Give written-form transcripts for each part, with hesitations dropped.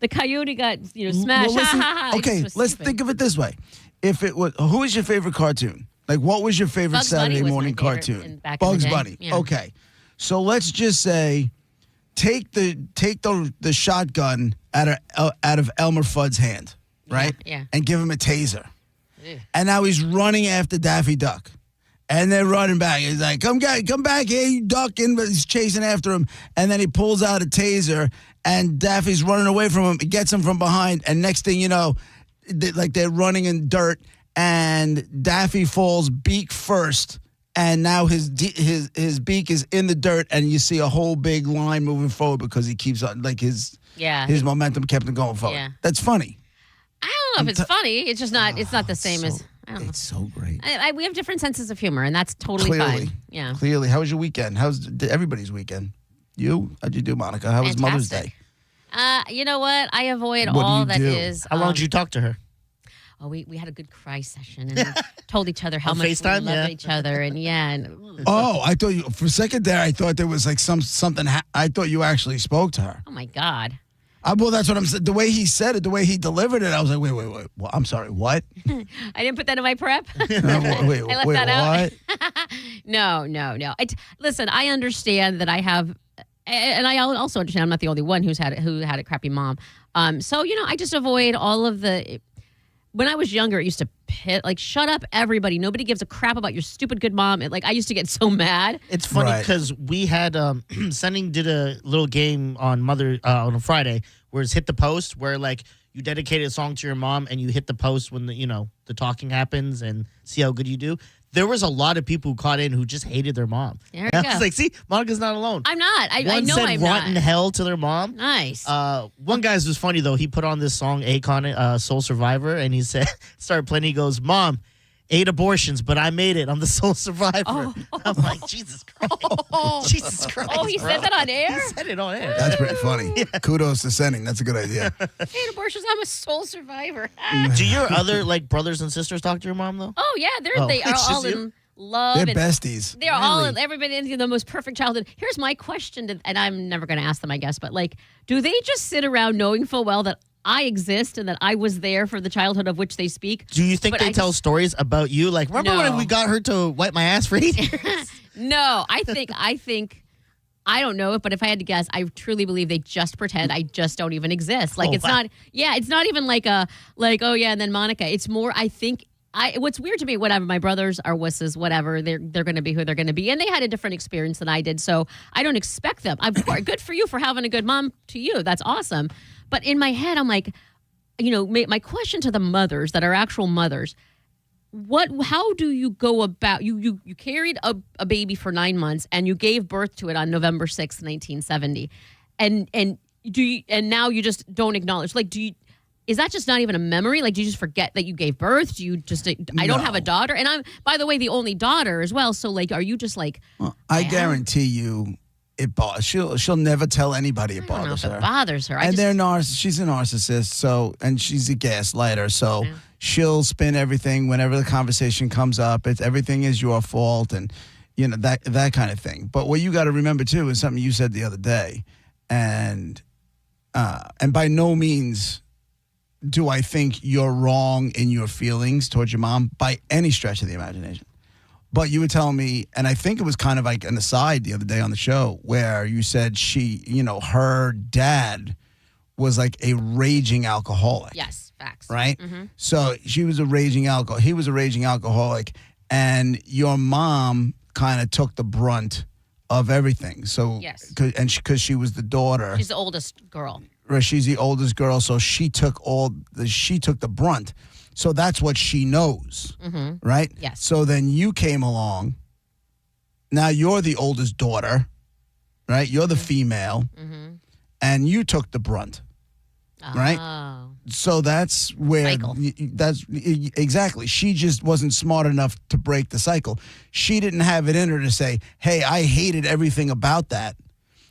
the coyote got smashed. Well, listen, ha, ha, ha. okay, let's think of it this way. If it was, who was your favorite cartoon? Like, what was your favorite Bugs Bunny Saturday was morning my favorite cartoon? back in the Bugs day. Bunny. Yeah. Okay, so let's just say, take the shotgun out of Elmer Fudd's hand, right? Yeah. And give him a taser. Yeah. And now he's running after Daffy Duck. And they're running back. He's like, come back here, you duck. And he's chasing after him. And then he pulls out a taser, and Daffy's running away from him. He gets him from behind. And next thing you know, they're running in dirt. And Daffy falls beak first. And now his beak is in the dirt. And you see a whole big line moving forward because he keeps on, like his momentum kept him going forward. Yeah. That's funny. I don't know if it's funny. It's just not. It's not the same as. I don't know. It's so great. We have different senses of humor, and that's totally fine. Yeah. Clearly. How was your weekend? How's everybody's weekend? How'd you do, Monica? How was Mother's Day? You know what? I avoid What do all you that do? is. How long did you talk to her? Oh, we had a good cry session and told each other how On much FaceTime? we loved Yeah. each other, and Oh, I thought you, for a second there, I thought there was like something. I thought you actually spoke to her. oh my God. Well, that's what I'm saying. The way he said it, the way he delivered it, I was like, wait. Well, I'm sorry, what? I didn't put that in my prep. Wait, I left that out. what? No. Listen, I understand that I have, and I also understand I'm not the only one who had a crappy mom. So I just avoid all of the. When I was younger, it used to shut up, everybody. Nobody gives a crap about your stupid good mom. I used to get so mad. It's funny Right. because we had Sunning did a little game on on a Friday where it's hit the post where you dedicate a song to your mom and you hit the post when the talking happens and see how good you do. There was a lot of people who caught in who just hated their mom. There you I go. was like, see, Monica's not alone. I'm not. I One know said I'm rotten not. hell to their mom. Nice. One guy's was funny though. He put on this song, Akon, Soul Survivor, and he said, started playing. He goes, "Mom, 8 abortions, but I made it. I'm the sole survivor." Oh. I'm like, Jesus Christ. Jesus Christ. Oh, he bro. said that on air? He said it on air. That's pretty funny. Kudos to Sending. That's a good idea. Hey, abortions, I'm a sole survivor. Do your other brothers and sisters talk to your mom though? Oh, yeah. They are it's all just you? in love. They're and besties. They're all, everybody in the most perfect childhood. Here's my question, and I'm never going to ask them, I guess, but do they just sit around knowing full well that I exist and that I was there for the childhood of which they speak? Do you think But they tell stories about you? Like, remember when No. we got her to wipe my ass for 8 years? No, I think, I don't know it, but if I had to guess, I truly believe they just pretend I just don't even exist. Oh, It's wow. not, it's not even oh yeah, and then Monica. It's more, I think, what's weird to me, whatever, my brothers are wusses, whatever, they're going to be who they're going to be. And they had a different experience than I did, so I don't expect them. Good for you for having a good mom to you. That's awesome. But in my head, I'm like, my question to the mothers that are actual mothers, how do you go about, you carried a baby for 9 months and you gave birth to it on November 6th, 1970. And now you just don't acknowledge, is that just not even a memory? Do you just forget that you gave birth? Do you just, I don't have a daughter. And I'm, by the way, the only daughter as well. So are you just Well, I guarantee you, she'll never tell anybody it I don't know bothers if her. it bothers her. And she's a narcissist, and she's a gaslighter, so Yeah. she'll spin everything whenever the conversation comes up. Everything is your fault, and that kind of thing. But what you got to remember too is something you said the other day, and by no means do I think you're wrong in your feelings towards your mom by any stretch of the imagination. But you were telling me, and I think it was kind of like an aside the other day on the show, where you said her dad was like a raging alcoholic. Yes, facts. Right? Mm-hmm. So he was a raging alcoholic, and your mom kind of took the brunt of everything. So, Yes. because she was the daughter. She's the oldest girl. Right, she's the oldest girl, so she took the brunt. So that's what she knows, right? Yes. So then you came along. Now you're the oldest daughter, right? You're the female, and you took the brunt, right? Oh. So that's where Cycle. Exactly. She just wasn't smart enough to break the cycle. She didn't have it in her to say, "Hey, I hated everything about that.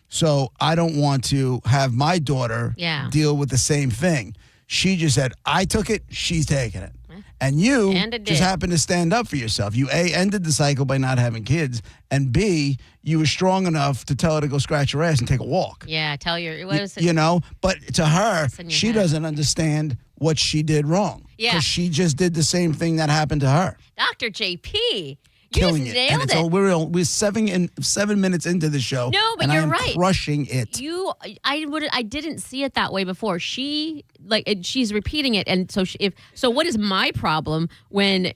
So I don't want to have my daughter deal with the same thing." She just said, "I took it, she's taking it." And you And it just did. happened to stand up for yourself. You, A, ended the cycle by not having kids, and B, you were strong enough to tell her to go scratch her ass and take a walk. Yeah, tell your what was it? You know? But to her, It's in your she head. doesn't understand what she did wrong. Yeah. Because she just did the same thing that happened to her. Dr. JP. You Killing just it. And nailed it's it. all, we're 7 minutes into the show. No, but and I you're am right. Crushing it. I didn't see it that way before. She's repeating it, and so what is my problem when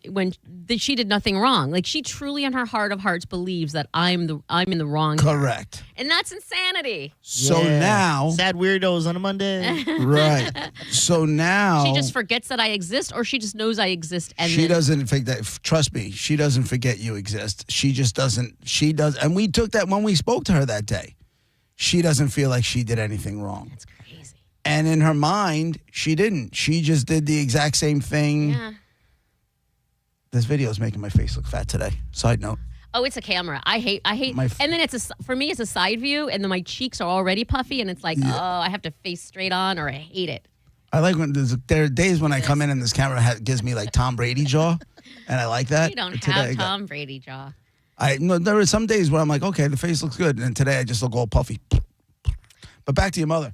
she did nothing wrong? Like, she truly in her heart of hearts believes that I'm in the wrong, Correct. and that's insanity. So Yeah. now, Sad weirdos on a Monday. right. So now She just forgets that I exist, or she just knows I exist, and she then, doesn't forget. Trust me, she doesn't forget you exist. She just doesn't. She does, and we took that when we spoke to her that day. She doesn't feel like she did anything wrong, It's crazy. and in her mind, she didn't. She just did the exact same thing. Yeah. This video is making my face look fat today. Side note. Oh, it's a camera. I hate. My And then for me, it's a side view, and then my cheeks are already puffy, and it's like, oh, I have to face straight on, or I hate it. I like when there are days when I come in and this camera gives me like Tom Brady jaw, and I like that. You don't Today I have got- Tom Brady jaw. No, there are some days where I'm like, okay, the face looks good, and then today I just look all puffy. But back to your mother.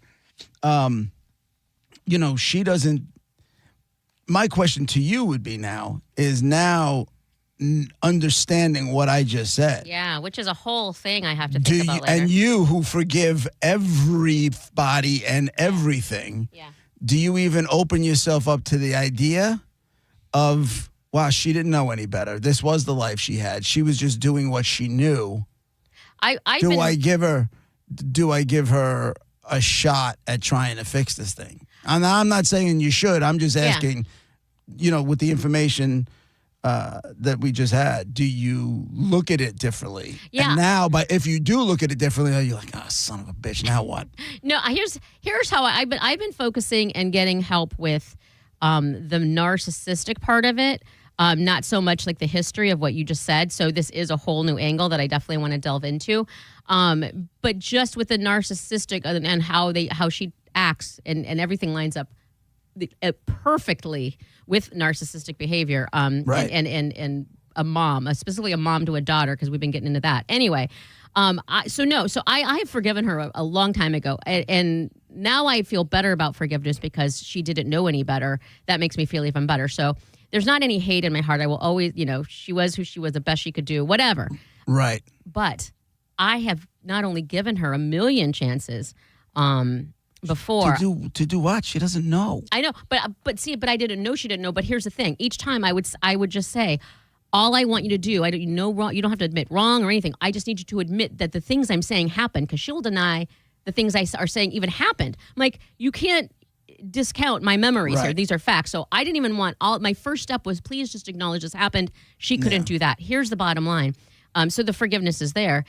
She doesn't. My question to you would be understanding what I just said. Yeah, which is a whole thing I have to Do think you, about later. and you who forgive everybody and everything, Yeah. do you even open yourself up to the idea of, wow, she didn't know any better. This was the life she had. She was just doing what she knew. Do I give her a shot at trying to fix this thing? And I'm not saying you should. I'm just asking, with the information that we just had, do you look at it differently? Yeah. And now, if you do look at it differently, are you like, oh, son of a bitch, now what? No, here's how I've been focusing and getting help with the narcissistic part of it. Not so much like the history of what you just said. So this is a whole new angle that I definitely want to delve into. But just with the narcissistic and how she acts and everything lines up perfectly with narcissistic behavior. Right. And a mom, specifically a mom to a daughter, because we've been getting into that. Anyway, I have forgiven her a long time ago, and now I feel better about forgiveness because she didn't know any better. That makes me feel even better. So there's not any hate in my heart. I will always, she was who she was, the best she could do, whatever. Right. But I have not only given her a million chances before. To do what? She doesn't know. I know, but I didn't know she didn't know. But here's the thing: each time I would just say, all I want you to do, wrong. You don't have to admit wrong or anything. I just need you to admit that the things I'm saying happened, because she'll deny the things I are saying even happened. I'm like, you can't discount my memories here. Right. These are facts. So I didn't even want my first step was, please just acknowledge this happened. She couldn't do that. Here's the bottom line. So the forgiveness is there.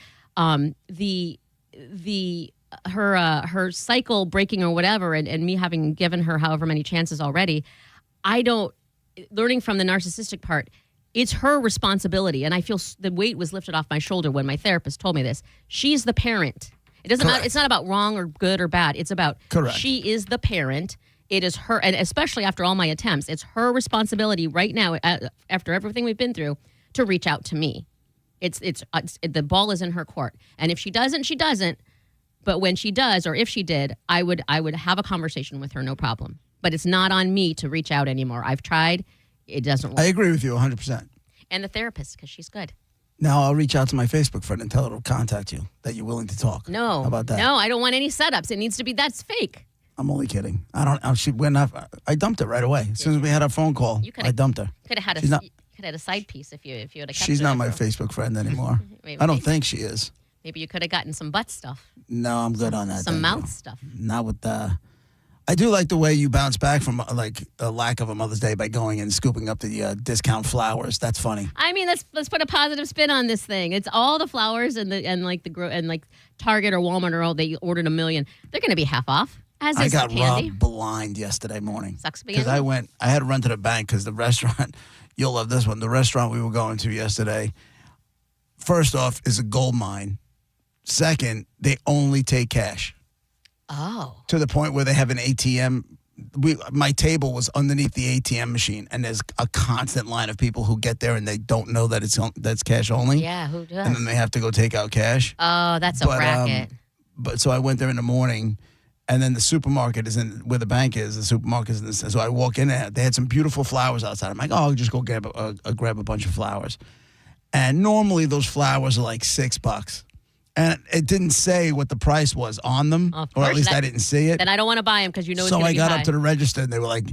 Her cycle breaking or whatever, and me having given her however many chances already, learning from the narcissistic part, it's her responsibility. And I feel the weight was lifted off my shoulder when my therapist told me this. She's the parent. It doesn't matter. It's not about wrong or good or bad. It's about she is the parent. It is her, and especially after all my attempts, it's her responsibility right now, after everything we've been through, to reach out to me. It's the ball is in her court. And if she doesn't, she doesn't. But when she does, or if she did, I would have a conversation with her, no problem. But it's not on me to reach out anymore. I've tried. It doesn't work. I agree with you 100%. And the therapist, because she's good. Now I'll reach out to my Facebook friend and tell her to contact you, that you're willing to talk. No. How about that? No, I don't want any setups. It needs to be, that's fake. I'm only kidding. I dumped her right away. As soon as we had our phone call, I dumped her. Could have had She's not- a side piece if you would have kept She's it not my after. Facebook friend anymore. Maybe- I don't maybe. think she is. Maybe you could have gotten some butt stuff. No, I'm good on that. Some thank mouth you. stuff. Not with I do like the way you bounce back from like a lack of a Mother's Day by going and scooping up the discount flowers. That's funny. I mean, let's put a positive spin on this thing. It's all the flowers and Target or Walmart or all they ordered 1 million. They're going to be half off. As I is got the candy. robbed blind yesterday morning. Sucks Because being I had to run to the bank because the restaurant, you'll love this one, the restaurant we were going to yesterday, first off, is a gold mine. Second, they only take cash. Oh. To the point where they have an ATM my table was underneath the ATM machine, and there's a constant line of people who get there and they don't know that that's cash only. Yeah, who does? And then they have to go take out cash. Oh, that's a racket. But so I went there in the morning, and then the supermarket is in where the bank is. The supermarket is in this. So I walk in there. They had some beautiful flowers outside. I'm like, oh, I'll just go grab a bunch of flowers. And normally those flowers are like $6. And it didn't say what the price was on them, or at least I didn't see it. Then I don't want to buy them because you know it's so going to be I got high. up to the register, and they were like,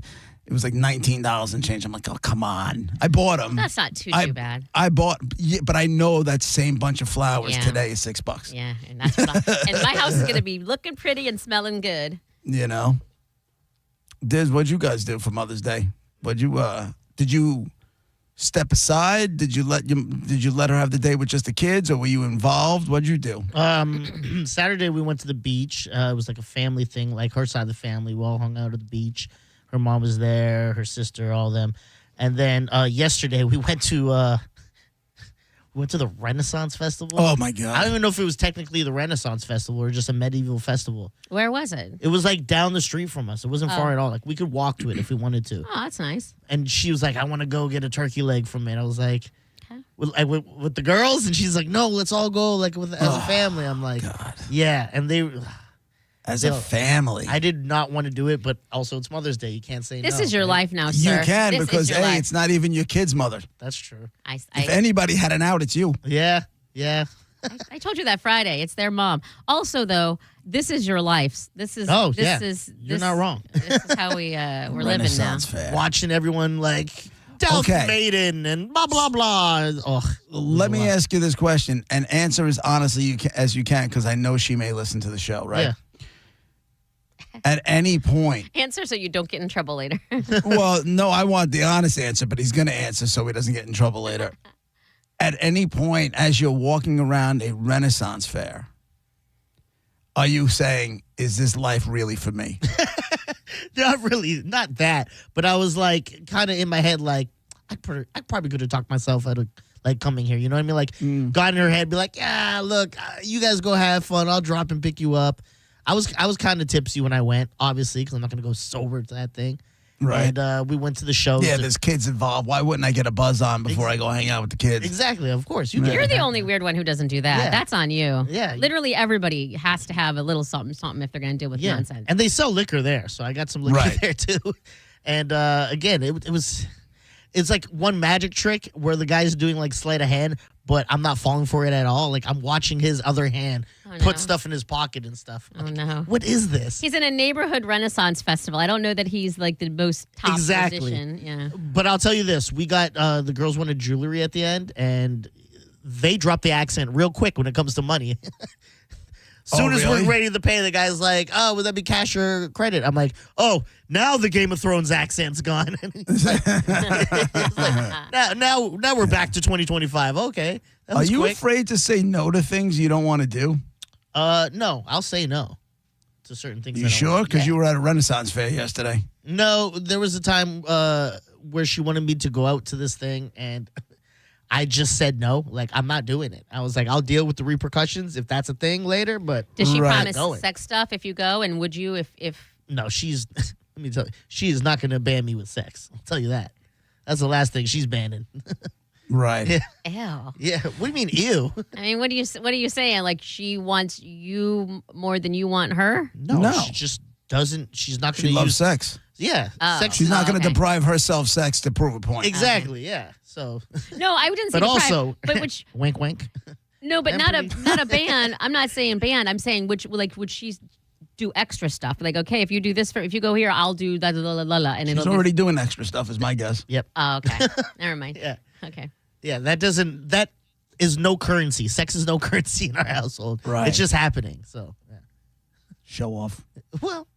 it was like $19 and change. I'm like, oh, come on. I bought them. That's not too bad. I bought, but I know that same bunch of flowers today is $6. Yeah, and that's what and my house is going to be looking pretty and smelling good. You know, Diz, what'd you guys do for Mother's Day? Did you step aside? Did you let her have the day with just the kids, or were you involved? What'd you do? Saturday we went to the beach. It was like a family thing, like her side of the family. We all hung out at the beach. Her mom was there, her sister, all of them. And then yesterday we went to the Renaissance Festival. Oh my God! I don't even know if it was technically the Renaissance Festival or just a medieval festival. Where was it? It was like down the street from us. It wasn't far at all. Like we could walk to it if we wanted to. Oh, that's nice. And she was like, "I want to go get a turkey leg from it." I was like, Okay. with the girls, and she's like, "No, let's all go like as a family." I'm like, God. "Yeah," and they. As a family. I did not want to do it, but also it's Mother's Day. You can't say This no. is your life now, sir. You can, This because is your life. it's not even your kid's mother. That's true. If anybody had an out, it's you. Yeah. I told you that Friday. It's their mom. Also, though, this is your life. This is. Oh, this yeah. is. You're not wrong. This is how we're living now. Renaissance fair. Watching everyone like Delph Maiden and blah blah blah. Oh, Let me ask you this question, and answer as honestly as you can, because I know she may listen to the show, right? Yeah. At any point. Answer so you don't get in trouble later. Well, no, I want the honest answer, but he's going to answer so he doesn't get in trouble later. At any point, as you're walking around a Renaissance fair, are you saying, is this life really for me? Not really, not that. But I was like, kind of in my head, like, I probably could have talked myself out of like coming here. You know what I mean? Like, got in her head, be like, yeah, look, you guys go have fun. I'll drop and pick you up. I was kind of tipsy when I went, obviously, because I'm not going to go sober to that thing. Right. And we went to the show. Yeah, there's kids involved. Why wouldn't I get a buzz on before I go hang out with the kids? Exactly, of course. You're the only weird one who doesn't do that. Yeah. That's on you. Yeah. Literally everybody has to have a little something if they're going to deal with nonsense. And they sell liquor there, so I got some liquor Right. there too. And again, it's like one magic trick where the guy's doing like sleight of hand, but I'm not falling for it at all. Like I'm watching his other hand put stuff in his pocket and stuff. Oh, Like, no. what is this? He's in a neighborhood Renaissance festival. I don't know that he's like the most top musician. Yeah. But I'll tell you this: we got the girls wanted jewelry at the end, and they dropped the accent real quick when it comes to money. Soon as really? we're ready to pay, the guy's like, "Oh, would that be cash or credit?" I'm like, "Oh, now the Game of Thrones accent's gone." He's like, now we're back to 2025. Okay, that Are was you quick. afraid to say no to things you don't want to do? No, I'll say no to certain things. You sure? Because you were at a Renaissance fair yesterday. No, there was a time where she wanted me to go out to this thing, and I just said no. Like, I'm not doing it. I was like, I'll deal with the repercussions if that's a thing later, but Does she Right. promise Going. sex stuff if you go? And would you if no, she's, let me tell you, she is not going to ban me with sex. I'll tell you that. That's the last thing she's banning. Right. ew? Yeah. What do you mean, ew? I mean, what are you saying? Like she wants you more than you want her? No. She just doesn't, she's not She going to loves use. sex. Yeah. Oh. Sex She's not going to okay. deprive herself sex to prove a point. Exactly. Yeah. So, No, I didn't say but deprive, also, but which wink, wink. no, but Emily. not a ban. I'm not saying ban. I'm saying would she do extra stuff? Like, okay, if you do this if you go here, I'll do da da da da da, and She's it'll already doing extra stuff, is my guess. Yep. Oh, okay. Never mind. Yeah. Okay. Yeah. That is no currency. Sex is no currency in our household. Right. It's just happening. So, yeah. Show off. Well,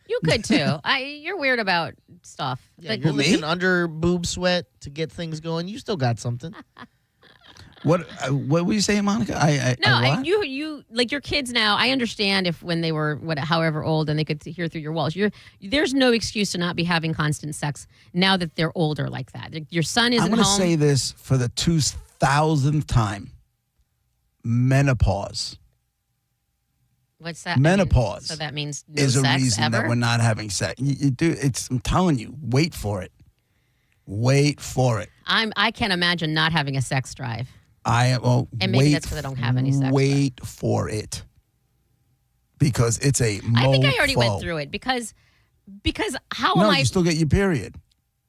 You could too. You're weird about stuff. yeah, Like, you're me? looking under boob sweat to get things going. You still got something. What were you saying, Monica? What? you like your kids now. I understand if when they were however old and they could hear through your walls. There's no excuse to not be having constant sex now that they're older like that. Your son isn't I'm going to home. say this for the 2000th time. Menopause. What's that? Menopause so that means no is a sex reason ever? that we're not having sex. You do. I'm telling you, wait for it. Wait for it. I can't imagine not having a sex drive. Well, And maybe wait, that's because I don't have any sex drive. Wait for it. Because it's a I think I already mofo. went through it because how No, am I? you still get your period.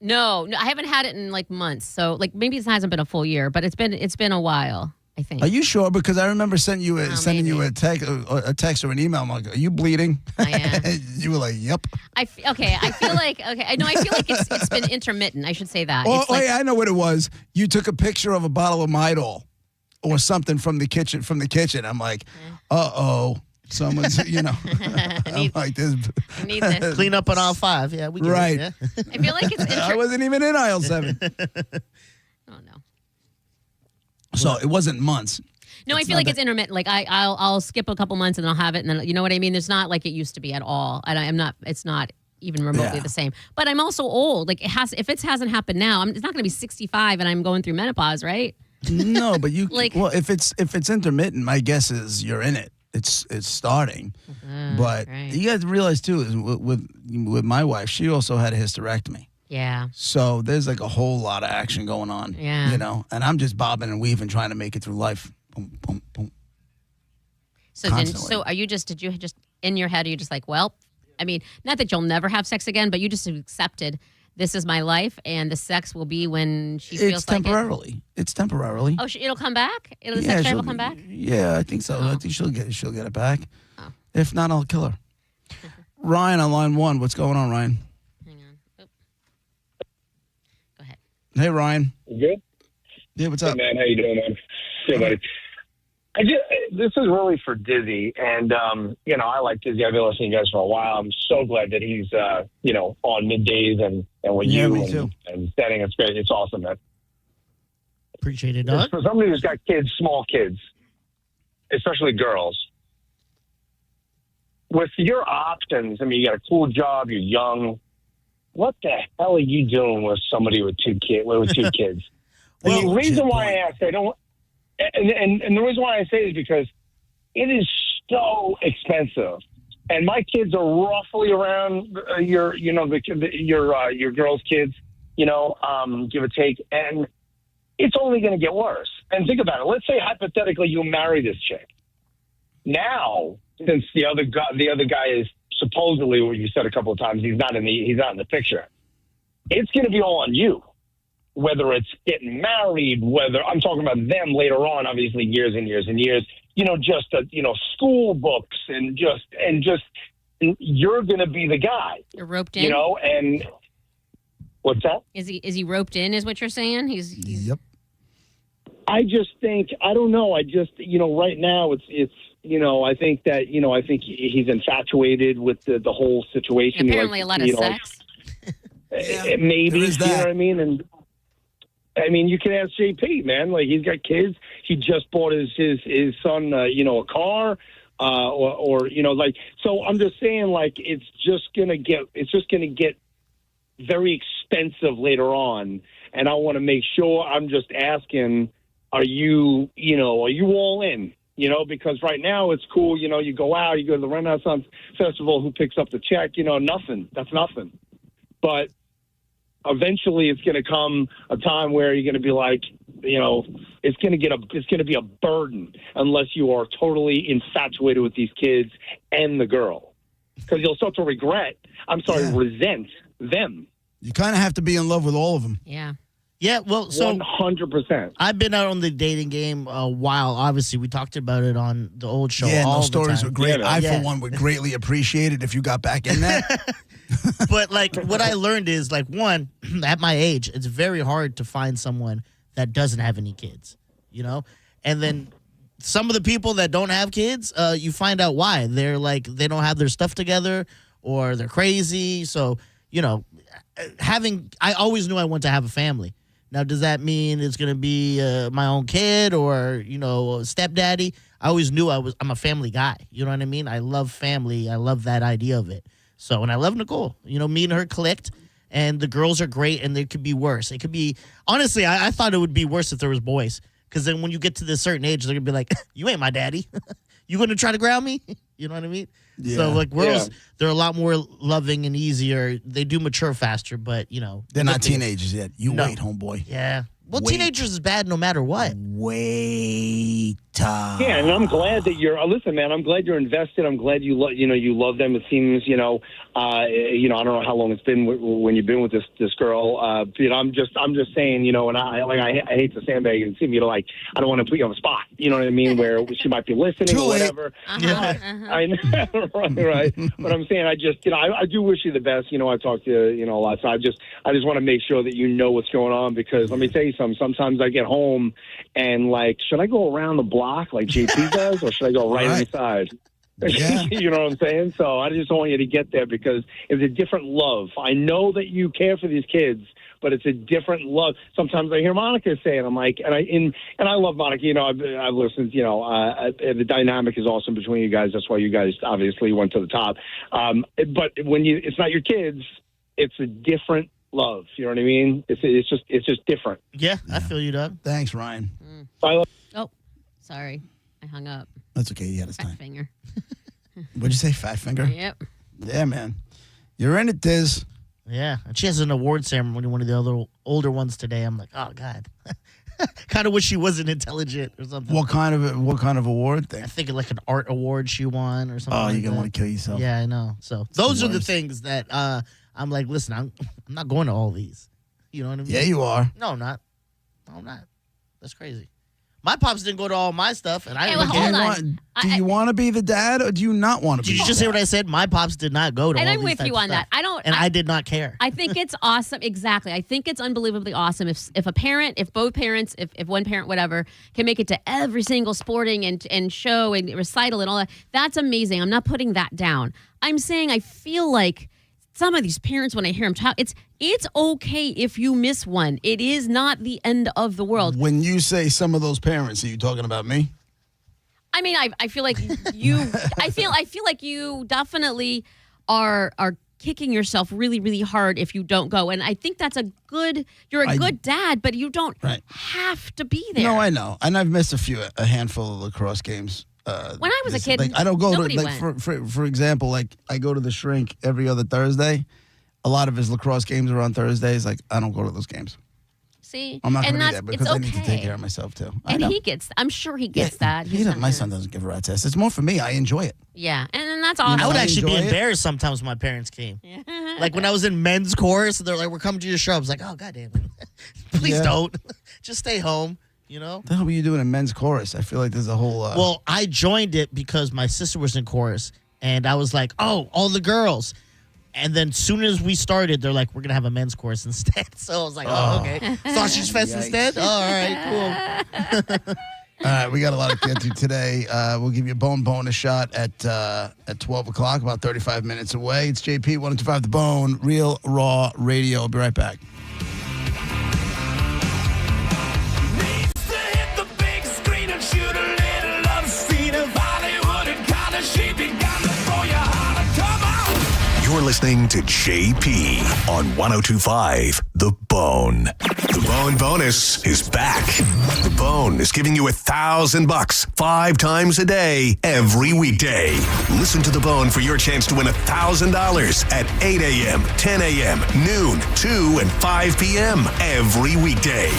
No, I haven't had it in like months. So like maybe it hasn't been a full year, but it's been a while. I think. Are you sure? Because I remember sending you maybe. a text or an email. I'm like, "Are you bleeding?" I am. You were like, "Yep." I feel like it's been intermittent. I should say that. Oh, It's like, yeah, I know what it was. You took a picture of a bottle of Midol or something from the kitchen. I'm like, "Uh-oh. Someone's, I'm like this." I need this. Clean up on aisle 5. Yeah, we get Right. it. Yeah. I feel like it's I wasn't even in aisle 7. Oh no. So it wasn't months. No, I feel like it's intermittent. Like I'll skip a couple months and I'll have it, and then you know what I mean. There's not like it used to be at all, and I'm not. It's not even remotely Yeah. the same. But I'm also old. Like if it hasn't happened now, it's not going to be 65 and I'm going through menopause, right? No, but you Like- well, if it's intermittent, my guess is you're in it. It's starting. But right. you guys realize too is with my wife, she also had a hysterectomy. Yeah. So there's like a whole lot of action going on. Yeah. And I'm just bobbing and weaving trying to make it through life. Boom, boom, boom. So Constantly. are you just? Did you just in your head? Are you just like, well, I mean, not that you'll never have sex again, but you just accepted this is my life, and the sex will be when she feels It's like it. temporarily. It's temporarily. Oh, it'll come back. The sex drive she'll- will come back. Yeah, I think so. Oh. I think she'll get it back. Oh. If not, I'll kill her. Ryan on line 1. What's going on, Ryan? Hang on. Oop. Go ahead. Hey, Ryan. You good? Yeah, what's Hey, up? man, how you doing, man? Good, buddy. This is really for Dizzy, and I like Dizzy. I've been listening to you guys for a while. I'm so glad that he's on middays and with Yeah, you me too. and setting. It's great. It's awesome, man. Appreciate it, dog. For somebody who's got kids, small kids, especially girls, with your options, I mean, you got a cool job, you're young. What the hell are you doing with somebody with two kids? Well, the reason why point. I asked, I don't, and the reason why I say it is because it is so expensive, and my kids are roughly around your girls' kids, give or take, and it's only going to get worse. And think about it. Let's say hypothetically you marry this chick. Now, since the other guy is supposedly, what you said a couple of times, he's not in the picture. It's going to be all on you. Whether it's getting married, whether I'm talking about them later on, obviously years and years and years, school books and you're going to be the guy, You're roped in. and what's that? Is he roped in? Is what you're saying? He's Yep. I just think, I don't know. I just, right now it's, I think that, I think he's infatuated with the whole situation. apparently a lot of sex. Yeah, Maybe, there is you know that. what I mean? And I mean, you can ask JP, man. Like, he's got kids. He just bought his son, a car, so I'm just saying, like, it's just going to get very expensive later on. And I want to make sure, I'm just asking, are you all in? Because right now it's cool. You go out, you go to the Renaissance Festival, who picks up the check? Nothing. That's nothing. But eventually it's going to come a time where you're going to be like, it's going to be a burden unless you are totally infatuated with these kids and the girl, because you'll start to resent them. You kind of have to be in love with all of them. Yeah. Yeah, well, so 100%. I've been out on the dating game a while. Obviously, we talked about it on the old show. Yeah, and all those the stories time. were great. Yeah, I, yeah. for one, would greatly appreciate it if you got back in that. But like what I learned is like, one, at my age, it's very hard to find someone that doesn't have any kids, and then some of the people that don't have kids, you find out why. They're like, they don't have their stuff together, or they're crazy. So I always knew I wanted to have a family. Now, does that mean it's going to be my own kid or, stepdaddy? I always knew I'm a family guy. You know what I mean? I love family. I love that idea of it. So, and I love Nicole. Me and her clicked, and the girls are great, and they could be worse. It could be, honestly, I thought it would be worse if there was boys. Because then when you get to this certain age, they're going to be like, you ain't my daddy. You going to try to ground me? You know what I mean? Yeah. So like girls, they're a lot more loving and easier. They do mature faster, but they're not teenagers yet. You wait, homeboy. Yeah. Well, Wait. teenagers is bad no matter what. Wait. Yeah, and I'm glad that you're. Listen, man, I'm glad you're invested. I'm glad you love them. It seems, I don't know how long it's been when you've been with this girl. I'm just saying, and I hate to sandbag and seem, I don't want to put you on the spot. You know what I mean? Where she might be listening or whatever. I know, right. But I'm saying, I just, I do wish you the best. I talk to you, a lot. So I just want to make sure that you know what's going on, because let me tell you something. Sometimes I get home and should I go around the block like JP does, or should I go right inside? Yeah. You know what I'm saying? So I just want you to get there, because it's a different love. I know that you care for these kids, but it's a different love. Sometimes I hear Monica say it. I'm like, and I love Monica. I've listened. The dynamic is awesome between you guys. That's why you guys obviously went to the top. But when it's not your kids, it's a different love. You know what I mean? It's just different. Yeah, I feel you, Doug. Thanks, Ryan. Oh, sorry. I hung up. That's okay. You had his Fat time. finger. What'd you say, fat finger? Yep. Yeah, man. You're in it, Diz. Yeah, and she has an award ceremony, one of the other older ones today. I'm like, oh God, kind of wish she wasn't intelligent or something. What kind of award thing? I think like an art award she won or something. Oh, like you're gonna that. want to kill yourself. Yeah, I know. So those the are the worst. things that I'm like, listen, I'm not going to all these. You know what I mean? Yeah, you are. No, I'm not. No, I'm not. That's crazy. My pops didn't go to all my stuff, and I Hey, didn't well, care. hold on. Do you want to be the dad, or do you not want to be? Did you just say what I said? My pops did not go to And all I'm these with types you of on stuff. that. I did not care. I think it's awesome. Exactly. I think it's unbelievably awesome if a parent, if both parents, if one parent, whatever, can make it to every single sporting and show and recital and all that. That's amazing. I'm not putting that down. I'm saying I feel like some of these parents, when I hear them talk, it's okay if you miss one. It is not the end of the world. When you say some of those parents, are you talking about me? I mean, I feel like you. I feel like you definitely are kicking yourself really, really hard if you don't go. And I think that's you're a good dad, but you don't have to be there. No, I know, and I've missed a handful of lacrosse games. When I was a kid, I don't go to nobody went. for example, I go to the shrink every other Thursday. A lot of his lacrosse games are on Thursdays. I don't go to those games. See, I'm not and going to be there because it's I need to take okay. care of myself too. And I'm sure he gets that. My son doesn't give a rat's ass. It's more for me. I enjoy it. Yeah, and then that's awesome. I would I actually be enjoy it. embarrassed sometimes when my parents came. Like when I was in men's chorus, they're like, "We're coming to your show." I was like, "Oh, goddamn it. Please don't. Just stay home." You know? What the hell were you doing in men's chorus? I feel like there's a whole. Well, I joined it because my sister was in chorus, and I was like, "Oh, all the girls." And then soon as we started, they're like, "We're gonna have a men's chorus instead." So I was like, "Oh, okay, Sausage Fest Yikes. instead." Oh, all right, cool. All right, we got a lot to get to today. We'll give you a bonus shot at 12 o'clock, about 35 minutes away. It's JP 125 The Bone, Real Raw Radio. I'll be right back. You're listening to JP on 102.5 The Bone. The Bone bonus is back. The Bone is giving you $1,000 5 times a day, every weekday. Listen to The Bone for your chance to win $1,000 at 8 a.m., 10 a.m., noon, 2, and 5 p.m. every weekday.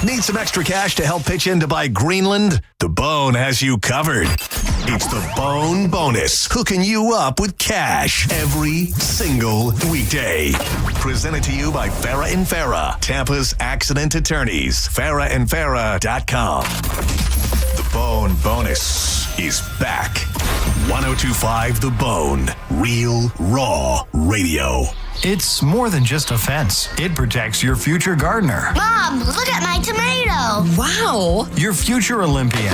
Need some extra cash to help pitch in to buy Greenland? The Bone has you covered. It's the Bone Bonus, hooking you up with cash every single weekday. Presented to you by Farah and Farah, Tampa's accident attorneys. FarahandFarah.com. The Bone Bonus is back. 102.5 The Bone, Real Raw Radio. It's more than just a fence. It protects your future gardener, Mom, look at my tomato. Wow. your future Olympian,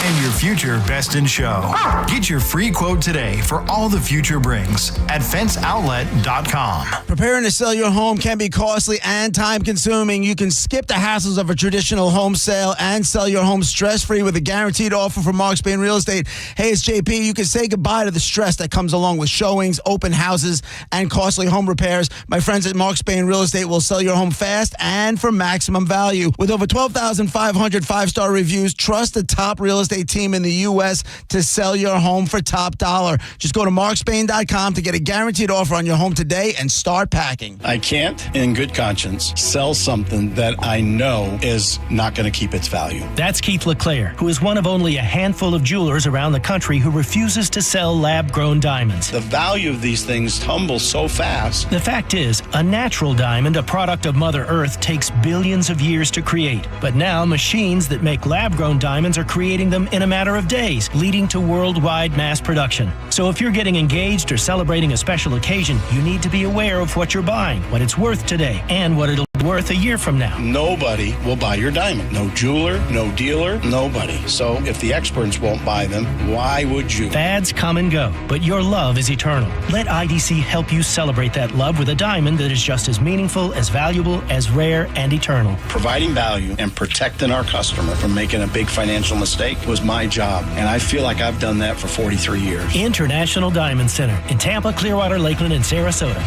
and your future best in show. Get your free quote today for all the future brings at fenceoutlet.com. Preparing to sell your home can be costly and time-consuming. You can skip the hassles of a traditional home sale and sell your home stress-free with a guaranteed offer from Mark Spain Real Estate. Hey, it's JP. You can say goodbye to the stress that comes along with showings, open houses, and costly home repairs. My friends at Mark Spain Real Estate will sell your home fast and for maximum value. With over 12,500 five-star reviews, trust the top real estate estate team in the U.S. to sell your home for top dollar. Just go to markspain.com to get a guaranteed offer on your home today and start packing. I can't, in good conscience, sell something that I know is not going to keep its value. That's Keith LeClaire, who is one of only a handful of jewelers around the country who refuses to sell lab-grown diamonds. The value of these things tumbles so fast. The fact is, a natural diamond, a product of Mother Earth, takes billions of years to create. But now, machines that make lab-grown diamonds are creating them in a matter of days, leading to worldwide mass production. So if you're getting engaged or celebrating a special occasion, you need to be aware of what you're buying, what it's worth today, and what it'll be worth a year from now. Nobody will buy your diamond. No jeweler, no dealer, nobody. So if the experts won't buy them, why would you? Fads come and go, but your love is eternal. Let IDC help you celebrate that love with a diamond that is just as meaningful, as valuable, as rare, and eternal. Providing value and protecting our customer from making a big financial mistake was my job, and I feel like I've done that for 43 years. International Diamond Center in Tampa, Clearwater, Lakeland, and Sarasota.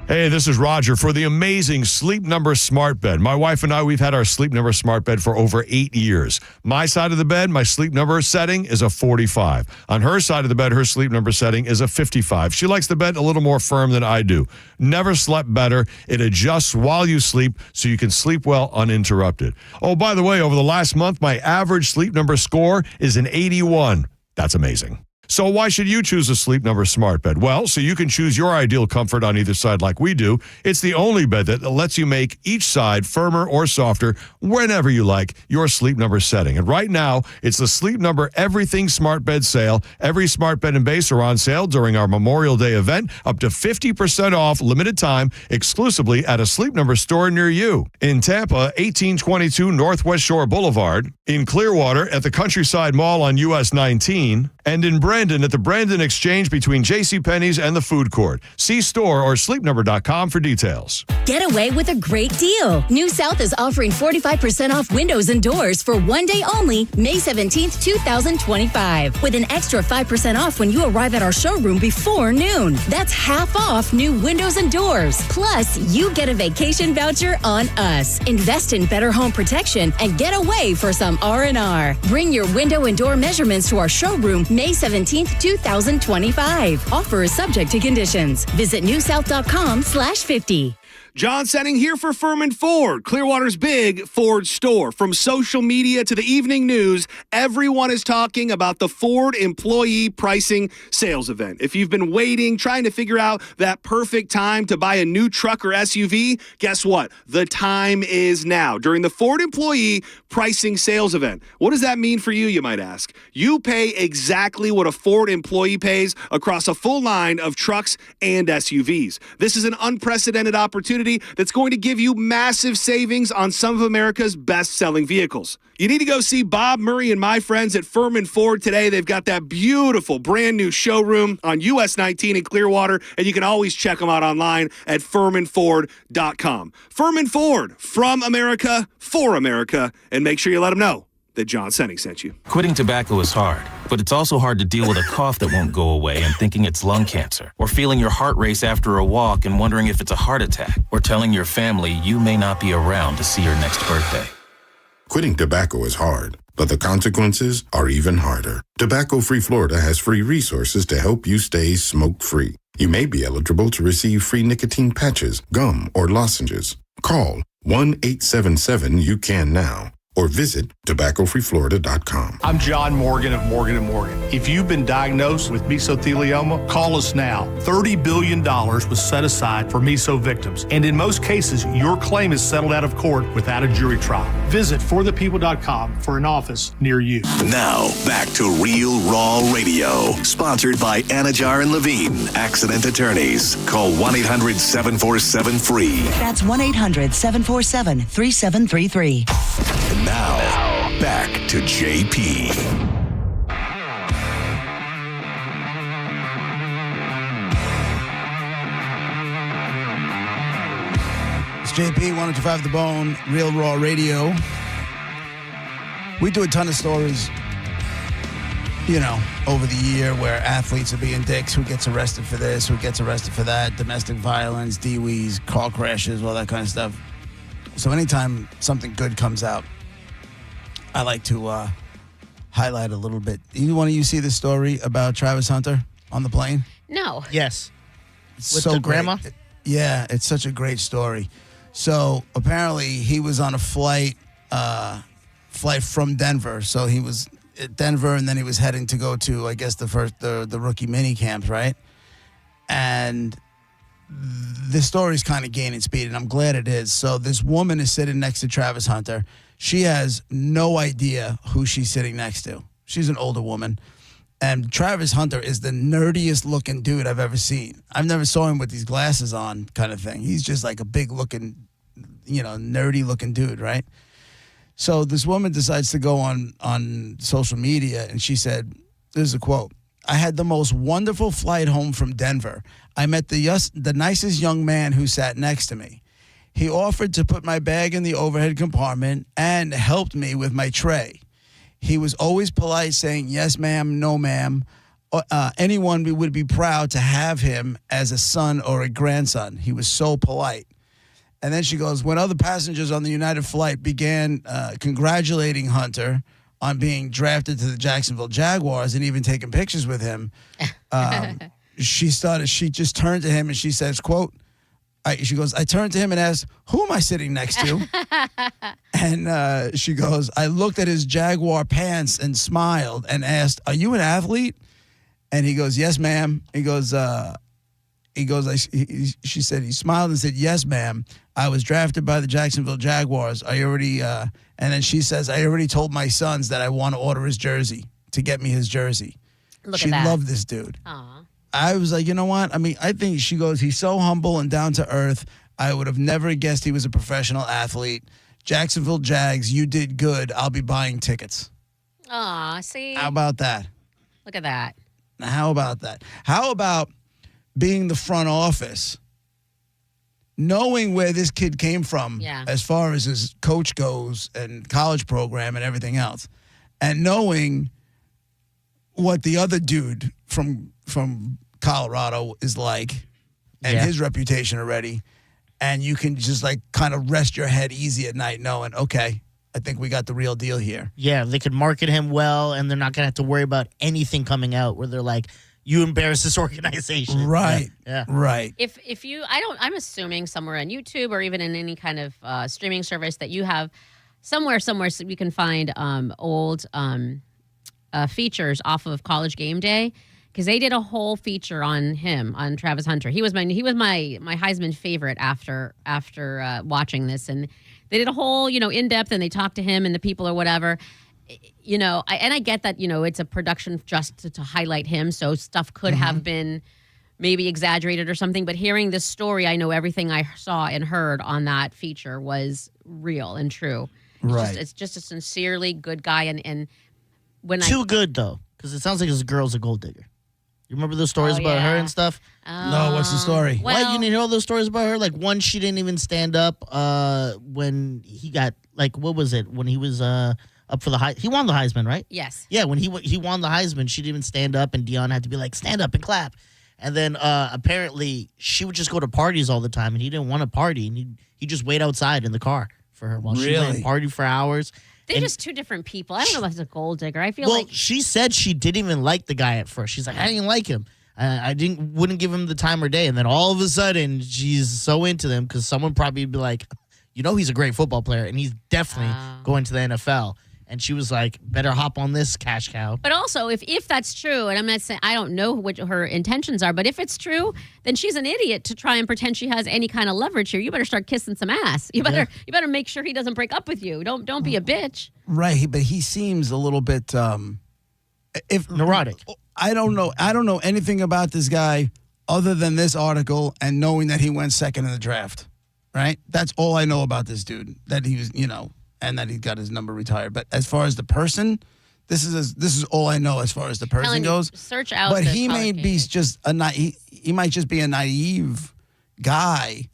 Hey, this is Roger for the amazing Sleep Number Smart Bed. My wife and I, we've had our Sleep Number Smart Bed for over 8 years. My side of the bed, my Sleep Number setting is a 45. On her side of the bed, her Sleep Number setting is a 55. She likes the bed a little more firm than I do. Never slept better. It adjusts while you sleep so you can sleep well uninterrupted. Oh, by the way, over the last month, my average Sleep Number score is an 81. That's amazing. So why should you choose a Sleep Number Smart Bed? Well, so you can choose your ideal comfort on either side like we do. It's the only bed that lets you make each side firmer or softer whenever you like your Sleep Number setting. And right now, it's the Sleep Number Everything Smart Bed sale. Every smart bed and base are on sale during our Memorial Day event, up to 50% off limited time exclusively at a Sleep Number store near you. In Tampa, 1822 Northwest Shore Boulevard. In Clearwater at the Countryside Mall on US 19. And in Brandon at the Brandon Exchange between JCPenney's and the food court. See store or sleepnumber.com for details. Get away with a great deal. New South is offering 45% off windows and doors for one day only, May 17th, 2025. With an extra 5% off when you arrive at our showroom before noon. That's half off new windows and doors. Plus, you get a vacation voucher on us. Invest in better home protection and get away for some R&R. Bring your window and door measurements to our showroom May 17th, 2025. Offer is subject to conditions. Visit newsouth.com/50. John Senning here for Furman Ford, Clearwater's big Ford store. From social media to the evening news, everyone is talking about the Ford Employee Pricing Sales Event. If you've been waiting, trying to figure out that perfect time to buy a new truck or SUV, guess what? The time is now during the Ford Employee Pricing Sales Event. What does that mean for you, you might ask? You pay exactly what a Ford employee pays across a full line of trucks and SUVs. This is an unprecedented opportunity that's going to give you massive savings on some of America's best-selling vehicles. You need to go see Bob Murray and my friends at Furman Ford today. They've got that beautiful brand new showroom on US 19 in Clearwater, and you can always check them out online at FurmanFord.com. Furman Ford, from America, for America, and make sure you let them know that John Senning sent you. Quitting tobacco is hard, but it's also hard to deal with a cough that won't go away and thinking it's lung cancer, or feeling your heart race after a walk and wondering if it's a heart attack, or telling your family you may not be around to see your next birthday. Quitting tobacco is hard, but the consequences are even harder. Tobacco-Free Florida has free resources to help you stay smoke-free. You may be eligible to receive free nicotine patches, gum, or lozenges. Call 1-877-YOU-CAN-NOW. Or visit tobaccofreeflorida.com. I'm John Morgan of Morgan & Morgan. If you've been diagnosed with mesothelioma, call us now. $30 billion was set aside for meso victims. And in most cases, your claim is settled out of court without a jury trial. Visit forthepeople.com for an office near you. Now, back to Real Raw Radio. Sponsored by Anajar and Levine, Accident Attorneys. Call 1-800-747-FREE. That's 1-800-747-3733. And now, back to JP. It's JP, 102.5 The Bone, Real Raw Radio. We do a ton of stories, you know, over the year where athletes are being dicks, who gets arrested for this, who gets arrested for that, domestic violence, DWIs, car crashes, all that kind of stuff. So anytime something good comes out, I like to highlight a little bit. You want to see the story about Travis Hunter on the plane? No. Yes. It's With so the great. grandma? Yeah, it's such a great story. So apparently he was on a flight from Denver. So he was at Denver, and then he was heading to go to, I guess, the rookie mini camps, right? And the story's kind of gaining speed, and I'm glad it is. So this woman is sitting next to Travis Hunter. She has no idea who she's sitting next to. She's an older woman. And Travis Hunter is the nerdiest looking dude I've ever seen. I've never saw him with these glasses on kind of thing. He's just like a big looking, nerdy looking dude, right? So this woman decides to go on social media, and she said, this is a quote, "I had the most wonderful flight home from Denver. I met the nicest young man who sat next to me. He offered to put my bag in the overhead compartment and helped me with my tray. He was always polite, saying, 'Yes, ma'am, no, ma'am.' Anyone would be proud to have him as a son or a grandson. He was so polite." And then she goes, when other passengers on the United flight began congratulating Hunter on being drafted to the Jacksonville Jaguars and even taking pictures with him, she just turned to him and she says, quote, she goes, "I turned to him and asked, 'Who am I sitting next to?' And she goes, 'I looked at his Jaguar pants and smiled and asked, "Are you an athlete?" And he goes, "Yes, ma'am." She said, he smiled and said, "Yes, ma'am. I was drafted by the Jacksonville Jaguars. And then she says, "I already told my sons that I want to order his jersey to get me his jersey." Look She at that. loved this dude. Aw. I was like, you know what? I mean, I think she goes, he's so humble and down to earth. I would have never guessed he was a professional athlete. Jacksonville Jags, you did good. I'll be buying tickets. Aw, see? How about that? Look at that. Now, how about that? How about being the front office, knowing where this kid came from as far as his coach goes and college program and everything else, and knowing what the other dude from Colorado is like and his reputation already, and you can just like kind of rest your head easy at night knowing, okay, I think we got the real deal here. Yeah, they could market him well, and they're not going to have to worry about anything coming out where they're like, you embarrass this organization. Right. Yeah. Right. If you, I'm assuming somewhere on YouTube or even in any kind of streaming service that you have somewhere so you can find old features off of College Game Day, because they did a whole feature on him, on Travis Hunter. He was my Heisman favorite after watching this, and they did a whole in depth, and they talked to him and the people or whatever. I get that, it's a production just to highlight him, so stuff could have been maybe exaggerated or something, but hearing this story, I know everything I saw and heard on that feature was real and true. It's just a sincerely good guy, and when Too good, though, because it sounds like his girl's a gold digger. You remember those stories about her and stuff? No, what's the story? Well, you didn't hear all those stories about her? Like, one, she didn't even stand up when he got, like, what was it? When he was up for the he won the Heisman, right? Yes. Yeah, when he won the Heisman, she didn't even stand up, and Dion had to be like, stand up and clap. And then apparently she would just go to parties all the time, and he didn't want to party, and he just wait outside in the car for her while she went and partied for hours. They're just two different people. I don't know if it's a gold digger. I feel Well, like she said she didn't even like the guy at first. She's like, I didn't like him. I wouldn't give him the time of day. And then all of a sudden, she's so into them because someone probably would be like, he's a great football player, and he's definitely going to the NFL. And she was like, better hop on this cash cow. But also, if that's true, and I'm not saying I don't know what her intentions are, but if it's true, then she's an idiot to try and pretend she has any kind of leverage here. You better start kissing some ass. You better make sure he doesn't break up with you. Don't be a bitch. Right, but he seems a little bit neurotic. I don't know anything about this guy other than this article and knowing that he went second in the draft. Right? That's all I know about this dude. That he was, and that he got his number retired. But as far as the person, this is all I know as far as the person goes. Search out. But he may be just he might just be a naive guy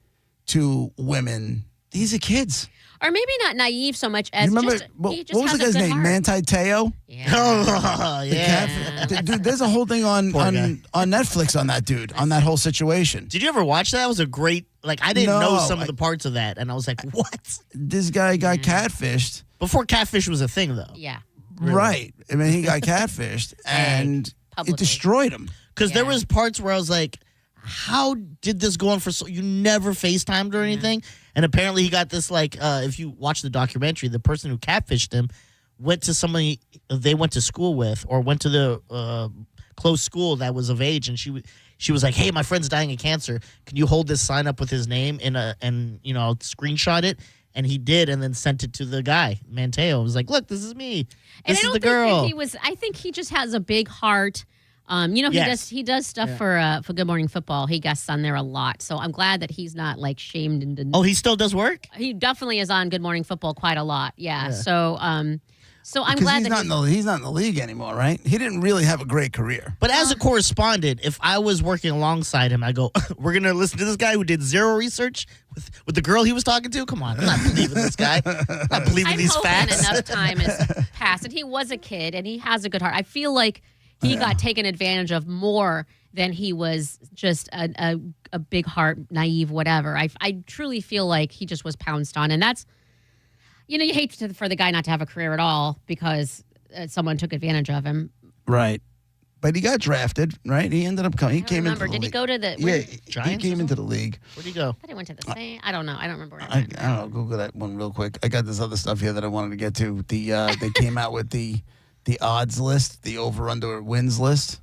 to women. These are kids. Or maybe not naive so much as You remember he just what was has the guy's a good name? heart. Manti Te'o. Yeah. Oh, yeah. Dude, there's a whole thing on Netflix on that dude, on that whole situation. Did you ever watch that? It was a great, I didn't know some of the parts of that. And I was like, what? This guy got catfished. Before catfish was a thing, though. Yeah. Right. I mean, he got catfished, and it publicly. destroyed him. Because there was parts where I was like, how did this go on for so? You never FaceTimed or anything? And apparently he got this, like, if you watch the documentary, the person who catfished him went to somebody they went to school with or went to the close school that was of age, and she was like, hey, my friend's dying of cancer. Can you hold this sign up with his name and screenshot it? And he did, and then sent it to the guy, Manteo. It was like, look, this is me. And This I is don't the girl. think that I think he just has a big heart. Yes. He does stuff for Good Morning Football. He guests on there a lot. So I'm glad that he's not like shamed into. Oh, he still does work? He definitely is on Good Morning Football quite a lot. Yeah. So I'm Because glad he's that he's not in the league anymore, right? He didn't really have a great career. But as a correspondent, if I was working alongside him, I go, we're going to listen to this guy who did zero research with the girl he was talking to? Come on, I'm not believing this guy. I'm not believing these facts. enough time has passed, and he was a kid, and he has a good heart. I feel like he got taken advantage of more than he was just a big heart, naive, whatever. I truly feel like he just was pounced on, and that's, you hate for the guy not to have a career at all because someone took advantage of him. Right. But he got drafted, right? He ended up coming. He came into the Did he league. go to the He came into the league. Where'd he go? I thought he went to the same. I don't know. I don't remember. Where I don't know. Google that one real quick. I got this other stuff here that I wanted to get to. They came out with the odds list, the over/under wins list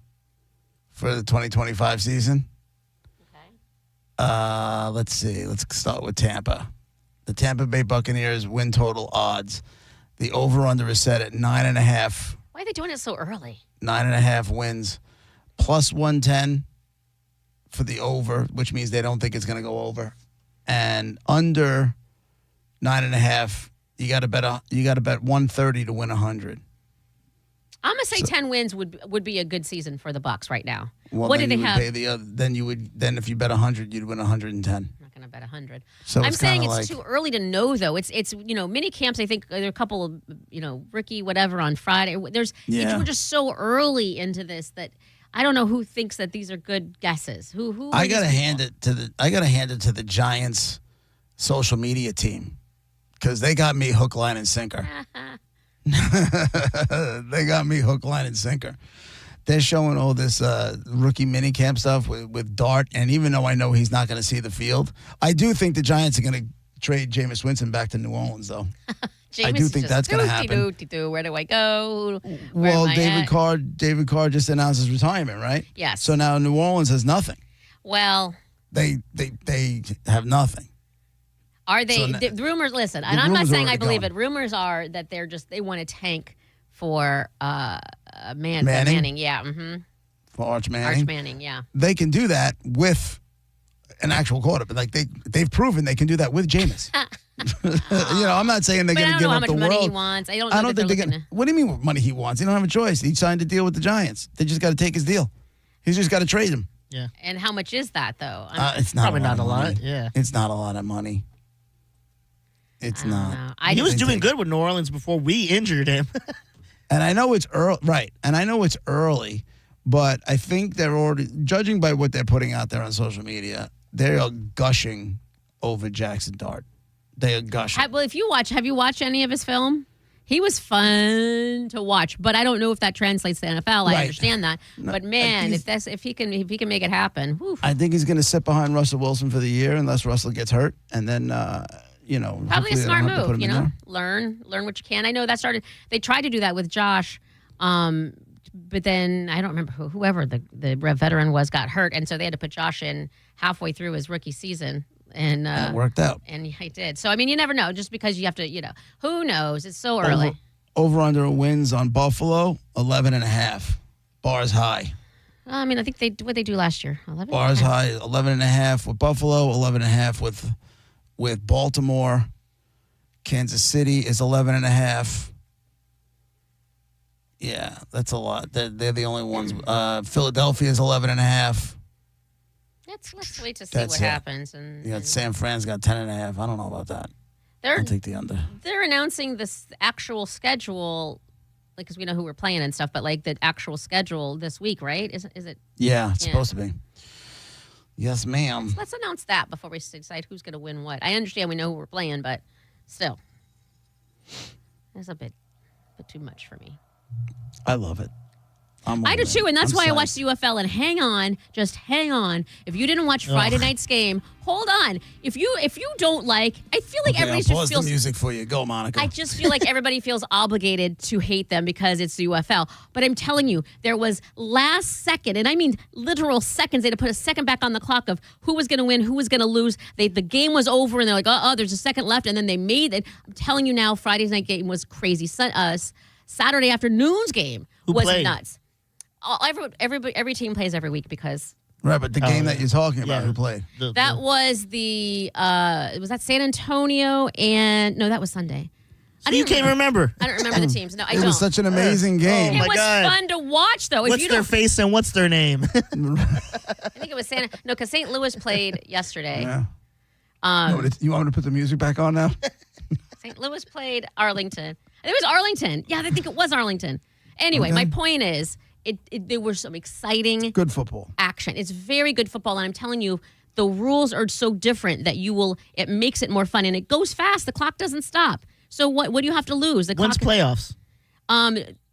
for the 2025 season. Okay. Let's see. Let's start with Tampa. The Tampa Bay Buccaneers win total odds. The over/under is set at 9.5. Why are they doing it so early? 9.5 wins, plus 110 for the over, which means they don't think it's going to go over, and under 9.5. You got to bet 130 to win 100. I'm gonna say 10 wins would be a good season for the Bucs right now. Well, what do then they you would have? pay the other, then if you bet 100, you'd win 110. I'm not gonna bet 100. So I'm it's saying kinda it's like- too early to know though. It's mini camps. I think there are a couple of rookie whatever on Friday. We're just so early into this that I don't know who thinks that these are good guesses. Who? I gotta hand it to the Giants social media team because they got me hook, line, and sinker. They got me hook, line, and sinker. They're showing all this rookie minicamp stuff with Dart, and even though I know he's not going to see the field, I do think the Giants are going to trade Jameis Winston back to New Orleans, though. I do think that's going to happen. Where do I go? Well, David Carr just announced his retirement, right? Yes. So now New Orleans has nothing. Well, They have nothing. are they? So The rumors. Listen, and I'm not rumors are saying I already believe going. it. Rumors are that they want to tank for Manning? Manning. Yeah. For Arch Manning. Arch Manning. Yeah. They can do that with an actual quarterback. Like they've proven they can do that with Jameis. I'm not saying they're But going I to don't give know how up much the money world. he wants. I don't know that think they're they're looking What do you mean what money he wants? He don't have a choice. He signed a deal with the Giants. They just got to take his deal. He's just got to trade him. Yeah. And how much is that though? It's not Probably a lot not a of lot. money. Yeah. It's not a lot of money. It's not. He was doing good with New Orleans before we injured him. And I know it's early, right? And I know it's early, but I think they're already, judging by what they're putting out there on social media, they are gushing over Jackson Dart. They are gushing. Well, have you watched any of his film? He was fun to watch, but I don't know if that translates to NFL. I Right. understand that, No, but man, he's- if he can make it happen, whew. I think he's going to sit behind Russell Wilson for the year unless Russell gets hurt, and then Probably hopefully a they smart don't have to put move, him in there. learn what you can. I know that started. They tried to do that with Josh, but then I don't remember whoever the veteran was got hurt, and so they had to put Josh in halfway through his rookie season, and it worked out. And he did. So I mean, you never know. Just because you have to, who knows? It's so early. Over under wins on Buffalo, 11.5. Bars high. I mean, I think what they do last year, 11. Bars high, 11.5 with Buffalo, 11.5 with Baltimore. Kansas City is 11.5. Yeah, that's a lot. They're the only ones. Philadelphia is 11.5. Let's wait to see That's what it. happens. And You got San Fran's got 10.5. I don't know about that. they're I'll take the under. they're announcing this actual schedule, like because we know who we're playing and stuff, but like the actual schedule this week, right? Is it? Yeah, it's supposed to be. Yes, ma'am. Let's announce that before we decide who's going to win what. I understand we know who we're playing, but still, there's a bit too much for me. I love it. I do too, and that's why I watched the UFL. And hang on, just hang on. If you didn't watch Friday night's game, hold on. If you don't like, I feel like everybody I'll pause just feels the music for you. Go, Monica. I just feel like everybody feels obligated to hate them because it's the UFL. But I'm telling you, there was last second, and I mean literal seconds. They had to put a second back on the clock of who was going to win, who was going to lose. The game was over, and they're like, oh, there's a second left, and then they made it. I'm telling you now, Friday's night game was crazy. Saturday afternoon's game was nuts. Every team plays every week because right, but the game that you're talking about, who played? That was was that San Antonio and no, that was Sunday. So you can't remember. I don't remember the teams. No, I don't. It was such an amazing game. It was fun to watch, though. What's their face and what's their name? I think it was because St. Louis played yesterday. Yeah. You want me to put the music back on now? St. Louis played Arlington. It was Arlington. Yeah, I think it was Arlington. Anyway, my point is, there was some exciting good football action. It's very good football, and I'm telling you, the rules are so different that it makes it more fun, and it goes fast. The clock doesn't stop. So what do you have to lose? When's playoffs?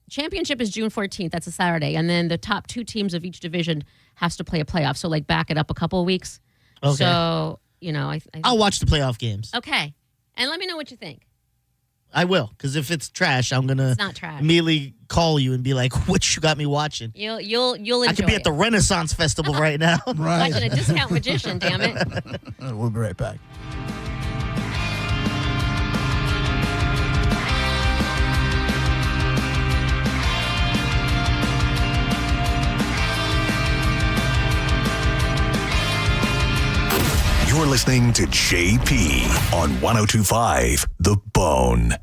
Championship is June 14th. That's a Saturday, and then the top 2 teams of each division has to play a playoff. So back it up a couple of weeks. Okay. So I'll watch the playoff games. Okay, and let me know what you think. I will, because if it's trash, I'm gonna it's not trash. Immediately call you and be like, "What you got me watching?" You'll enjoy. I could be at the Renaissance Festival right now, right? Watching a discount magician. Damn it! We'll be right back. You're listening to JP on 102.5 The Bone.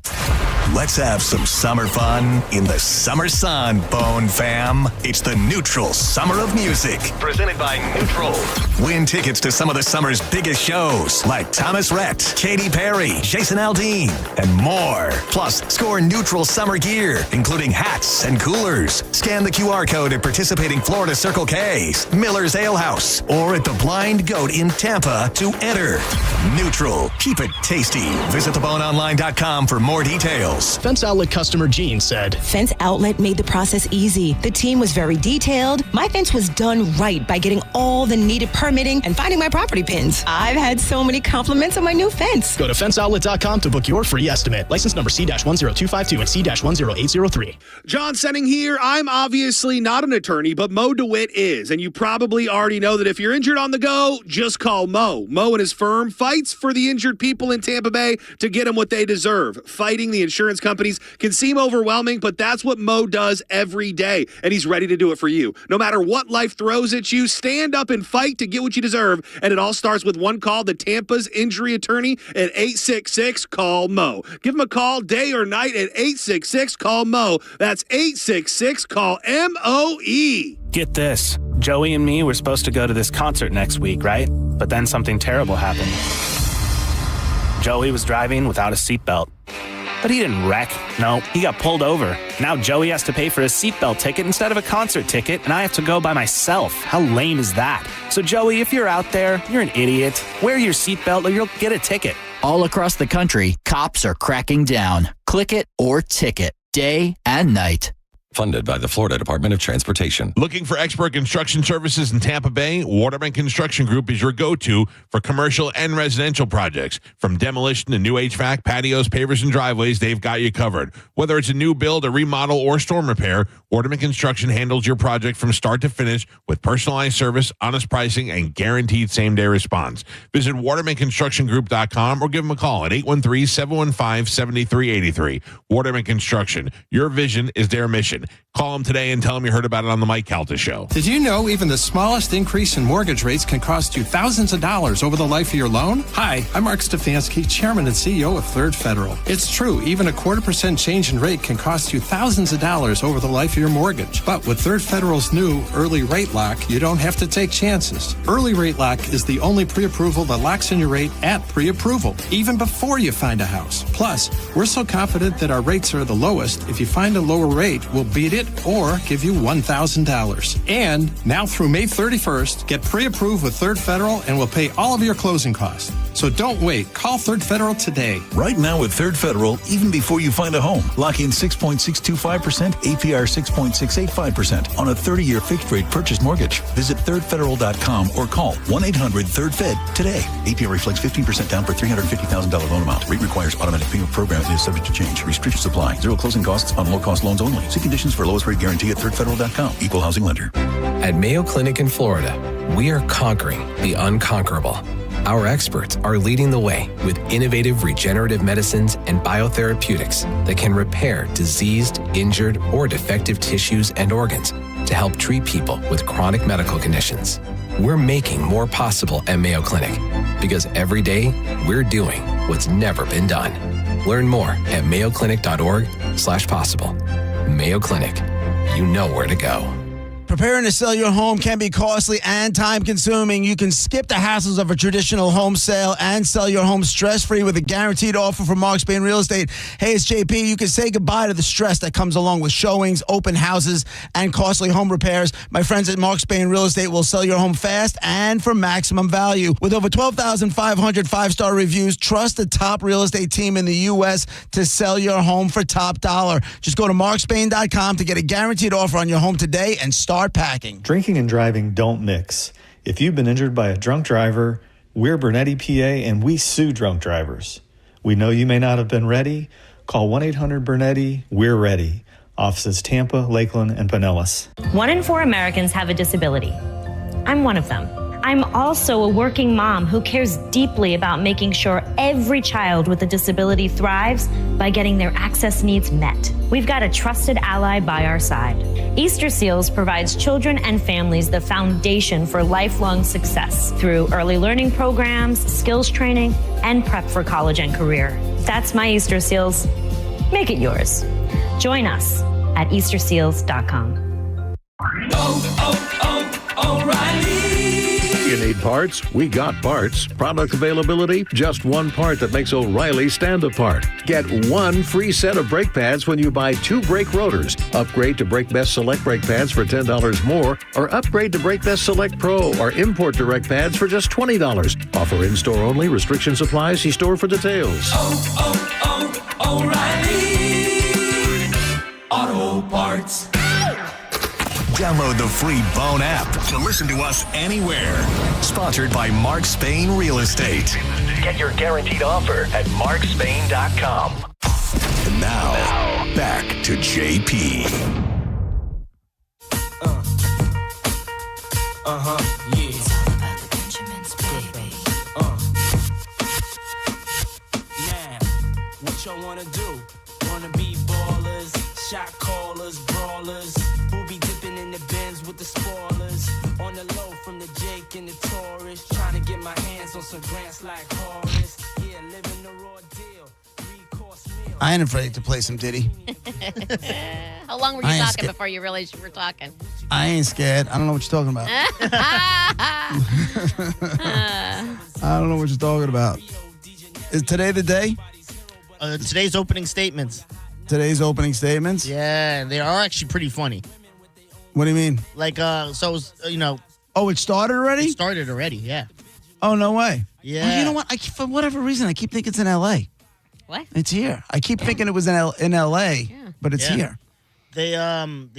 Let's have some summer fun in the summer sun, Bone fam. It's the Neutral Summer of Music, presented by Neutral. Win tickets to some of the summer's biggest shows, like Thomas Rhett, Katy Perry, Jason Aldean, and more. Plus, score Neutral summer gear, including hats and coolers. Scan the QR code at participating Florida Circle K's, Miller's Ale House, or at the Blind Goat in Tampa to enter. Neutral. Keep it tasty. Visit theboneonline.com for more details. Fence Outlet customer Jean said, Fence Outlet made the process easy. The team was very detailed. My fence was done right by getting all the needed permitting and finding my property pins. I've had so many compliments on my new fence. Go to fenceoutlet.com to book your free estimate. License number C-10252 and C-10803. John Senning here. I'm obviously not an attorney, but Mo DeWitt is. And you probably already know that if you're injured on the go, just call Mo. Mo and his firm fights for the injured people in Tampa Bay to get them what they deserve. Fighting the insurance companies can seem overwhelming, but that's what Mo does every day, and he's ready to do it for you. No matter what life throws at you, stand up and fight to get what you deserve, and it all starts with one call to Tampa's injury attorney at 866-CALL-MO. Give him a call day or night at 866-CALL-MO. That's 866-CALL-MOE. Get this. Joey and me were supposed to go to this concert next week, right? But then something terrible happened. Joey was driving without a seatbelt. But he didn't wreck. No, he got pulled over. Now Joey has to pay for a seatbelt ticket instead of a concert ticket, and I have to go by myself. How lame is that? So Joey, if you're out there, you're an idiot. Wear your seatbelt or you'll get a ticket. All across the country, cops are cracking down. Click it or ticket, day and night. Funded by the Florida Department of Transportation. Looking for expert construction services in Tampa Bay? Waterman Construction Group is your go-to for commercial and residential projects. From demolition to new HVAC, patios, pavers, and driveways, they've got you covered. Whether it's a new build, a remodel, or storm repair, Waterman Construction handles your project from start to finish with personalized service, honest pricing, and guaranteed same-day response. Visit watermanconstructiongroup.com or give them a call at 813-715-7383. Waterman Construction. Your vision is their mission. Call them today and tell them you heard about it on the Mike Calta Show. Did you know even the smallest increase in mortgage rates can cost you thousands of dollars over the life of your loan? Hi, I'm Mark Stefanski, Chairman and CEO of Third Federal. It's true, even a 0.25% change in rate can cost you thousands of dollars over the life of your mortgage. But with Third Federal's new Early Rate Lock, you don't have to take chances. Early Rate Lock is the only pre-approval that locks in your rate at pre-approval, even before you find a house. Plus, we're so confident that our rates are the lowest, if you find a lower rate, we'll beat it it or give you $1,000. And now through May 31st, get pre-approved with Third Federal and we'll pay all of your closing costs. So don't wait. Call Third Federal today. Right now with Third Federal, even before you find a home, lock in 6.625%, APR 6.685% on a 30-year fixed-rate purchase mortgage. Visit thirdfederal.com or call 1-800-3rd-FED today. APR reflects 15% down for $350,000 loan amount. Rate requires automatic payment program and is subject to change. Restrictions apply. Zero closing costs on low-cost loans only. See conditions for lowest rate guarantee at thirdfederal.com. Equal housing lender. At Mayo Clinic in Florida, we are conquering the unconquerable. Our experts are leading the way with innovative regenerative medicines and biotherapeutics that can repair diseased, injured, or defective tissues and organs to help treat people with chronic medical conditions. We're making more possible at Mayo Clinic because every day we're doing what's never been done. Learn more at mayoclinic.org/possible. Mayo Clinic, you know where to go. Preparing to sell your home can be costly and time-consuming. You can skip the hassles of a traditional home sale and sell your home stress-free with a guaranteed offer from Mark Spain Real Estate. Hey, it's JP. You can say goodbye to the stress that comes along with showings, open houses, and costly home repairs. My friends at Mark Spain Real Estate will sell your home fast and for maximum value. With over 12,500 five-star reviews, trust the top real estate team in the U.S. to sell your home for top dollar. Just go to markspain.com to get a guaranteed offer on your home today and start packing. Drinking and driving don't mix. If you've been injured by a drunk driver, we're Bernetti PA and we sue drunk drivers. We know you may not have been ready. Call 1-800-BERNETTI. We're ready. Offices Tampa, Lakeland, and Pinellas. 1 in 4 Americans have a disability. I'm one of them. I'm also a working mom who cares deeply about making sure every child with a disability thrives by getting their access needs met. We've got a trusted ally by our side. Easter Seals provides children and families the foundation for lifelong success through early learning programs, skills training, and prep for college and career. That's my Easter Seals. Make it yours. Join us at easterseals.com. O'Reilly. You need parts? We got parts. Product availability? Just one part that makes O'Reilly stand apart. Get one free set of brake pads when you buy 2 brake rotors. Upgrade to Brake Best Select brake pads for $10 more, or upgrade to Brake Best Select Pro or Import Direct pads for just $20. Offer in-store only. Restrictions apply. See store for details. O'Reilly Auto Parts. Download the free Bone app to listen to us anywhere. Sponsored by Mark Spain Real Estate. Get your guaranteed offer at markspain.com. And now, back to JP. Yeah. It's all about the Benjamins, baby. Now, what y'all wanna do? Wanna be ballers, shot callers, brawlers, who be dipping in the Benz with the spoilers, on the low from the Jake and the Taurus, trying to get my hands on some grants like Horace. Yeah, living the raw deal. 3-course meal. I ain't afraid to play some Diddy. How long were you talking before you realized you were talking? I ain't scared. I don't know what you're talking about. I don't know what you're talking about. Is today the day? Today's opening statements. Today's opening statements? Yeah, they are actually pretty funny. What do you mean? Like, Oh, it started already? It started already, yeah. Oh, no way. Yeah. Oh, you know what? For whatever reason, I keep thinking it's in L.A. What? It's here. I keep thinking it was in L.A., but it's here. They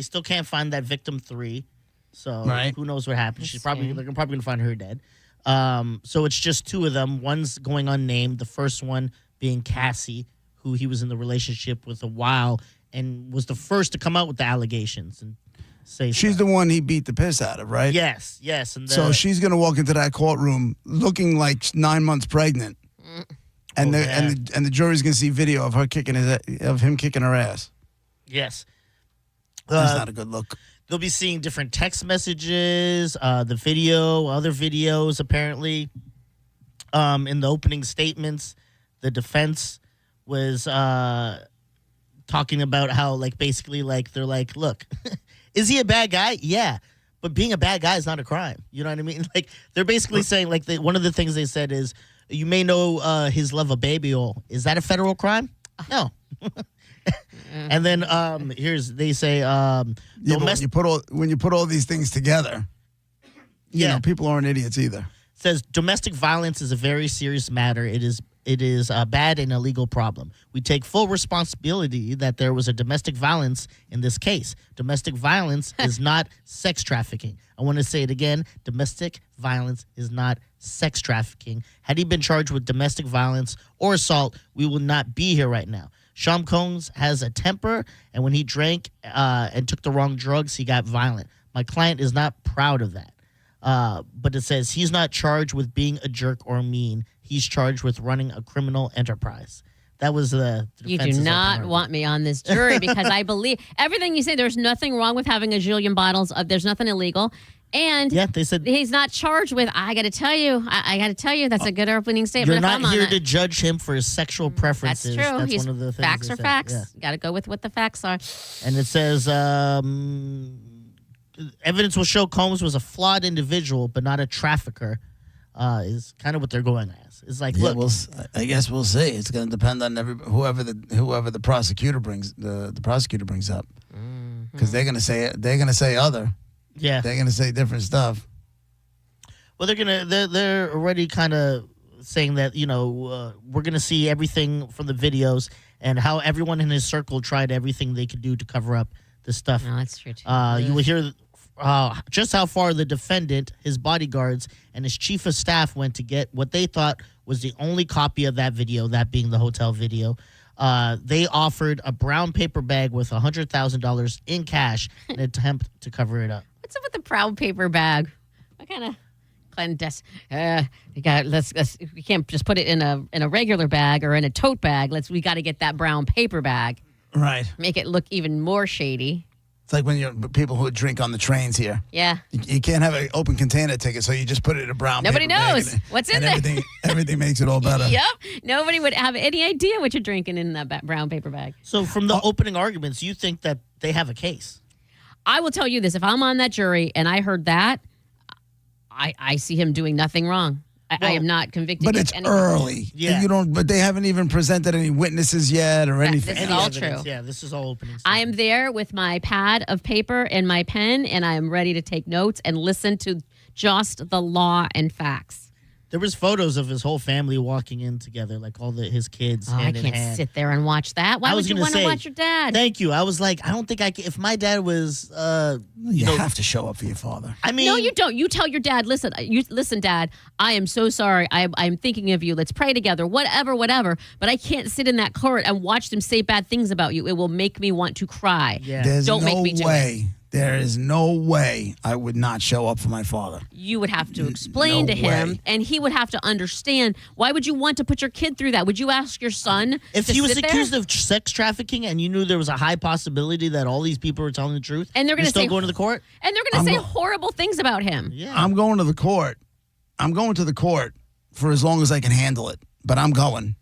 still can't find that victim 3, so Right. who knows what happened? They're probably gonna find her dead. So it's just 2 of them. One's going unnamed. The first one being Cassie, who he was in the relationship with a while, and was the first to come out with the allegations and say She's the one he beat the piss out of, right? Yes. And So she's going to walk into that courtroom looking like 9 months pregnant. And the jury's going to see video of him kicking her ass. Yes. That's not a good look. They'll be seeing different text messages, the video, other videos, apparently. In the opening statements, the defense was talking about how, basically, they're like, look, is he a bad guy? Yeah. But being a bad guy is not a crime. You know what I mean? They're basically saying, one of the things they said is, you may know his love of baby oil. Is that a federal crime? No. And then they say But when you put all these things together, you know, people aren't idiots either. Says domestic violence is a very serious matter. It is a bad and illegal problem. We take full responsibility that there was a domestic violence in this case. Domestic violence is not sex trafficking. I want to say it again. Domestic violence is not sex trafficking. Had he been charged with domestic violence or assault, we would not be here right now. Sean Combs has a temper, and when he drank and took the wrong drugs, he got violent. My client is not proud of that. But it says he's not charged with being a jerk or mean. He's charged with running a criminal enterprise. That was the You do not want me on this jury because I believe everything you say. There's nothing wrong with having a zillion bottles. There's nothing illegal. And they said he's not charged with. I got to tell you, that's a good opening statement. You're not here to judge him for his sexual preferences. That's true. That's one of the things. Facts are facts. Yeah. Got to go with what the facts are. And it says evidence will show Combs was a flawed individual, but not a trafficker. Is kind of what they're going as. It's like, look, I guess we'll see. It's going to depend on whoever the prosecutor brings the prosecutor brings up, because they're going to say other. Yeah, they're going to say different stuff. Well, they're already kind of saying that, you know, we're going to see everything from the videos and how everyone in his circle tried everything they could do to cover up this stuff. No, that's true too. You will hear just how far the defendant, his bodyguards, and his chief of staff went to get what they thought was the only copy of that video, that being the hotel video. They offered a brown paper bag with $100,000 in cash in an attempt to cover it up. What's up with the brown paper bag? What kind of clandestine? We can't just put it in a regular bag or in a tote bag. We got to get that brown paper bag. Right. Make it look even more shady. It's like when you're people who drink on the trains here. Yeah. You can't have an open container ticket, so you just put it in a brown Nobody paper bag knows what's in there. Everything makes it all better. Yep. Nobody would have any idea what you're drinking in that brown paper bag. So from the opening arguments, you think that they have a case? I will tell you this. If I'm on that jury and I heard that, I see him doing nothing wrong. I am not convicted. But it's early. Yeah. But they haven't even presented any witnesses yet or anything. This is all true. Yeah, this is all opening. I am there with my pad of paper and my pen, and I am ready to take notes and listen to just the law and facts. There was photos of his whole family walking in together, like all his kids. I hand in can't hand. sit there and watch that. Why would you want to watch your dad? Thank you. I was like, I don't think I can. If my dad was, you have to show up for your father. I mean, no, you don't. You tell your dad, listen, Dad, I am so sorry. I'm thinking of you. Let's pray together. Whatever. But I can't sit in that court and watch them say bad things about you. It will make me want to cry. Yeah. There's don't no make me do way. it. There is no way I would not show up for my father. You would have to explain to him, and he would have to understand. Why would you want to put your kid through that? Would you ask your son if to he was sit accused there? of sex trafficking and you knew there was a high possibility that all these people were telling the truth, and they're going to still say going to the court, and they're going to say horrible things about him? Yeah. I'm going to the court. I'm going to the court for as long as I can handle it. But I'm going.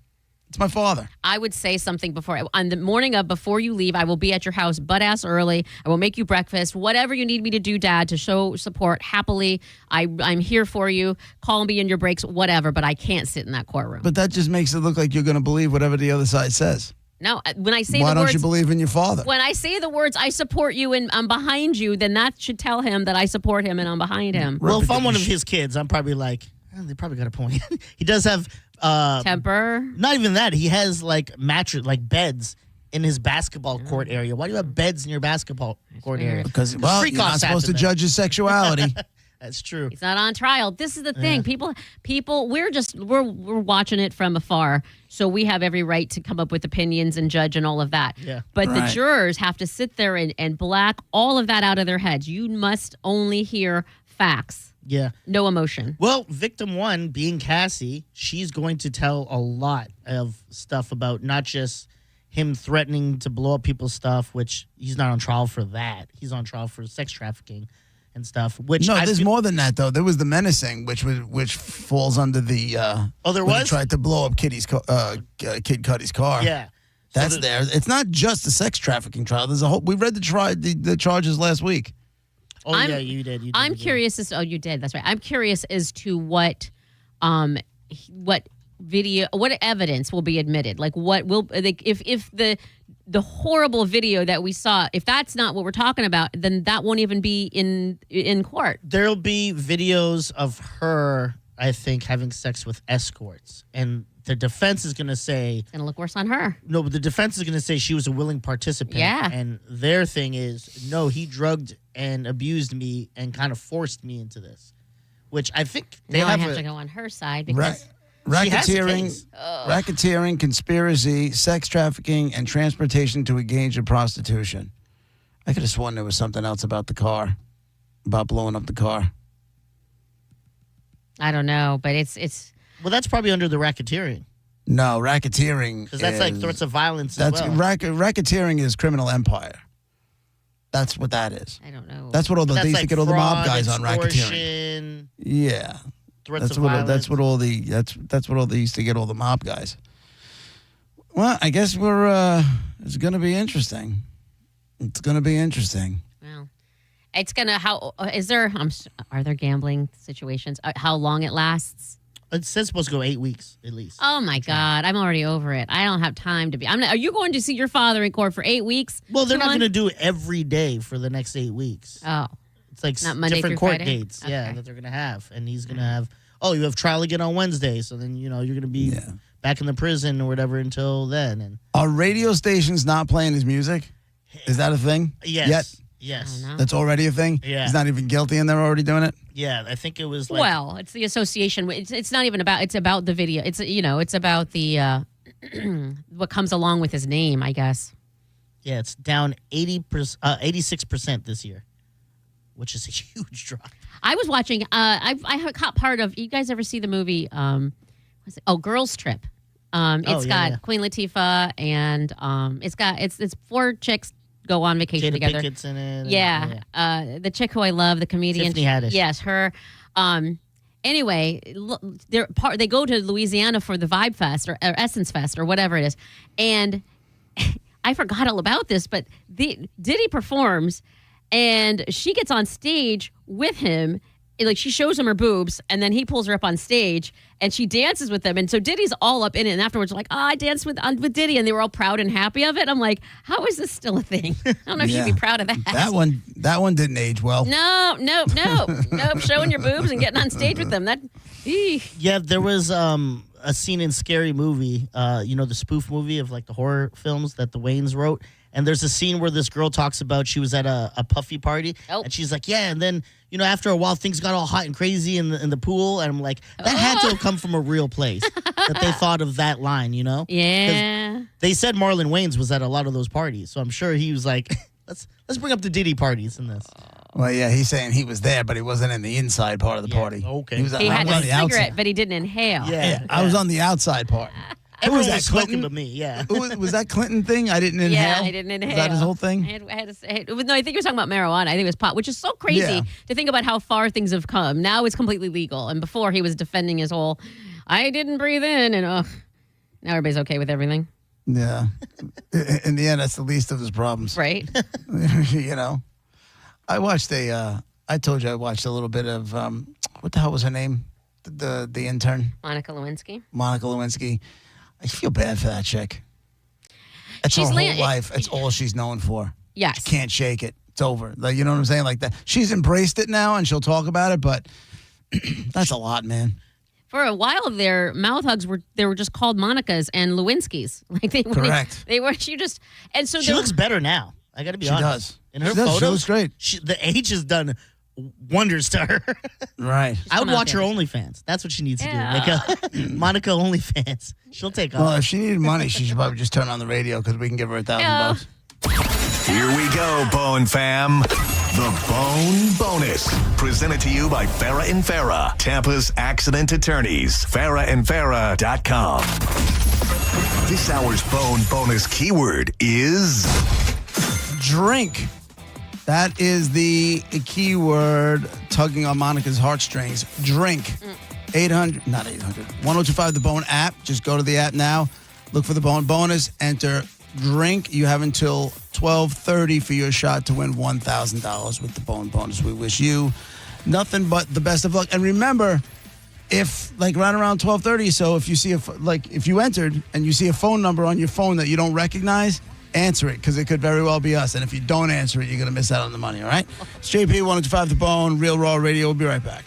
It's my father. I would say something on the morning of before you leave. I will be at your house butt-ass early. I will make you breakfast. Whatever you need me to do, Dad, to show support happily. I'm here for you. Call me in your breaks, whatever, but I can't sit in that courtroom. But that just makes it look like you're going to believe whatever the other side says. No, when I say Why the don't words, you believe in your father? when I say the words, I support you and I'm behind you, then that should tell him that I support him and I'm behind him. Well, if I'm one of his kids, I'm probably like, they probably got a point. He does have temper. Not even that. He has like mattress, like beds in his basketball court area. Why do you have beds in your basketball court area? Because, you're not supposed to judge his sexuality. That's true. He's not on trial. This is the thing. People, we're watching it from afar, so we have every right to come up with opinions and judge and all of that. Yeah. But the jurors have to sit there and black all of that out of their heads. You must only hear facts. Yeah. No emotion. Well, victim one, being Cassie, she's going to tell a lot of stuff about not just him threatening to blow up people's stuff, which he's not on trial for that. He's on trial for sex trafficking and stuff. Which there's more than that though. There was the menacing, which falls under the. There when was? they tried to blow up Kid Cudi's car. Yeah. That's there. It's not just a sex trafficking trial. There's a whole. We read the charges last week. Oh, yeah, you did. I'm curious as to, you did. That's right. I'm curious as to what video, what evidence will be admitted. Like what will, like if the the horrible video that we saw, if that's not what we're talking about, then that won't even be in court. There'll be videos of her, I think, having sex with escorts. And the defense is going to say... It's going to look worse on her. No, but the defense is going to say she was a willing participant. Yeah. And their thing is, no, he drugged and abused me and kind of forced me into this. Which I think they now have, I have to go on her side because... Racketeering, conspiracy, sex trafficking, and transportation to engage in prostitution. I could have sworn there was something else about the car, about blowing up the car. I don't know, but it's. Well, that's probably under the racketeering. No, racketeering. Because that's like threats of violence as well. Racketeering is criminal empire. That's what that is. I don't know. That's what they used to get all the mob guys on racketeering. Extortion, Yeah. threats That's of what violence. that's what they used to get all the mob guys. Well, I guess it's going to be interesting. It's going to be interesting. Well, it's gonna. Are there gambling situations? How long it lasts? It says supposed to go 8 weeks at least. Oh my God, I'm already over it. I don't have time to be. Are you going to see your father in court for 8 weeks? Well, they're not going to do it every day for the next 8 weeks. Oh. It's like Not Monday different through court Friday? dates, Okay. that they're going to have. And he's going to have, you have trial again on Wednesday. So then, you're going to be back in the prison or whatever until then. And Are radio stations not playing his music? Is that a thing? Yes. Yet? Yes. That's already a thing? Yeah. He's not even guilty and they're already doing it? Yeah, I think it was like. Well, it's the association. It's not even about. It's about the video. It's about the what comes along with his name, I guess. Yeah, it's down 86% this year, which is a huge drop. I was watching. I caught part of. You guys ever see the movie? Girls Trip. It's got Queen Latifah and it's 4 chicks go on vacation Jada together. Pickett's in it. Yeah. The chick who I love, the comedian. Tiffany Haddish. Yes, her. Anyway, they go to Louisiana for the Vibe Fest or Essence Fest or whatever it is, and I forgot all about this, but Diddy performs, and she gets on stage with him. Like, she shows him her boobs, and then he pulls her up on stage, and she dances with them. And so Diddy's all up in it. And afterwards, like, I danced with Diddy, and they were all proud and happy of it. I'm like, how is this still a thing? I don't know if she'd be proud of that. That one didn't age well. No. Showing your boobs and getting on stage with them. Yeah, there was a scene in Scary Movie, the spoof movie of like the horror films that the Wayans wrote. And there's a scene where this girl talks about she was at a puffy party. And she's like, yeah. And then, after a while, things got all hot and crazy in the pool. And I'm like, that had to have come from a real place that they thought of that line, Yeah. They said Marlon Wayans was at a lot of those parties. So I'm sure he was like, let's bring up the Diddy parties in this. Well, yeah, he's saying he was there, but he wasn't in the inside part of the party. Okay. He had a cigarette, but he didn't inhale. Yeah. I was on the outside part. Everyone Who was was that, smoking Clinton? but me, yeah. Was that Clinton thing? I didn't inhale? Yeah, I didn't inhale. Was that his whole thing? I think he was talking about marijuana. I think it was pot, which is so crazy to think about how far things have come. Now it's completely legal. And before he was defending his whole, I didn't breathe in. And now everybody's okay with everything. Yeah. In the end, that's the least of his problems. Right. I watched I told you I watched a little bit of, what the hell was her name? The intern? Monica Lewinsky. Monica Lewinsky. I feel bad for that chick. That's her whole life. It's all she's known for. Yes. She can't shake it. It's over. Like, you know what I'm saying? Like that. She's embraced it now, and she'll talk about it, but that's a lot, man. For a while, their mouth hugs were just called Monica's and Lewinsky's. Like they were. Correct. They were. She She looks better now. I got to be honest. Does. In her She does. photos, She looks great. The age has done wonders to her. Right. I would watch her OnlyFans. That's what she needs to do. Like a Monica OnlyFans. She'll take off. Well, if she needed money, she should probably just turn on the radio because we can give her $1,000. Here we go, Bone Fam. The Bone Bonus. Presented to you by Farah and Farah, Tampa's accident attorneys. FarahandFarah.com. This hour's Bone Bonus keyword is drink. That is the keyword tugging on Monica's heartstrings. Drink. 1025 The Bone app. Just go to the app now. Look for the Bone Bonus. Enter drink. You have until 12:30 for your shot to win $1,000 with the Bone Bonus. We wish you nothing but the best of luck. And remember, if like right around 12:30, so if you see if you entered and you see a phone number on your phone that you don't recognize, answer it because it could very well be us. And if you don't answer it, you're going to miss out on the money, all right? It's JP 105 The Bone, Real Raw Radio. We'll be right back.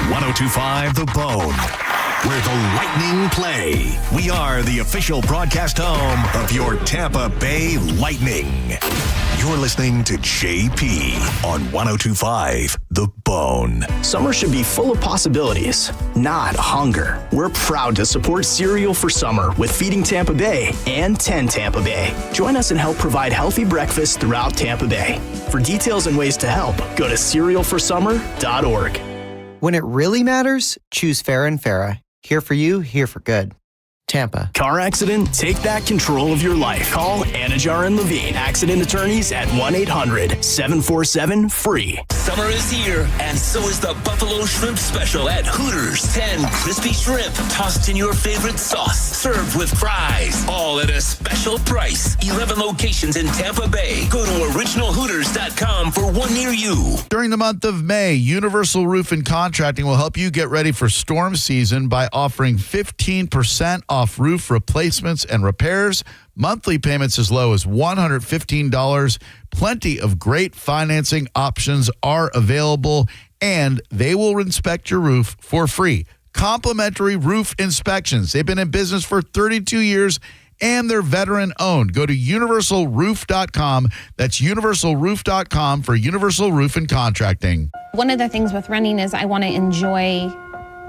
1025 The Bone, where the Lightning play. We are the official broadcast home of your Tampa Bay Lightning. You're listening to JP on 1025 The Bone. Summer should be full of possibilities, not hunger. We're proud to support Cereal for Summer with Feeding Tampa Bay and 10 Tampa Bay. Join us and help provide healthy breakfast throughout Tampa Bay. For details and ways to help, go to cerealforsummer.org. When it really matters, choose Farah and Farah. Here for you, here for good. Tampa. Car accident? Take back control of your life. Call Anajar and Levine, accident attorneys at 1-800-747-FREE. Summer is here, and so is the Buffalo Shrimp Special at Hooters. 10 crispy shrimp tossed in your favorite sauce, served with fries, all at a special price. 11 locations in Tampa Bay. Go to originalhooters.com for one near you. During the month of May, Universal Roof and Contracting will help you get ready for storm season by offering 15% off roof replacements and repairs. Monthly payments as low as $115. Plenty of great financing options are available, and they will inspect your roof for free. Complimentary roof inspections. They've been in business for 32 years, and they're veteran-owned. Go to universalroof.com. That's universalroof.com for Universal Roof and Contracting. One of the things with running is I want to enjoy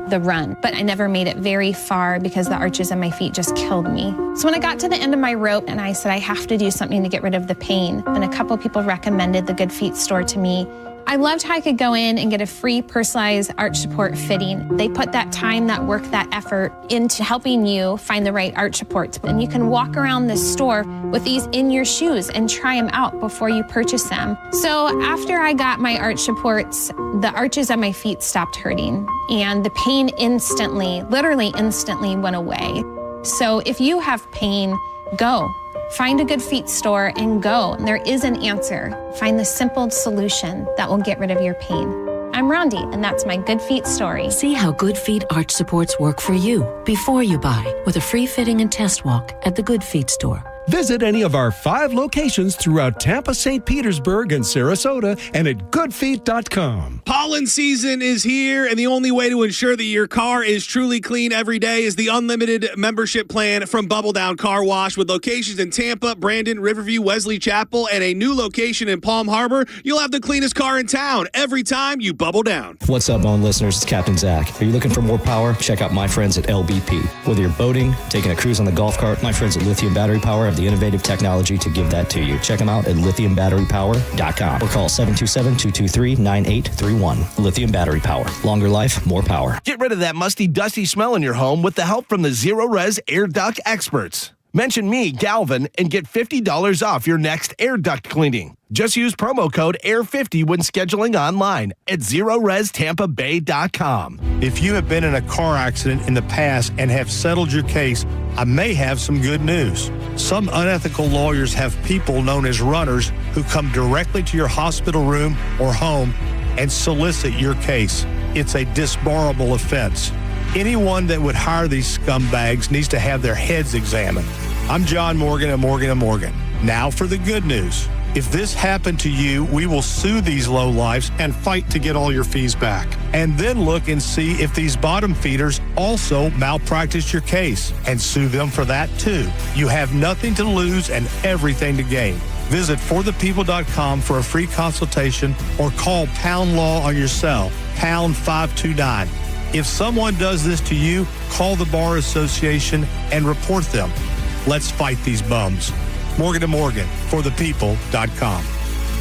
the run, but I never made it very far because the arches in my feet just killed me. So when I got to the end of my rope and I said I have to do something to get rid of the pain, and a couple people recommended the Good Feet store to me. I loved how I could go in and get a free personalized arch support fitting. They put that time, that work, that effort into helping you find the right arch supports. And you can walk around this store with these in your shoes and try them out before you purchase them. So after I got my arch supports, the arches on my feet stopped hurting, and the pain instantly, literally instantly went away. So if you have pain, go. Find a Good Feet store and go. There is an answer. Find the simple solution that will get rid of your pain. I'm Rondi, and that's my Good Feet story. See how Good Feet arch supports work for you before you buy with a free fitting and test walk at the Good Feet store. Visit any of our 5 locations throughout Tampa, St. Petersburg, and Sarasota, and at goodfeet.com. Pollen season is here, and the only way to ensure that your car is truly clean every day is the unlimited membership plan from Bubble Down Car Wash. With locations in Tampa, Brandon, Riverview, Wesley Chapel, and a new location in Palm Harbor, you'll have the cleanest car in town every time you bubble down. What's up, Bone listeners? It's Captain Zach. Are you looking for more power? Check out my friends at LBP. Whether you're boating, taking a cruise on the golf cart, my friends at Lithium Battery Power have the innovative technology to give that to you. Check them out at lithiumbatterypower.com or call 727-223-9831. Lithium Battery Power. Longer life, more power. Get rid of that musty, dusty smell in your home with the help from the Zero Res Air Duct experts. Mention me, Galvin, and get $50 off your next air duct cleaning. Just use promo code AIR50 when scheduling online at ZeroResTampaBay.com. If you have been in a car accident in the past and have settled your case, I may have some good news. Some unethical lawyers have people known as runners who come directly to your hospital room or home and solicit your case. It's a disbarable offense. Anyone that would hire these scumbags needs to have their heads examined. I'm John Morgan of Morgan & Morgan. Now for the good news. If this happened to you, we will sue these lowlifes and fight to get all your fees back. And then look and see if these bottom feeders also malpracticed your case and sue them for that too. You have nothing to lose and everything to gain. Visit forthepeople.com for a free consultation or call Pound Law on your cell, pound 529. If someone does this to you, call the Bar Association and report them. Let's fight these bums. Morgan & Morgan, forthepeople.com.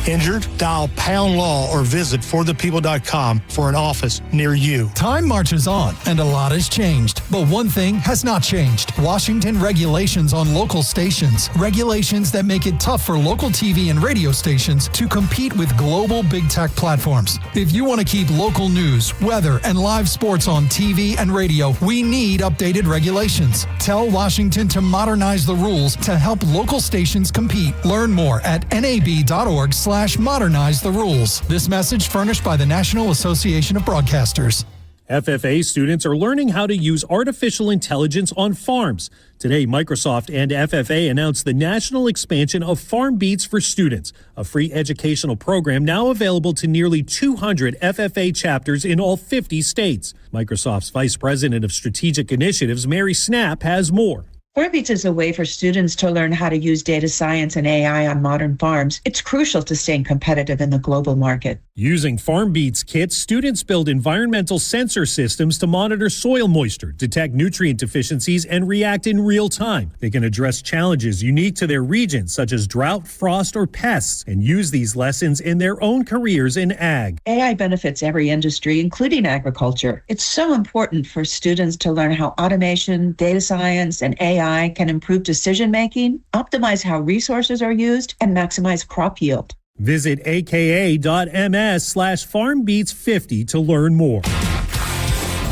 Injured? Dial Pound Law or visit forthepeople.com for an office near you. Time marches on, and a lot has changed. But one thing has not changed. Washington regulations on local stations. Regulations that make it tough for local TV and radio stations to compete with global big tech platforms. If you want to keep local news, weather, and live sports on TV and radio, we need updated regulations. Tell Washington to modernize the rules to help local stations compete. Learn more at nab.org/ FFA.gov/modernize the rules. This message furnished by the National Association of Broadcasters. FFA students are learning how to use artificial intelligence on farms. Today, Microsoft and FFA announced the national expansion of Farm Beats for Students, a free educational program now available to nearly 200 FFA chapters in all 50 states. Microsoft's Vice President of Strategic Initiatives, Mary Snap, has more. Farm Beats is a way for students to learn how to use data science and AI on modern farms. It's crucial to staying competitive in the global market. Using Farm Beats kits, students build environmental sensor systems to monitor soil moisture, detect nutrient deficiencies, and react in real time. They can address challenges unique to their region, such as drought, frost, or pests, and use these lessons in their own careers in ag. AI benefits every industry, including agriculture. It's so important for students to learn how automation, data science, and AI can improve decision-making, optimize how resources are used, and maximize crop yield. Visit aka.ms/farmbeats50 to learn more.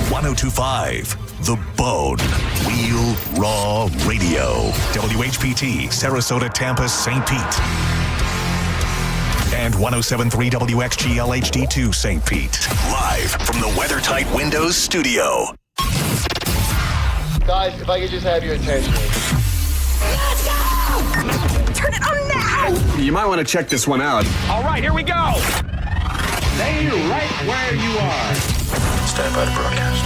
1025 The Bone. Real Raw Radio. WHPT, Sarasota, Tampa, St. Pete. And 1073 WXGL HD2 St. Pete. Live from the WeatherTight Windows studio. Guys, if I could just have your attention. Let's go! Turn it on now! You might want to check this one out. All right, here we go! Stay right where you are. Stand by to broadcast.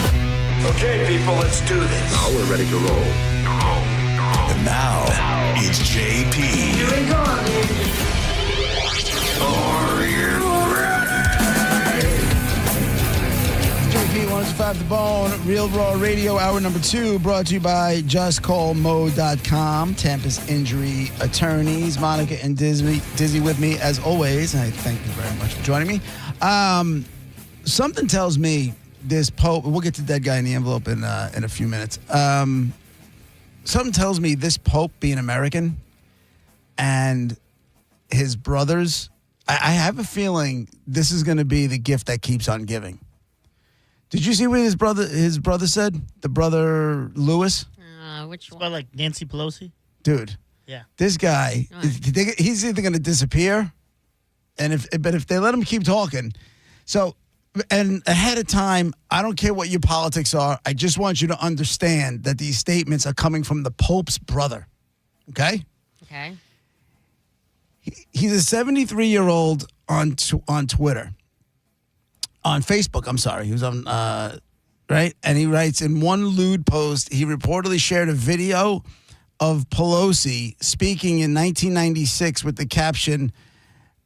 Okay, people, let's do this. Now we're ready to roll. And now, it's JP. Here we go, baby. Are you JP 105 The Bone, Real Raw Radio, hour number 2, brought to you by JustCallMo.com, Tampa's injury attorneys. Monica and Dizzy with me as always. And I thank you very much for joining me. Something tells me this Pope. We'll get to Dead Guy in the Envelope in a few minutes. Something tells me this Pope being American and his brothers. I have a feeling this is going to be the gift that keeps on giving. Did you see what his brother said? The brother Lewis? Which one? About like Nancy Pelosi? Dude. Yeah. This guy, he's either going to disappear, but if they let him keep talking. So, and ahead of time, I don't care what your politics are. I just want you to understand that these statements are coming from the Pope's brother. Okay? Okay. He's a 73-year-old on Twitter. On Facebook, I'm sorry. He was on, right? And he writes, in one lewd post, he reportedly shared a video of Pelosi speaking in 1996 with the caption,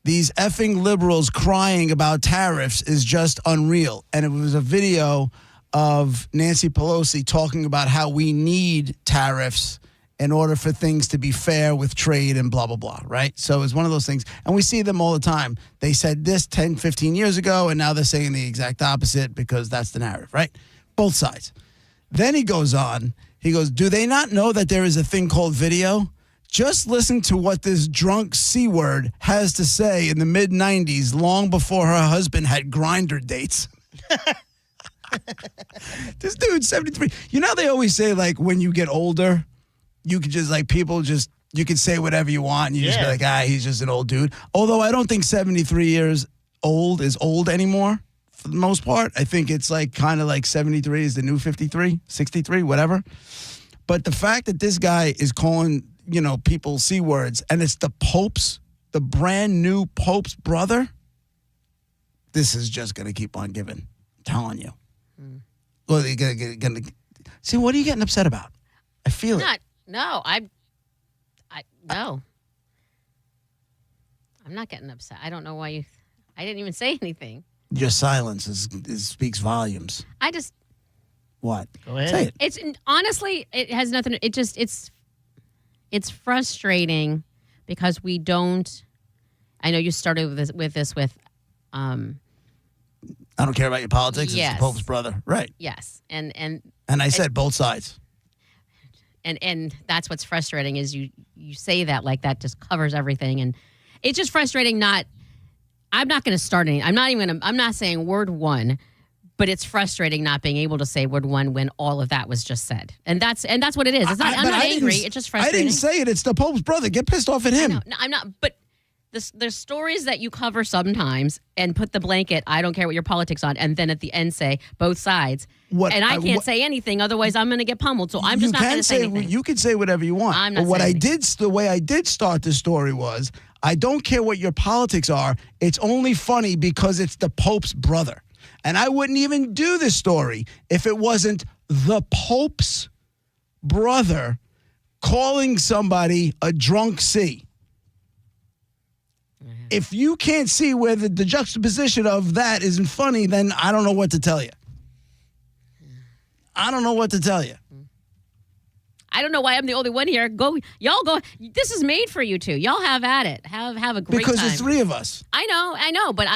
"These effing liberals crying about tariffs is just unreal." And it was a video of Nancy Pelosi talking about how we need tariffs in order for things to be fair with trade and blah, blah, blah, right? So it's one of those things. And we see them all the time. They said this 10, 15 years ago, and now they're saying the exact opposite because that's the narrative, right? Both sides. Then he goes on. He goes, do they not know that there is a thing called video? Just listen to what this drunk C-word has to say in the mid-90s, long before her husband had grinder dates. This dude's 73. You know, they always say, like, when you get older, you could just, like, you can say whatever you want, and you just be like, he's just an old dude. Although I don't think 73 years old is old anymore, for the most part. I think it's, like, kind of like 73 is the new 53, 63, whatever. But the fact that this guy is calling, people C words, and it's the brand new Pope's brother, this is just going to keep on giving. I'm telling you. Well, you're gonna see, what are you getting upset about? I feel it. No, no. I'm not getting upset. I don't know why I didn't even say anything. Your silence speaks volumes. What? Go ahead. Say it. It's honestly, it has nothing. It's frustrating because we don't. I know you started with this. I don't care about your politics. Yes. It's the Pope's brother, right? Yes, and I said both sides. And that's what's frustrating is you say that like that just covers everything, and it's just frustrating. I'm not going to start any. I'm not saying word one. But it's frustrating not being able to say word one when all of that was just said, and that's what it is. It's not. I'm not angry. It's just frustrating. I didn't say it. It's the Pope's brother. Get pissed off at him. No, I'm not. But there's stories that you cover sometimes and put the blanket, I don't care what your politics on, and then at the end say both sides. And I can't say anything, otherwise I'm going to get pummeled. So I'm just not going to say anything. You can say whatever you want. I'm not but what saying the way I did start this story was, I don't care what your politics are. It's only funny because it's the Pope's brother. And I wouldn't even do this story if it wasn't the Pope's brother calling somebody a drunk C. If you can't see where the juxtaposition of that isn't funny, then I don't know what to tell you. I don't know what to tell you. I don't know why I'm the only one here. Y'all go. This is made for you two. Y'all have at it. Have a great time. Because there's three of us. I know. But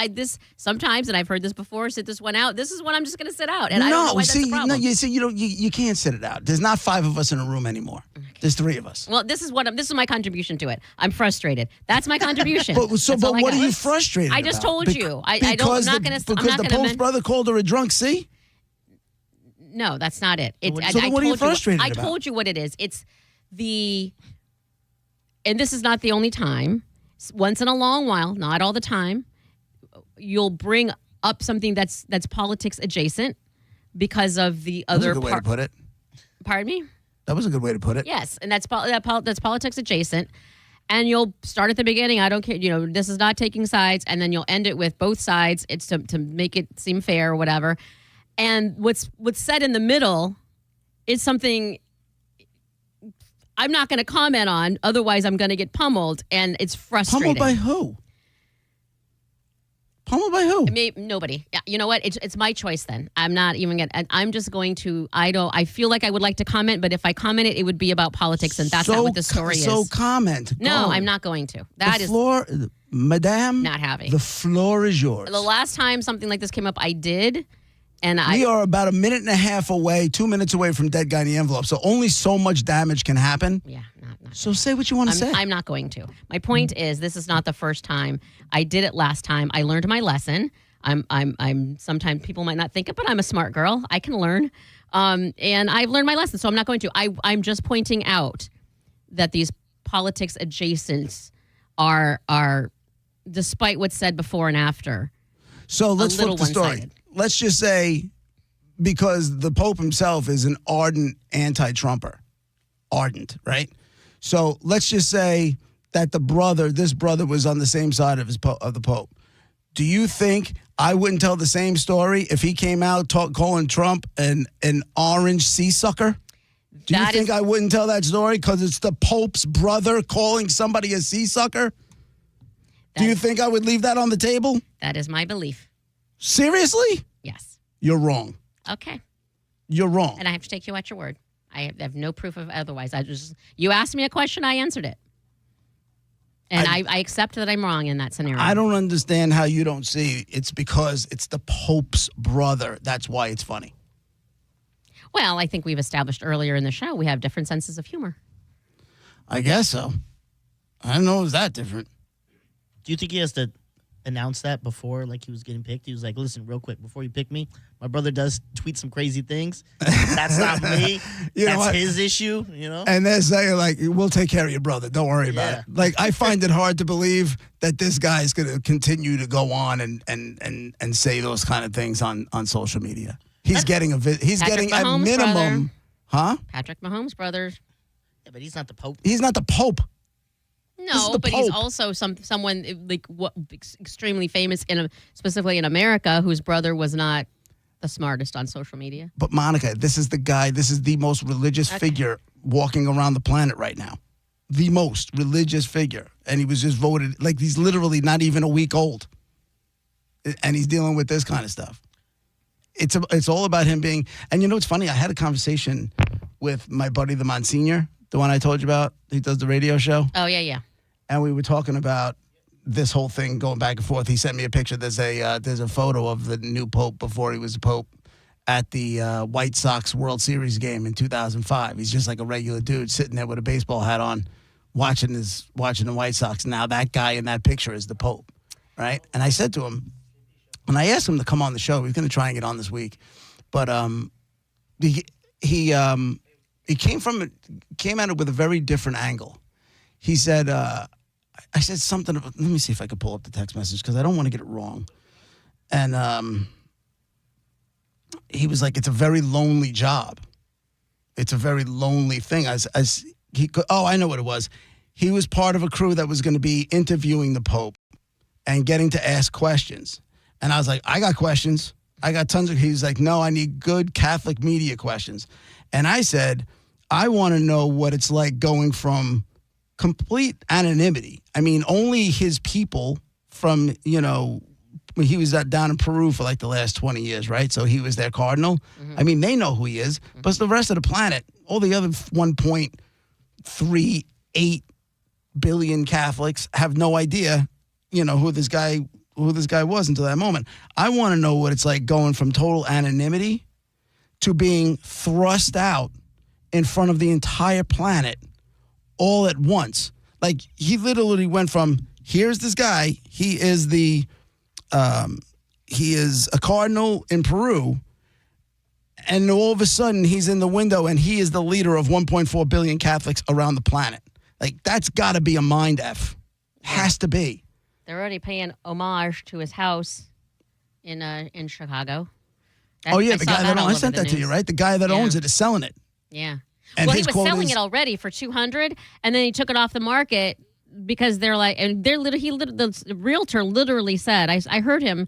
sometimes, and I've heard this before. Sit this one out. This is when I'm just going to sit out, and I don't know why that's a problem. You can't sit it out. There's not 5 of us in a room anymore. Okay. There's 3 of us. Well, this is my contribution to it. I'm frustrated. That's my contribution. but what are you frustrated about? I just told you. I'm not going to. Because the Pope's brother called her a drunk C? No, that's not it. What are you frustrated about? I told you what it is. It's and this is not the only time. Once in a long while, not all the time, you'll bring up something that's politics adjacent because of the other. That's a good way to put it. Pardon me? That was a good way to put it. Yes, and that's politics adjacent. And you'll start at the beginning. I don't care. This is not taking sides, and then you'll end it with both sides. It's to make it seem fair or whatever. And what's said in the middle is something I'm not going to comment on. Otherwise, I'm going to get pummeled, and it's frustrating. Pummeled by who? Pummeled by who? Nobody. Yeah, you know what? It's my choice then. I'm not even going to. I'm just going to. I feel like I would like to comment, but if I comment it would be about politics, and that's not what the story is. So comment. No, I'm not going to. Madame, not having. The floor is yours. The last time something like this came up, I did. And we are about 1.5 minutes away, 2 minutes away from dead guy in the envelope. So only so much damage can happen. Yeah, not so say what you want to say. I'm not going to. My point is, this is not the first time. I did it last time. I learned my lesson. I'm sometimes people might not think it, but I'm a smart girl. I can learn. And I've learned my lesson, so I'm not going to. I'm just pointing out that these politics adjacents are despite what's said before and after. So let's flip the story. Let's just say, because the Pope himself is an ardent anti-Trumper. Ardent, right? So let's just say that this brother was on the same side of the Pope. Do you think I wouldn't tell the same story if he came out calling Trump an orange sea sucker? Do you think I wouldn't tell that story because it's the Pope's brother calling somebody a sea sucker? Do you think I would leave that on the table? That is my belief. Seriously? Yes. You're wrong. Okay. You're wrong. And I have to take you at your word. I have no proof of otherwise. You asked me a question, I answered it. And I accept that I'm wrong in that scenario. I don't understand how you don't see it's because it's the Pope's brother. That's why it's funny. Well, I think we've established earlier in the show we have different senses of humor. I guess so. I don't know it was that different. Do you think he has to announce that before, like he was getting picked? He was like, listen, real quick, before you pick me, my brother does tweet some crazy things. That's not me. That's his issue, And they're saying, like, we'll take care of your brother. Don't worry about it. Like, I find it hard to believe that this guy is going to continue to go on and say those kind of things on social media. He's getting a minimum. Brother. Huh? Patrick Mahomes' brother. Yeah, but he's not the Pope. He's not the Pope. No, but he's also someone like extremely famous specifically in America, whose brother was not the smartest on social media. But Monica, this is the guy. This is the most religious figure walking around the planet right now. The most religious figure, and he was just voted. Like, he's literally not even a week old, and he's dealing with this kind of stuff. It's all about him being. And it's funny. I had a conversation with my buddy, the Monsignor, the one I told you about. He does the radio show. Oh yeah. And we were talking about this whole thing going back and forth. He sent me a picture. There's a photo of the new Pope before he was a Pope at the White Sox World Series game in 2005. He's just like a regular dude sitting there with a baseball hat on, watching the White Sox. Now that guy in that picture is the Pope, right? And I said to him, and I asked him to come on the show. He's going to try and get on this week, but he came at it with a very different angle. He said, I I said something. Let me see if I could pull up the text message because I don't want to get it wrong. And he was like, "It's a very lonely job. It's a very lonely thing." I know what it was. He was part of a crew that was going to be interviewing the Pope and getting to ask questions. And I was like, "I got questions. I got tons of." He's like, "No, I need good Catholic media questions." And I said, "I want to know what it's like going from complete anonymity. I mean, only his people from, he was down in Peru for like the last 20 years, right? So he was their cardinal. I mean, they know who he is, but the rest of the planet, all the other 1.38 billion Catholics have no idea, who this guy was until that moment. I want to know what it's like going from total anonymity to being thrust out in front of the entire planet all at once. Like, he literally went from, here's this guy, he is a cardinal in Peru, and all of a sudden he's in the window and he is the leader of 1.4 billion Catholics around the planet. Like, that's got to be a mind F. Has to be. They're already paying homage to his house in Chicago. The guy that I sent that to you, right? The guy that owns it is selling it. Yeah. And he was selling it already for $200, and then he took it off the market because they're like, and the realtor literally said, I heard him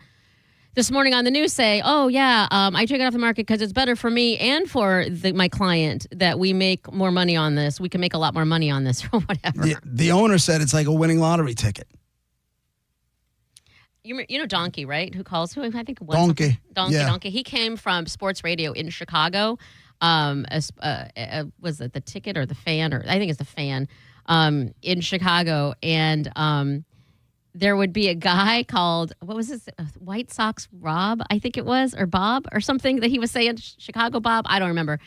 this morning on the news say, "Oh yeah, I took it off the market because it's better for me and for my client that we make more money on this. We can make a lot more money on this or whatever." The owner said it's like a winning lottery ticket. You know Donkey, right? Who calls? Who I think Donkey. Donkey. He came from sports radio in Chicago. Was it the Ticket or the Fan? Or I think it's the Fan in Chicago. And there would be a guy called, what was his, White Sox Rob, I think it was, or Bob or something that he was saying, Chicago Bob. I don't remember.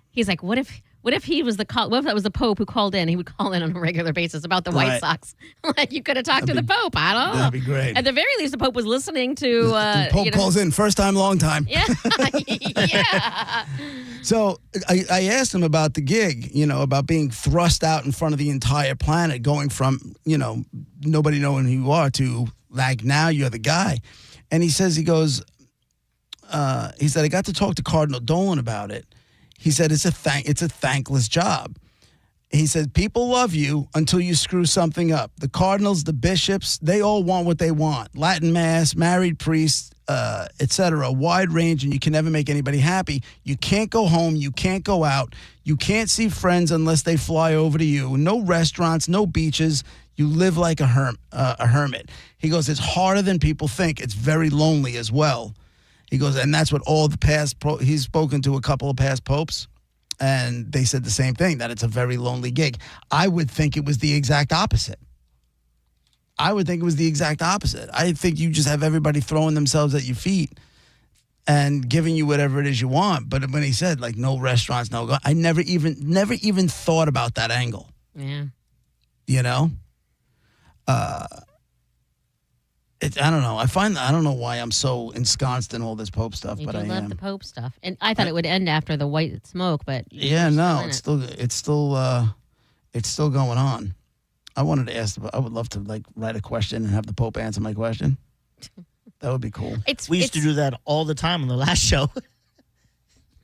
He's like, what if he was what if that was the Pope who called in? He would call in on a regular basis about the White Sox. Like, you could have talked to the Pope. I don't know. That'd be great. At the very least, the Pope was listening to. The Pope calls in, first time, long time. Yeah. Yeah. So I asked him about the gig, about being thrust out in front of the entire planet, going from, nobody knowing who you are to, like, now you're the guy. And he said, I got to talk to Cardinal Dolan about it. He said, it's a thankless job. He said, people love you until you screw something up. The cardinals, the bishops, they all want what they want. Latin Mass, married priests, etc. Wide range, and you can never make anybody happy. You can't go home. You can't go out. You can't see friends unless they fly over to you. No restaurants, no beaches. You live like a hermit. He goes, it's harder than people think. It's very lonely as well. He goes, and that's what all the past, he's spoken to a couple of past popes, and they said the same thing, that it's a very lonely gig. I would think it was the exact opposite. I think you just have everybody throwing themselves at your feet and giving you whatever it is you want. But when he said, like, no restaurants, I never even thought about that angle. Yeah. I don't know. I don't know why I'm so ensconced in all this Pope stuff, but I love the Pope stuff, and I thought it would end after the white smoke, but it's still going on. I wanted to ask. I would love to write a question and have the Pope answer my question. That would be cool. We used to do that all the time on the last show.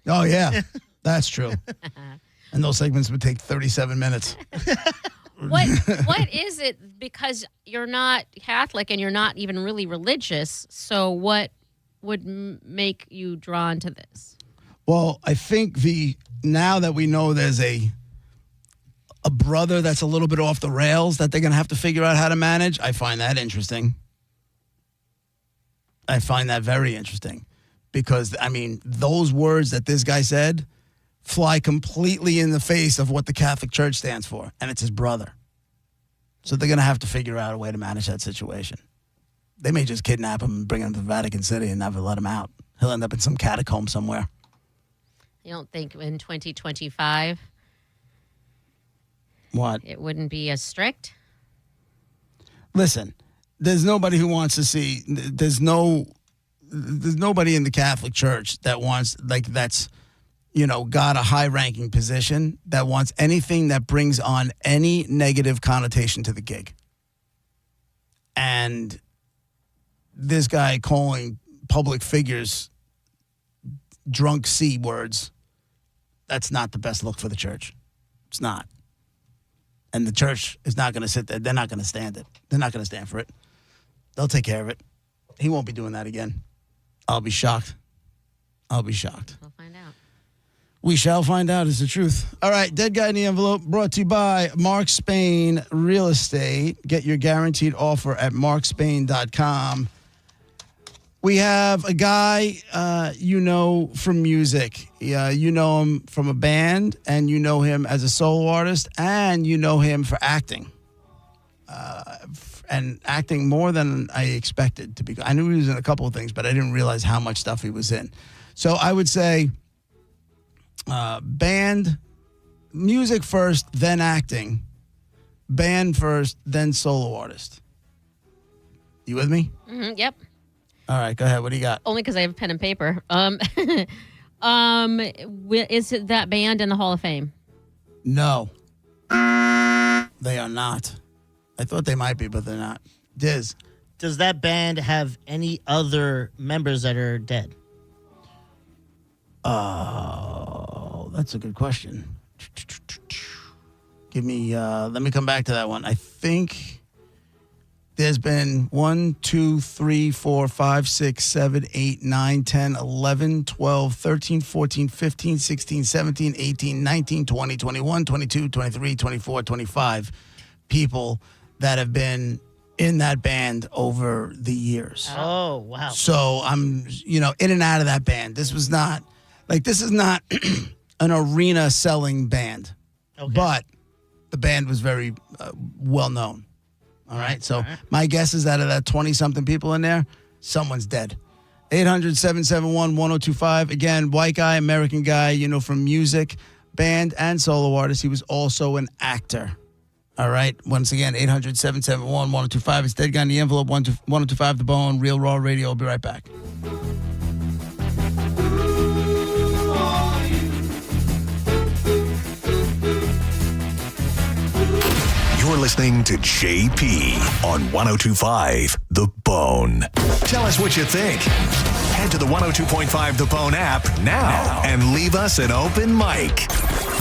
Oh yeah, that's true. And those segments would take 37 minutes. What is it? Because you're not Catholic and you're not even really religious. So what would make you drawn to this? Well, I think now that we know there's a brother that's a little bit off the rails that they're going to have to figure out how to manage, I find that interesting. I find that very interesting because, I mean, those words that this guy said fly completely in the face of what the Catholic Church stands for, and it's his brother. So they're going to have to figure out a way to manage that situation. They may just kidnap him and bring him to Vatican City and never let him out. He'll end up in some catacomb somewhere. You don't think in 2025 what? It wouldn't be as strict? Listen, there's nobody who wants to see, there's nobody in the Catholic Church that wants, that's, got a high-ranking position that wants anything that brings on any negative connotation to the gig. and this guy calling public figures drunk C words, that's not the best look for the church. It's not. And the church is not going to sit there. They're not going to stand it. They're not going to stand for it. They'll take care of it. He won't be doing that again. I'll be shocked. I'll be shocked. We'll find out. We shall find out is the truth. All right, Dead Guy in the Envelope brought to you by Mark Spain Real Estate. Get your guaranteed offer at markspain.com. We have a guy you know from music. You know him from a band, and you know him as a solo artist, and you know him for acting. And acting more than I expected to be. I knew he was in a couple of things, but I didn't realize how much stuff he was in. So I would say band, music first, then acting. Band first, then solo artist. You with me? Mm-hmm, yep. All right, go ahead. What do you got? Only because I have pen and paper. Is it that band in the Hall of Fame? No. They are not. I thought they might be, but they're not. Diz. Does that band have any other members that are dead? Oh, that's a good question. Give me, let me come back to that one. I think there's been 1, 2, 3, 4, 5, 6, 7, 8, 9, 10, 11, 12, 13, 14, 15, 16, 17, 18, 19, 20, 21, 22, 23, 24, 25 people that have been in that band over the years. Oh, wow. So I'm, in and out of that band. This is not an arena selling band, but the band was very well known. All right. So my guess is that of that 20-something people in there, someone's dead. 800-771-1025. Again, white guy, American guy, from music, band, and solo artist. He was also an actor. All right. Once again, 800-771-1025. It's Dead Guy in the Envelope, 1025 The Bone, Real Raw Radio. I'll be right back. You're listening to JP on 1025 The Bone. Tell us what you think. Head to the 102.5 The Bone app now and leave us an open mic.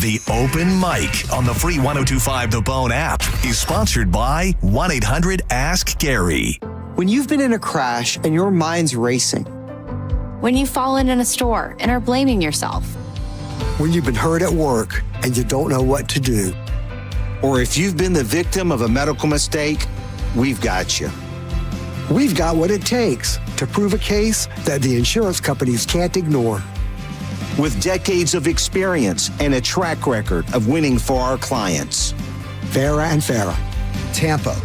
The Open Mic on the free 1025 The Bone app is sponsored by 1-800-ASK-GARY. When you've been in a crash and your mind's racing. When you've fallen in a store and are blaming yourself. When you've been hurt at work and you don't know what to do. Or if you've been the victim of a medical mistake, we've got you. We've got what it takes to prove a case that the insurance companies can't ignore. With decades of experience and a track record of winning for our clients. Farah and Farah, Tampa.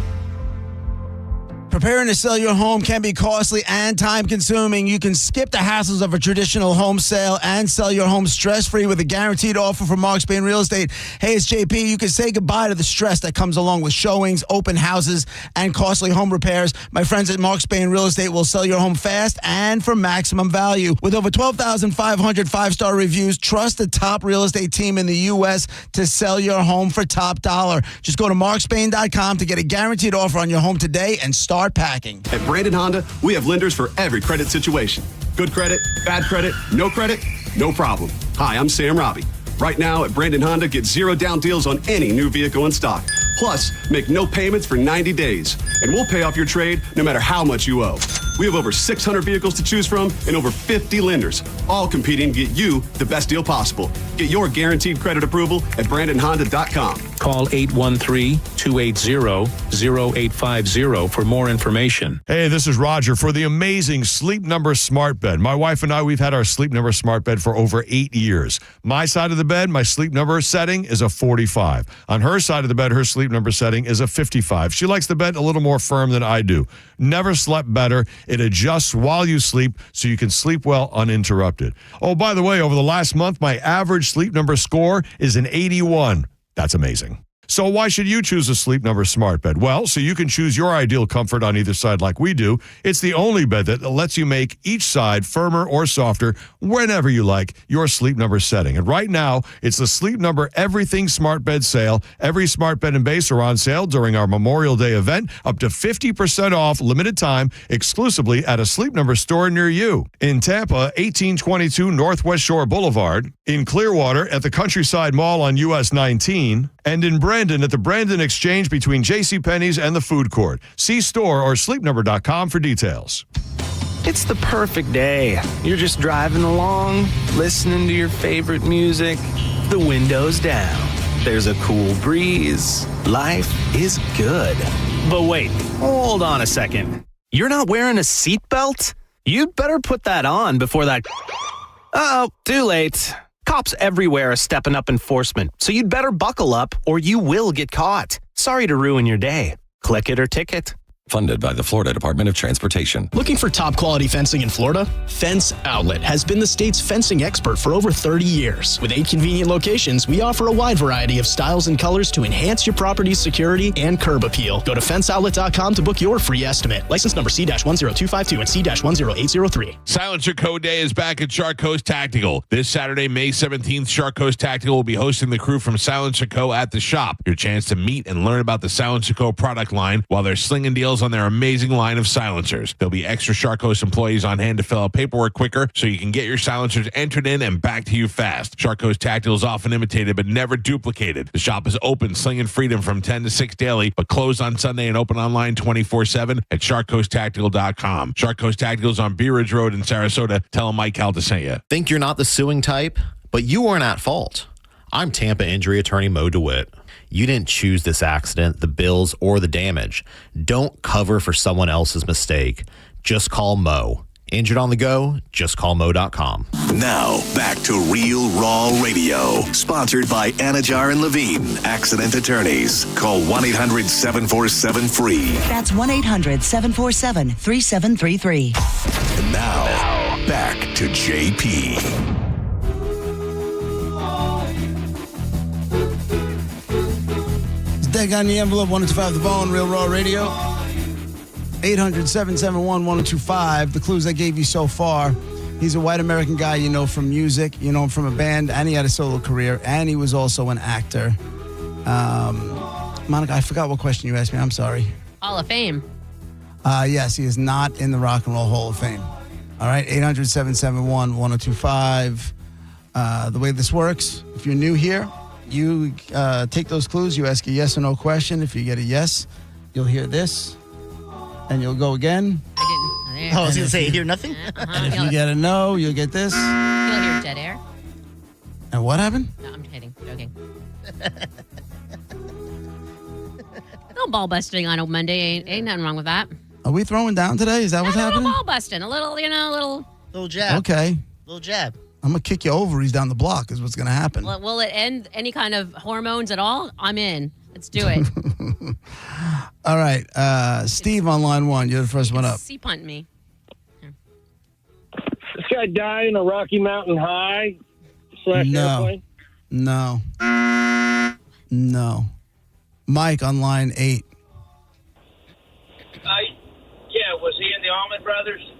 Preparing to sell your home can be costly and time-consuming. You can skip the hassles of a traditional home sale and sell your home stress-free with a guaranteed offer from Mark Spain Real Estate. Hey, it's JP. You can say goodbye to the stress that comes along with showings, open houses, and costly home repairs. My friends at Mark Spain Real Estate will sell your home fast and for maximum value. With over 12,500 five-star reviews, trust the top real estate team in the U.S. to sell your home for top dollar. Just go to markspain.com to get a guaranteed offer on your home today and start packing. At Brandon Honda, we have lenders for every credit situation. Good credit, bad credit, no problem. Hi, I'm Sam Robbie. Right now at Brandon Honda, get 0 down deals on any new vehicle in stock. Plus, make no payments for 90 days. And we'll pay off your trade no matter how much you owe. We have over 600 vehicles to choose from and over 50 lenders, all competing to get you the best deal possible. Get your guaranteed credit approval at BrandonHonda.com. Call 813-280-0850 for more information. Hey, this is Roger for the amazing Sleep Number Smart Bed. My wife and I, we've had our Sleep Number Smart Bed for over 8 years. My side of the bed, my Sleep Number setting is a 45. On her side of the bed, her Sleep Number setting is a 55. She likes the bed a little more firm than I do. Never slept better. It adjusts while you sleep so you can sleep well uninterrupted. Oh, by the way, over the last month, my average Sleep Number score is an 81. That's amazing. So why should you choose a Sleep Number smart bed? Well, so you can choose your ideal comfort on either side like we do. It's the only bed that lets you make each side firmer or softer whenever you like your Sleep Number setting. And right now, it's the Sleep Number Everything Smart Bed sale. Every smart bed and base are on sale during our Memorial Day event, up to 50% off, limited time, exclusively at a Sleep Number store near you. In Tampa, 1822 Northwest Shore Boulevard. In Clearwater, at the Countryside Mall on US 19. And in Brandon, at the Brandon Exchange between JCPenney's and the food court. See store or sleepnumber.com for details. It's the perfect day. You're just driving along, listening to your favorite music, the window's down. There's a cool breeze. Life is good. But wait, hold on a second. You're not wearing a seatbelt? You'd better put that on before that... Uh-oh, too late. Cops everywhere are stepping up enforcement, so you'd better buckle up or you will get caught. Sorry to ruin your day. Click it or ticket. Funded by the Florida Department of Transportation. Looking for top quality fencing in Florida? Fence Outlet has been the state's fencing expert for over 30 years. With 8 convenient locations, we offer a wide variety of styles and colors to enhance your property's security and curb appeal. Go to fenceoutlet.com to book your free estimate. License number C-10252 and C-10803. Silencer Code Day is back at Shark Coast Tactical. This Saturday, May 17th, Shark Coast Tactical will be hosting the crew from Silencer Co. at the shop. Your chance to meet and learn about the Silencer Co. product line while they're slinging deals on their amazing line of silencers. There'll be extra Shark Coast employees on hand to fill out paperwork quicker so you can get your silencers entered in and back to you fast. Shark Coast Tactical is often imitated but never duplicated. The shop is open, slinging freedom from 10 to 6 daily, but closed on Sunday and open online 24/7 at sharkcoasttactical.com. Shark Coast Tactical is on Bee Ridge Road in Sarasota. Tell them Mike Calta sent you. Think you're not the suing type, but you weren't at fault. I'm Tampa injury attorney Mo DeWitt. You didn't choose this accident, the bills, or the damage. Don't cover for someone else's mistake. Just call Mo. Injured on the go? Just call Mo.com. Now, back to Real Raw Radio. Sponsored by Anajar and Levine, accident attorneys. Call 1-800-747-FREE. That's 1-800-747-3733. And now, back to JP. Deck on the envelope, 1025 The Bone, Real Raw Radio. 800-771-1025. The clues I gave you so far. He's a white American guy you know from music, you know him from a band, and he had a solo career, and he was also an actor. Monica, I forgot what question you asked me. I'm sorry. Hall of Fame. Yes, he is not in the Rock and Roll Hall of Fame. All right, 800-771-1025. The way this works, if you're new here, you take those clues, you ask a yes or no question. If you get a yes, you'll hear this, and you'll go again. I was going to say, hear nothing? And if you get a no, you'll get this. You'll hear dead air. And what happened? No, I'm kidding. Joking. No ball busting on a Monday. Ain't nothing wrong with that. Are we throwing down today? Is that what's happening? A little ball busting. A little, Little jab. Okay. Little jab. I'm going to kick your ovaries down the block is what's going to happen. Will it end any kind of hormones at all? I'm in. Let's do it. All right. Steve on line 1. You're the first one up. Sea punt me. This guy died in a Rocky Mountain High / airplane? No. Mike on line 8. Yeah, was he in the Allman Brothers?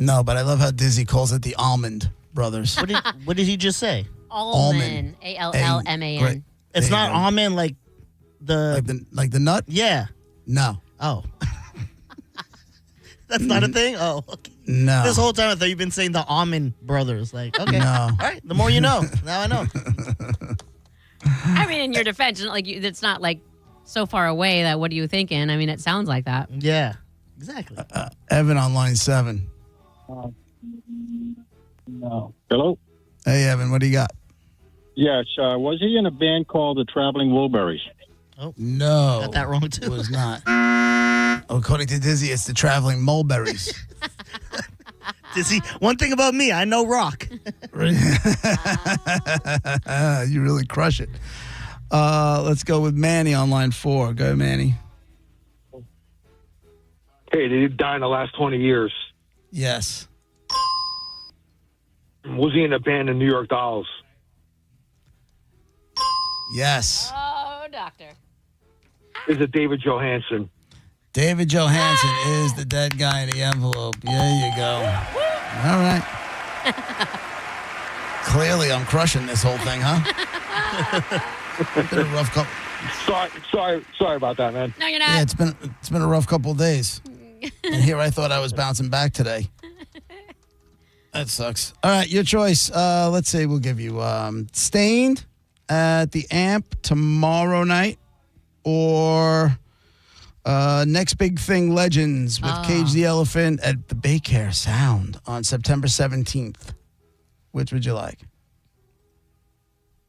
No, but I love how Dizzy calls it the Almond Brothers. What did he just say? Allman. A-L-L-M-A-N. Great. It's There you not go. almond like the... Like the nut? Yeah. No. Oh. That's not a thing? Oh, okay. No. This whole time I thought you've been saying the Almond Brothers. Like, okay. No. All right. The more you know. Now I know. I mean, in your defense, it's not like so far away that what are you thinking? I mean, it sounds like that. Yeah. Exactly. Evan on line 7. No. Hello? Hey, Evan, what do you got? Yes. Was he in a band called the Traveling Wilburys? Oh. No. Got that wrong, too. It was not. According to Dizzy, it's the Traveling Mulberries. Dizzy, one thing about me, I know rock. You really crush it. Let's go with Manny on line 4. Go, Manny. Hey, did he die in the last 20 years? Yes. Was he in a band in New York Dolls? Yes. Oh, doctor. Is it David Johansen? David Johansen is the dead guy in the envelope. There you go. All right. Clearly, I'm crushing this whole thing, huh? It's been a rough couple. Sorry about that, man. No, you're not. Yeah, it's been a rough couple of days. And here I thought I was bouncing back today. That sucks. All right, your choice. Let's say we'll give you Stained at the Amp tomorrow night, or Next Big Thing Legends with Cage the Elephant at the Baycare Sound on September 17th. Which would you like?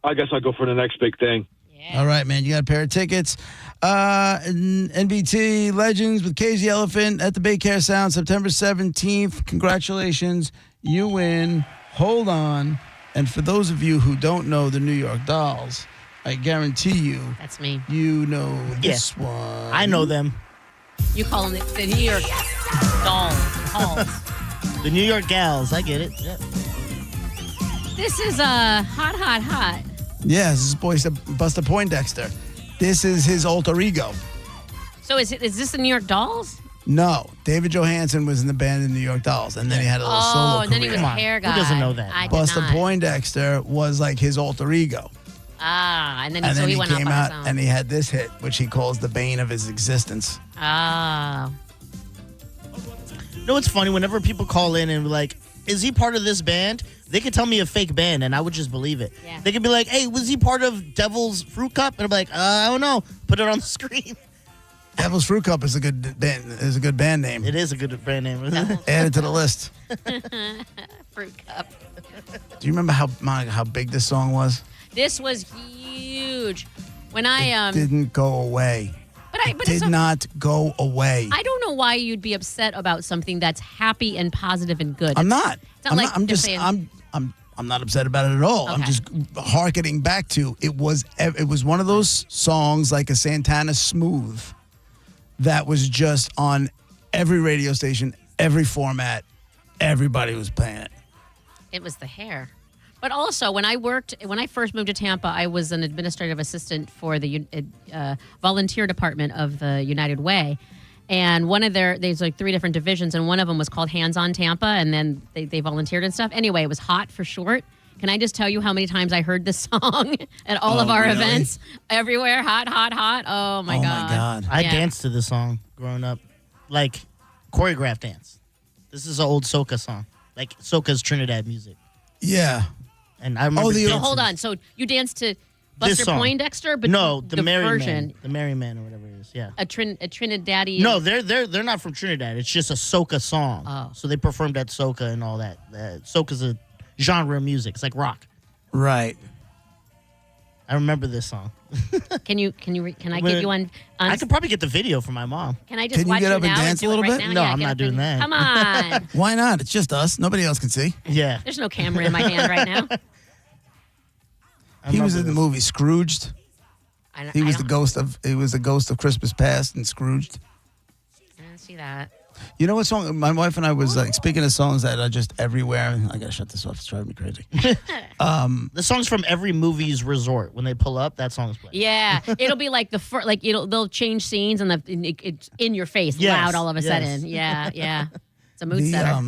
I guess I'll go for the next big thing. Yeah. All right, man. You got a pair of tickets. NBT Legends with Cage the Elephant at the Baycare Sound, September 17th. Congratulations. You win. Hold on. And for those of you who don't know the New York Dolls, I guarantee you. That's me. You know this one. I know them. You call them the New York Dolls. The New York Gals. I get it. Yep. This is hot. Yeah, this is Buster Poindexter. This is his alter ego. So is this the New York Dolls? No, David Johansen was in the band in New York Dolls, and then he had a little solo career. And then he was a hair guy. Who doesn't know that? I did Buster not. Poindexter was like his alter ego. And then He went came off on out his own. and he had this hit, which he calls the bane of his existence. You know what's funny? Whenever people call in and be like, is he part of this band? They could tell me a fake band and I would just believe it. Yeah. They could be like, hey, was he part of Devil's Fruit Cup? And I'm like, I don't know. Put it on the screen. Devil's Fruit Cup is a good band name. It is a good band name. Add it to the list. Fruit Cup. Do you remember how big this song was? This was huge. When I Didn't go away. But Did not go away. I don't know why you'd be upset about something that's happy and positive and good. I'm not. It's not like I'm they're just saying- I'm not upset about it at all. I'm Okay. just hearkening back to it was one of those songs like a Santana Smooth that was just on every radio station, every format. Everybody was playing it. It was the hair. But also, when I first moved to Tampa, I was an administrative assistant for the volunteer department of the United Way. And there's like 3 different divisions, and one of them was called Hands on Tampa, and then they volunteered and stuff. Anyway, it was HOT for short. Can I just tell you how many times I heard this song at all of our really? events? Everywhere, hot. Oh, my God. I danced to this song growing up, like choreographed dance. This is an old soca song, like soca's Trinidad music. Yeah. And I remember So hold on. So you danced to Buster Poindexter, but no, the Merry version, Man, the Merry Man or whatever it is. Yeah, a Trinidadian. No, they're not from Trinidad. It's just a soca song. Oh. So they performed at soca and all that. Soca's a genre of music. It's like rock. Right. I remember this song. Can I get you on? I could probably get the video from my mom. Can I just Can you watch get it up and now dance do a little it right bit? now? No, Yeah, I'm get not up doing and- that. Come on. Why not? It's just us. Nobody else can see. Yeah. There's no camera in my hand right now. He was in the movie Scrooged. He was the ghost of Christmas Past and Scrooged. I didn't see that. You know what song? My wife and I was like, speaking of songs that are just everywhere. I gotta shut this off. It's driving me crazy. The songs from every movie's resort. When they pull up, that song's playing. Yeah, it'll be like they'll change scenes and it's in your face, Yes, loud all of a yes. sudden. Yeah. It's a mood setter.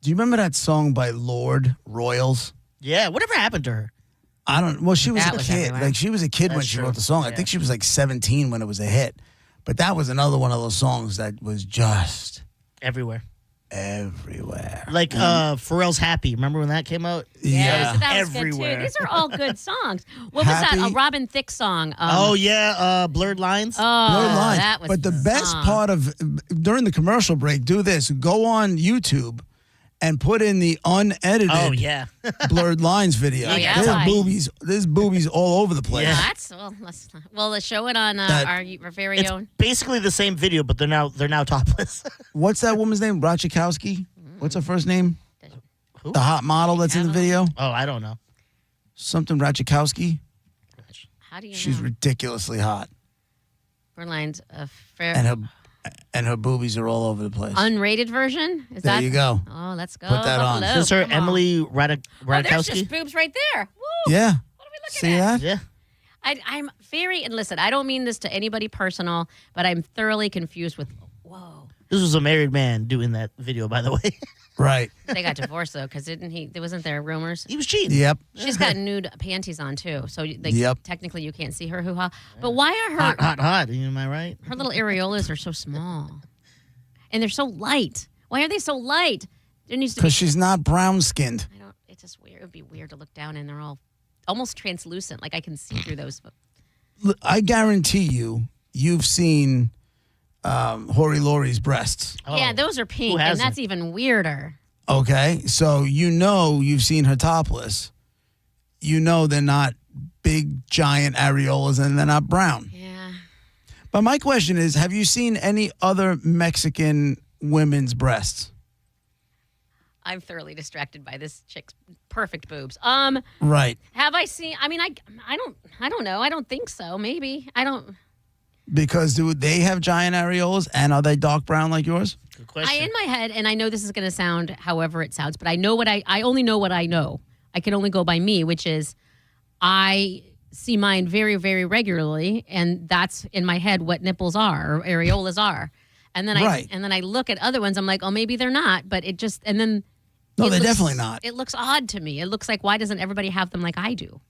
Do you remember that song by Lord Royals? Yeah. Whatever happened to her? I don't. Well, she was That a was kid. everywhere. Like she was a kid when That's she true. wrote the song. I Yeah. think she was like 17 when it was a hit. But that was another one of those songs that was just Everywhere. everywhere. Like Pharrell's Happy. Remember when that came out? Yeah. So that was Everywhere. good too. These are all good songs. What was that? Happy. A Robin Thicke song. Oh yeah, Blurred Lines. Oh, Blurred Lines. that was But the best song. part of during the commercial break, do this. Go on YouTube and put in the unedited Oh yeah. Blurred Lines video. Oh, yeah. There's Why? boobies. There's boobies all over the place. Yeah. Let's show it on That- our very It's own. basically the same video, but they're now topless. What's that woman's name? Rachikowski? What's her first name? Who? The hot model that's in the video? Oh, I don't know. Something Rachikowski? How do you She's know? ridiculously hot. Blurred Lines, a fair And her boobies are all over the place. unrated version. Is There that? you go. Oh, let's go. Put that on. Hello, Is this her come on. Emily Oh, there's Ratajkowski? just boobs right there. Woo. Yeah. What are we looking See at? that? Yeah. I'm very, and listen, I don't mean this to anybody personal, but I'm thoroughly confused with, whoa. This was a married man doing that video, by the way. Right. They got divorced, though, because wasn't there rumors? He was cheating. Yep. She's got nude panties on, too. So technically you can't see her hoo-ha. But why are her... Hot. Am I right? Her little areolas are so small. And they're so light. Why are they so light? Because she's not brown-skinned. It's just weird. It would be weird to look down and they're all almost translucent. Like I can see through those. I guarantee you've seen Hori Laurie's breasts. Yeah, those are pink, and that's even weirder. Okay, so you've seen her topless. You know they're not big, giant areolas, and they're not brown. Yeah. But my question is, have you seen any other Mexican women's breasts? I'm thoroughly distracted by this chick's perfect boobs. Right. Have I seen? I mean, I don't know. I don't think so. Maybe I don't. Because do they have giant areolas, and are they dark brown like yours? Good question. In my head, and I know this is going to sound however it sounds, but I know I only know what I know. I can only go by me, which is I see mine very, very regularly, and that's in my head what nipples are or areolas are. And then I look at other ones. I'm like, oh, maybe they're not. But it just and then. No, they're definitely not. It looks odd to me. It looks like, why doesn't everybody have them like I do?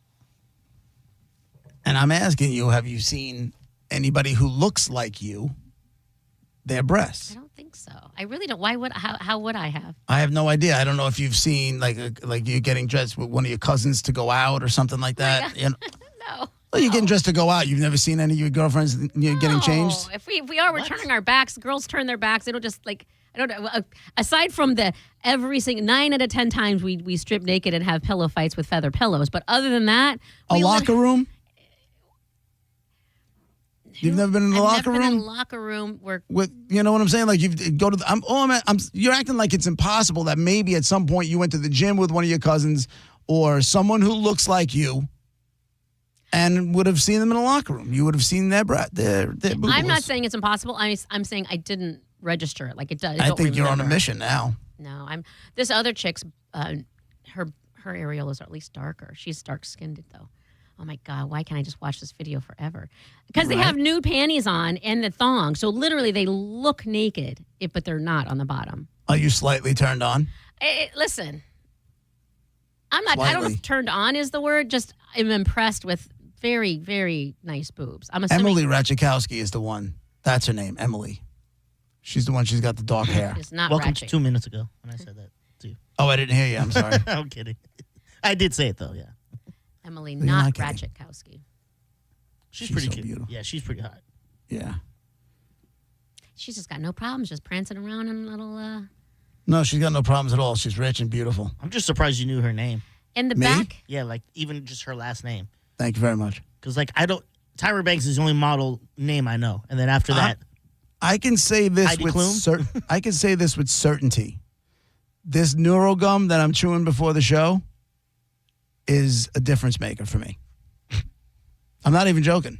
And I'm asking you, have you seen anybody who looks like you, their breasts? I don't think so. I really don't. How would I have? I have no idea. I don't know if you've seen, like you're getting dressed with one of your cousins to go out or something like that. You know? No. Well, you're getting dressed to go out. You've never seen any of your girlfriends getting changed? If we are, we're turning our backs. Girls turn their backs. They don't just like... I don't know. Aside from every single 9 out of 10 times we strip naked and have pillow fights with feather pillows, but other than that, a locker room. You've never been in the locker room. Never been in a locker room where you know what I'm saying? Like you go to. You're acting like it's impossible that maybe at some point you went to the gym with one of your cousins or someone who looks like you, and would have seen them in a locker room. You would have seen their boobs. I'm not saying it's impossible. I'm saying I didn't register it like it does. I think you're on a mission now. No, this other chick's her areolas are at least darker. She's dark skinned though. Oh my God, why can't I just watch this video forever? Because they have nude panties on and the thong. So literally they look naked, but they're not on the bottom. Are you slightly turned on? Listen, I'm not. Slightly. I don't know if turned on is the word. Just I'm impressed with very, very nice boobs. I'm assuming Emily Ratajkowski is the one. That's her name, Emily. She's the one. She's got the dark hair. It's not Welcome Ratchet. to 2 minutes ago when I said that to you. Oh, I didn't hear you. I'm sorry. I'm kidding. I did say it though. Yeah. Emily, You're not not kidding. Ratchatkowski. She's pretty so cute. beautiful. Yeah, she's pretty hot. Yeah. She's just got no problems, just prancing around in little. No, she's got no problems at all. She's rich and beautiful. I'm just surprised you knew her name. In the Me? back. Yeah, like even just her last name. Thank you very much. Because like Tyra Banks is the only model name I know, and then after that, I can say this Heidi with Klum? I can say this with certainty. This neurogum that I'm chewing before the show is a difference maker for me. I'm not even joking.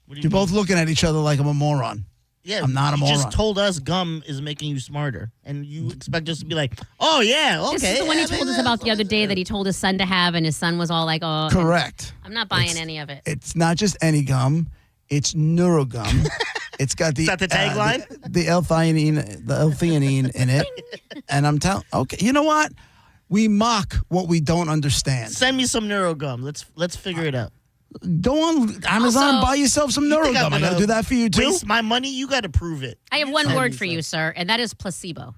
what do you You're mean? both looking at each other like I'm a moron. Yeah, I'm not a you moron. just told us gum is making you smarter, and you expect us to be like, "Oh yeah, okay." This is the one he told us about the other day that he told his son to have, and his son was all like, "Oh, Correct. I'm not buying any of it." It's not just any gum. It's neurogum. It's got the Is that the tagline? the L-theanine in it. And I'm telling. Okay, you know what? We mock what we don't understand. Send me some neurogum. Let's figure it out. Go on Amazon, buy yourself some You think neurogum. I'm I got to gonna do that for you too. Waste my money? You got to prove it. I have one Send word me for you, some. sir, and that is placebo.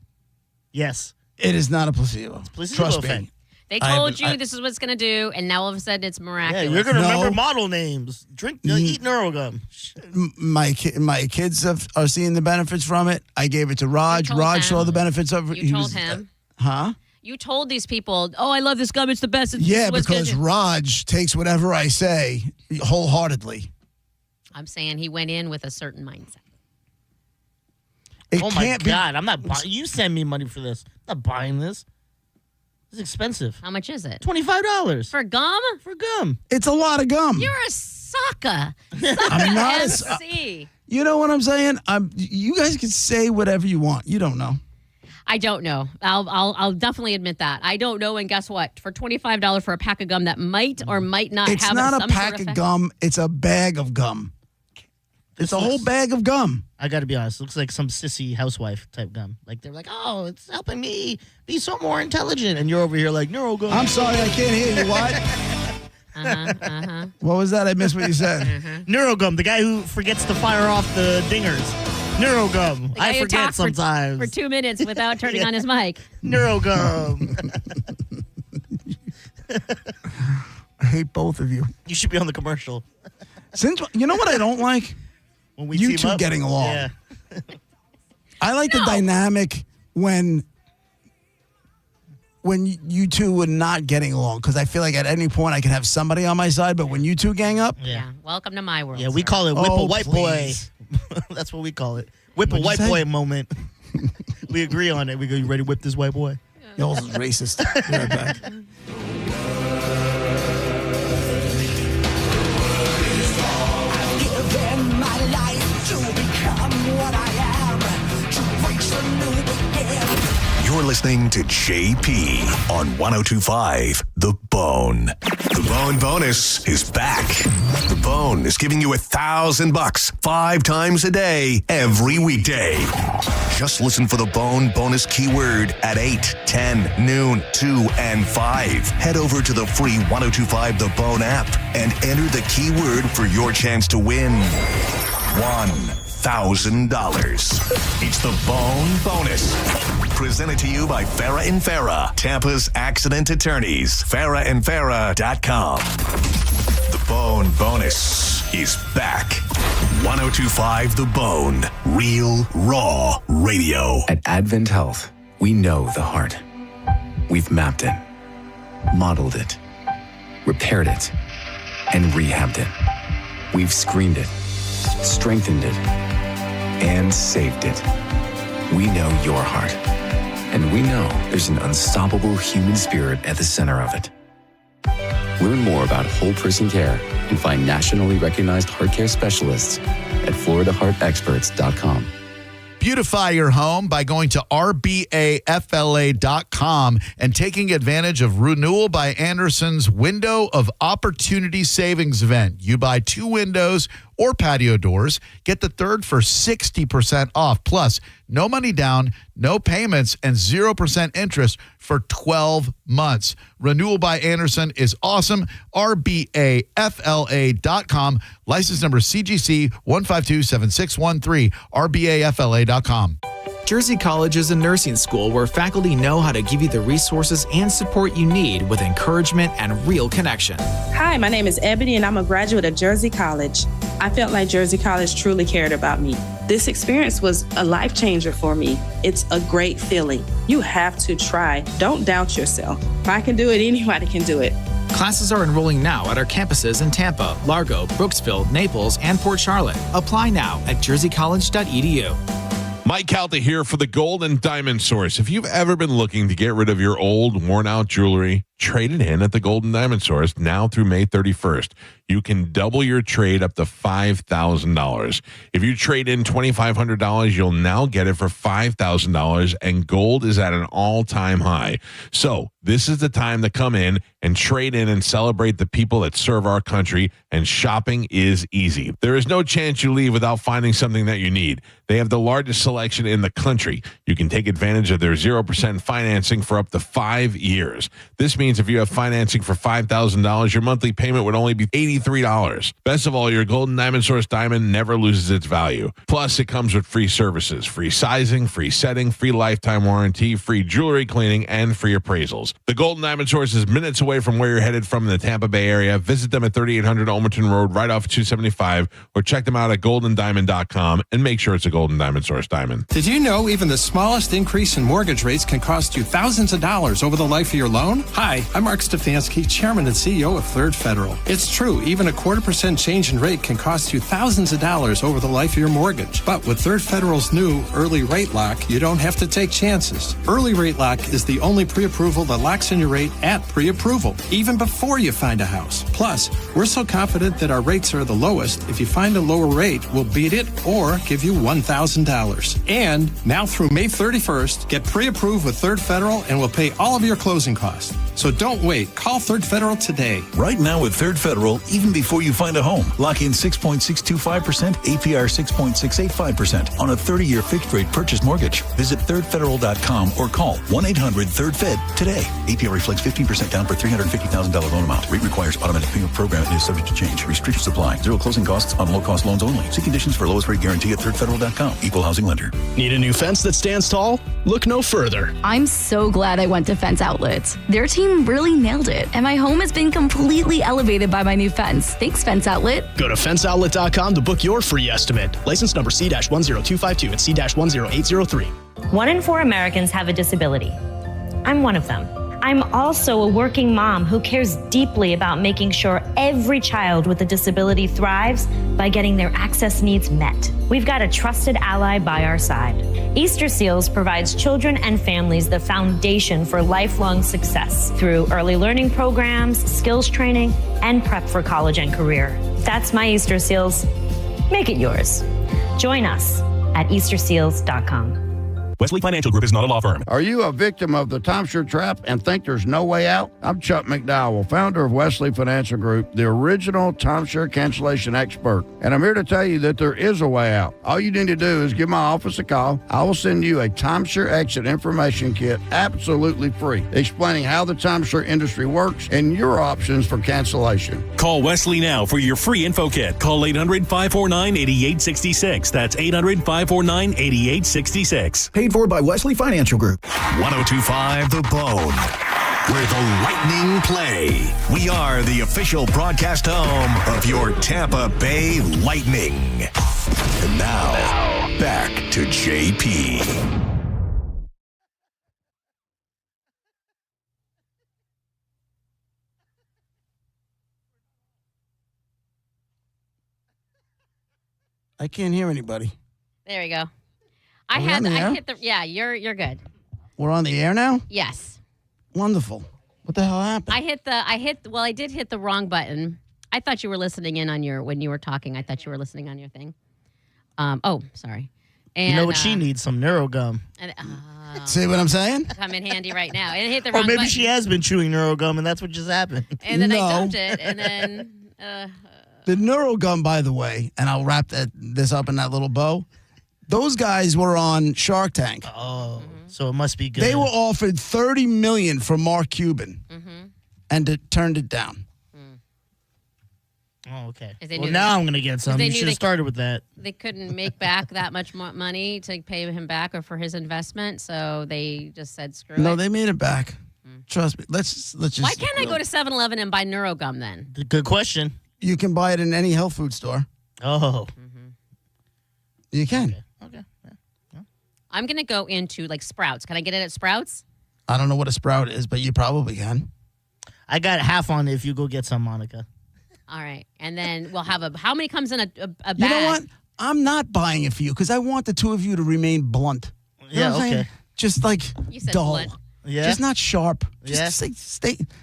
Yes, It is not a placebo. placebo Trust me. effect. They I told haven't- you I- this is what it's going to do, and now all of a sudden it's Yeah, miraculous. you're gonna No. remember model names. Drink, eat neurogum. My kids are seeing the benefits from it. I gave it to Raj. told Raj them. saw the benefits of it. You told him. Huh? You told these people, "Oh, I love this gum. It's the best." It's Yeah, what's gonna because do." Raj takes whatever I say wholeheartedly. I'm saying he went in with a certain mindset. It Oh my can't be. God, I'm not buying. You send me money for this. I'm not buying this. It's expensive. How much is it? $25 For gum? for gum. It's a lot of gum. You're a sucker. I'm not a MC. You know what I'm saying? You guys can say whatever you want. You don't know. I don't know. I'll definitely admit that. I don't know. And guess what? For $25 for a pack of gum that might or might not It's have not some a pack sort of effect. gum. It's a bag of gum. It's a whole bag of gum. I got to be honest. It looks like some sissy housewife type gum. Like they're like, oh, it's helping me be so more intelligent. And you're over here like, neuro gum. I'm sorry, I can't hear you. What? What was that? I missed what you said. Neurogum, the guy who forgets to fire off the dingers. Neurogum. The guy I who forget talks sometimes. for 2 minutes without turning on his mic. Neurogum. I hate both of you. You should be on the commercial. Since you know what I don't like? When we you team two up? getting along. Yeah. I like the dynamic when you two were not getting along, because I feel like at any point I can have somebody on my side, but when you two gang up, Yeah. Welcome to my world. Yeah, we sir. call it whip a white please. boy. That's what we call it. Whip a What'd you white say? boy moment. We agree on it. We go, you ready to whip this white boy? Y'all is racist. Be right back. Given my life to become what I am, to reach a new beginning. You're listening to JP on 102.5 The Bone. The Bone Bonus is back. The Bone is giving you $1,000 5 times a day, every weekday. Just listen for the Bone Bonus keyword at 8, 10, noon, 2, and 5. Head over to the free 102.5 The Bone app and enter the keyword for your chance to win $1,000. It's the Bone Bonus. Presented to you by Farah and Farah, Tampa's accident attorneys. FarahandFarah.com. The Bone Bonus is back. 102.5 The Bone. Real, raw radio. At Advent Health, we know the heart. We've mapped it, modeled it, repaired it, and rehabbed it. We've screened it, strengthened it, and saved it. We know your heart. And we know there's an unstoppable human spirit at the center of it. Learn more about whole person care and find nationally recognized heart care specialists at floridaheartexperts.com. Beautify your home by going to rbafla.com and taking advantage of Renewal by Anderson's Window of Opportunity Savings event. You buy 2 windows or patio doors, get the third for 60% off. Plus, no money down, no payments, and 0% interest for 12 months. Renewal by Anderson is awesome. rbafla.com. License number CGC 1527613. rbafla.com. Jersey College is a nursing school where faculty know how to give you the resources and support you need with encouragement and real connection. Hi, my name is Ebony, and I'm a graduate of Jersey College. I felt like Jersey College truly cared about me. This experience was a life changer for me. It's a great feeling. You have to try. Don't doubt yourself. If I can do it, anybody can do it. Classes are enrolling now at our campuses in Tampa, Largo, Brooksville, Naples, and Port Charlotte. Apply now at jerseycollege.edu. Mike Calta here for the Gold and Diamond Source. If you've ever been looking to get rid of your old, worn-out jewelry, trade it in at the Gold and Diamond Source now through May 31st. You can double your trade up to $5,000. If you trade in $2,500, you'll now get it for $5,000, and gold is at an all-time high. So this is the time to come in and trade in and celebrate the people that serve our country, and shopping is easy. There is no chance you leave without finding something that you need. They have the largest selection in the country. You can take advantage of their 0% financing for up to 5 years. This means if you have financing for $5,000, your monthly payment would only be $83. Best of all, your Golden Diamond Source diamond never loses its value. Plus, it comes with free services, free sizing, free setting, free lifetime warranty, free jewelry cleaning, and free appraisals. The Golden Diamond Source is minutes away from where you're headed from in the Tampa Bay area. Visit them at 3800 Almerton Road, right off 275, or check them out at goldendiamond.com and make sure it's a Golden Diamond Source diamond. Did you know even the smallest increase in mortgage rates can cost you thousands of dollars over the life of your loan? Hi, Hi, I'm Mark Stefanski, Chairman and CEO of Third Federal. It's true, even a 0.25% change in rate can cost you thousands of dollars over the life of your mortgage. But with Third Federal's new Early Rate Lock, you don't have to take chances. Early Rate Lock is the only pre-approval that locks in your rate at pre-approval, even before you find a house. Plus, we're so confident that our rates are the lowest, if you find a lower rate, we'll beat it or give you $1,000. And now through May 31st, get pre-approved with Third Federal and we'll pay all of your closing costs. So don't wait. Call Third Federal today. Right now with Third Federal, even before you find a home, lock in 6.625%, APR 6.685% on a 30-year fixed-rate purchase mortgage. Visit thirdfederal.com or call 1-800-3rd-FED today. APR reflects 15% down for $350,000 loan amount. Rate requires automatic payment program and is subject to change. Restrictions apply. Zero closing costs on low-cost loans only. See conditions for lowest rate guarantee at thirdfederal.com. Equal housing lender. Need a new fence that stands tall? Look no further. I'm so glad I went to Fence Outlets. Their team really nailed it, and my home has been completely elevated by my new fence. Thanks, Fence Outlet. Go to fenceoutlet.com to book your free estimate. License number C-10252 and C-10803. 1 in 4 Americans have a disability. I'm one of them. I'm also a working mom who cares deeply about making sure every child with a disability thrives by getting their access needs met. We've got a trusted ally by our side. Easter Seals provides children and families the foundation for lifelong success through early learning programs, skills training, and prep for college and career. That's my Easter Seals. Make it yours. Join us at easterseals.com. Wesley Financial Group is not a law firm. Are you a victim of the timeshare trap and think there's no way out? I'm Chuck McDowell, founder of Wesley Financial Group, the original timeshare cancellation expert. And I'm here to tell you that there is a way out. All you need to do is give my office a call. I will send you a timeshare exit information kit absolutely free, explaining how the timeshare industry works and your options for cancellation. Call Wesley now for your free info kit. Call 800-549-8866. That's 800-549-8866. Paid for by Wesley Financial Group. 1025 The Bone, where the Lightning play. We are the official broadcast home of your Tampa Bay Lightning. And now, back to JP. I can't hear anybody. There we go. Are we on the air? Yeah, you're good. We're on the air now? Yes. Wonderful. What the hell happened? I did hit the wrong button. I thought you were listening in on when you were talking. I thought you were listening on your thing. Sorry. And, you know what she needs? Some NeuroGum. See what I'm saying? Come in handy right now. And hit the Or wrong maybe button. she has been chewing NeuroGum and that's what just happened. And then I No. dumped it, and then The NeuroGum, by the way, and I'll wrap this up in that little bow. Those guys were on Shark Tank. Oh, so it must be good. They were offered $30 million from Mark Cuban, and it turned it down. Oh, okay. They Well, knew now they- I'm going to get some. they You knew should they- have started with that. they couldn't make back that much money to pay him back or for his investment, so they just said screw No, it. they made it back. Trust me. Let's just. Why can't I go to 7-Eleven and buy NeuroGum then? Good question. You can buy it in any health food store. Oh. You can. Okay. I'm going to go into like Sprouts. Can I get it at Sprouts? I don't know what a Sprout is, but you probably can. I got half on it if you go get some, Monica. All right. And then we'll have how many comes in a bag? You know what? I'm not buying it for you because I want the two of you to remain blunt. You know what I'm saying? okay. Just like You said dull. blunt. Yeah. Just not sharp. Just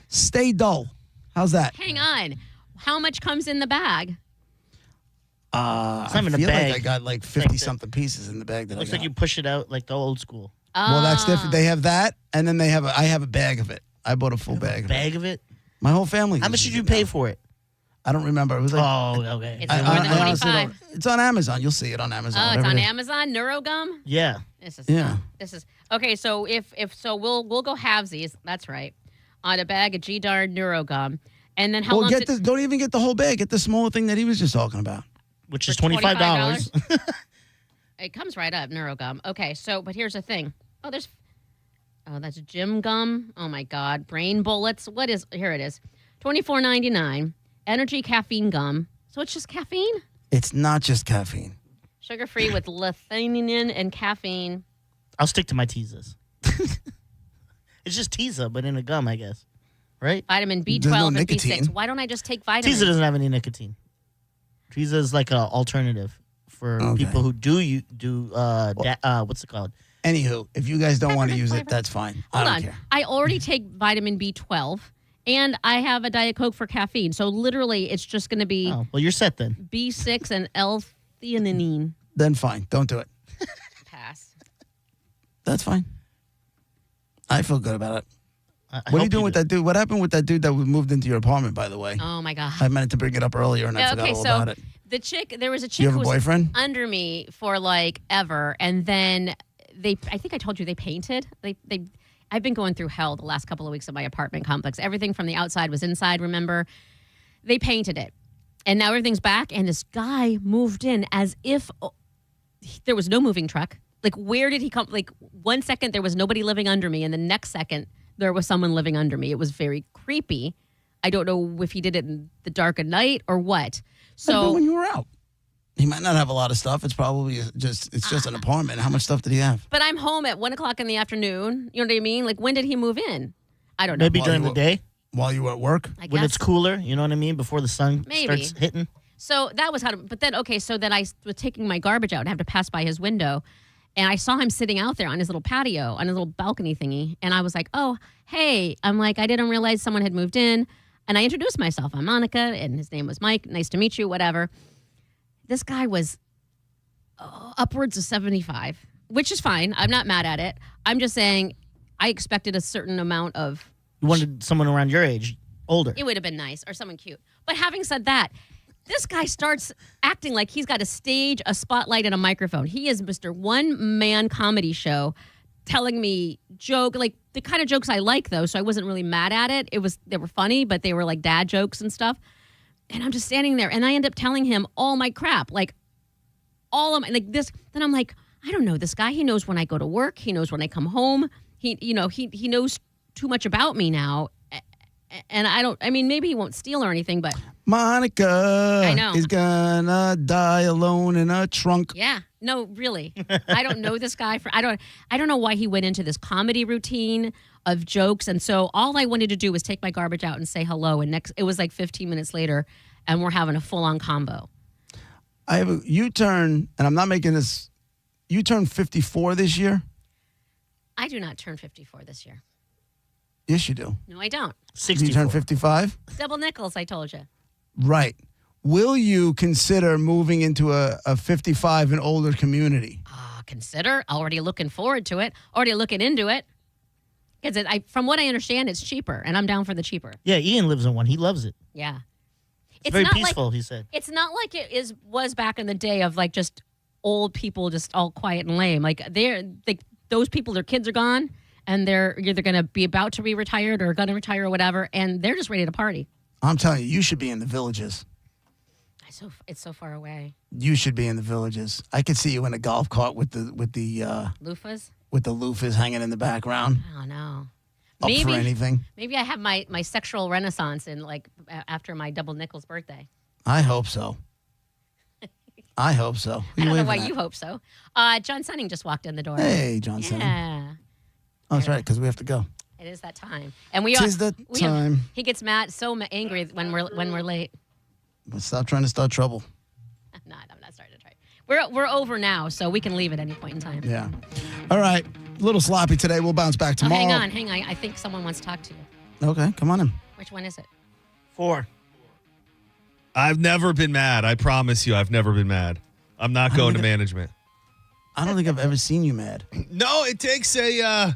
stay dull. How's that? Hang on. How much comes in the bag? It's not I even a feel bag. like I got like 50-something pieces in the bag that Looks I like got. you push it out like the old school. Well, that's different. They have that, and then I have a bag of it. I bought a full bag. Bag of it? My whole family. How much uses did you it pay now. for it? I don't remember. It was like. Oh, okay. It's more than I honestly 25. don't- It's on Amazon. You'll see it on Amazon. Oh, it's whatever on it is. Amazon. NeuroGum. Yeah. This is Yeah. This is okay. So if so, we'll go halvesies. That's right. On a bag of G-darn NeuroGum, and then how long? Don't even get the whole bag. Get the smaller thing that he was just talking about. Which is $25. It comes right up, NeuroGum. Okay, so but here's the thing. That's Gym Gum. Oh my God, Brain Bullets. What is? Here it is. $24.99. Energy caffeine gum. So it's just caffeine. It's not just caffeine. Sugar free with L-theanine and caffeine. I'll stick to my teasers. It's just teaser, but in a gum, I guess. right? Vitamin There's no B12 and nicotine. B6. Why don't I just take vitamins? Teza doesn't have any nicotine. Teza is like an alternative for Okay. people who what's it called? Anywho, if you guys don't want to use it, that's fine. I Hold don't on. care. I already take vitamin B12 and I have a Diet Coke for caffeine. So literally it's just going to be Oh, well, you're set then. B6 and L-theanine. Then fine. Don't do it. Pass. That's fine. I feel good about it. I What are you hope doing with that dude? What happened with that dude that moved into your apartment, by the way? Oh, my God. I meant to bring it up earlier and I forgot all about it. The chick, there was a chick You have who a was boyfriend? under me for like ever. And then I think I told you they painted. I've been going through hell the last couple of weeks of my apartment complex. Everything from the outside was inside, remember? They painted it. And now everything's back. And this guy moved in as if there was no moving truck. Like, where did he come? Like, 1 second there was nobody living under me. And the next second there was someone living under me. It was very creepy. I don't know if he did it in the dark of night or what. So when you were out. He might not have a lot of stuff. It's probably just an apartment. How much stuff did he have? But I'm home at 1 o'clock in the afternoon. You know what I mean? Like, when did he move in? I don't know. Maybe during the day while you were at work, I when guess. it's cooler. You know what I mean? Before the sun Maybe. starts hitting. So that was how. But then, okay, so then I was taking my garbage out and I have to pass by his window, and I saw him sitting out there on his little patio, on his little balcony thingy, and I was like, "Oh, hey!" I'm like, I didn't realize someone had moved in, and I introduced myself. I'm Monica, and his name was Mike. Nice to meet you. Whatever. This guy was upwards of 75, which is fine. I'm not mad at it. I'm just saying I expected a certain amount of. You wanted someone around your age, older. It would have been nice or someone cute. But having said that, this guy starts acting like he's got a stage, a spotlight, and a microphone. He is Mr. One-Man Comedy Show, telling me like the kind of jokes I like, though, so I wasn't really mad at it. They were funny, but they were like dad jokes and stuff. And I'm just standing there, and I end up telling him all my crap, like all of my, like this. Then I'm like, I don't know this guy. He knows when I go to work. He knows when I come home. He knows too much about me now. And maybe he won't steal or anything, but Monica I know. is gonna die alone in a trunk. yeah, no, really. I don't know this guy I don't know why he went into this comedy routine of jokes. And so all I wanted to do was take my garbage out and say hello. And it was like 15 minutes later and we're having a full on combo. You turn, and I'm not making this, you turn 54 this year? I do not turn 54 this year. Yes, you do. No, I don't. You turn 55? Double nickels, I told you. Right. Will you consider moving into a 55 and older community? Consider. Already looking forward to it. Already looking into it. Because from what I understand, it's cheaper, and I'm down for the cheaper. Yeah, Ian lives in one. He loves it. Yeah. It's very not peaceful, like, he said. It's not like it was back in the day of like just old people just all quiet and lame. Like those people, their kids are gone, and they're either going to be about to be retired or going to retire or whatever, and they're just ready to party. I'm telling you, you should be in the villages. It's so far away. You should be in the villages. I could see you in a golf cart with the Loofahs? With the loofahs hanging in the background. Oh no. Up for anything. Maybe I have my sexual renaissance after my double nickels birthday. I hope so. I hope so. I don't know why you hope so. John Sunning just walked in the door. Hey, John Sunning. Yeah. Oh, that's right, because we have to go. It is that time. And we Tis the time. He gets angry when we're late. But stop trying to start trouble. I'm not starting to try. We're over now, so we can leave at any point in time. Yeah. All right. A little sloppy today. We'll bounce back Oh, tomorrow. hang on. I think someone wants to talk to you. Okay, come on in. Which one is it? 4. I've never been mad. I promise you, I've never been mad. I'm not going to management. I don't think I've ever seen you mad. No, it takes a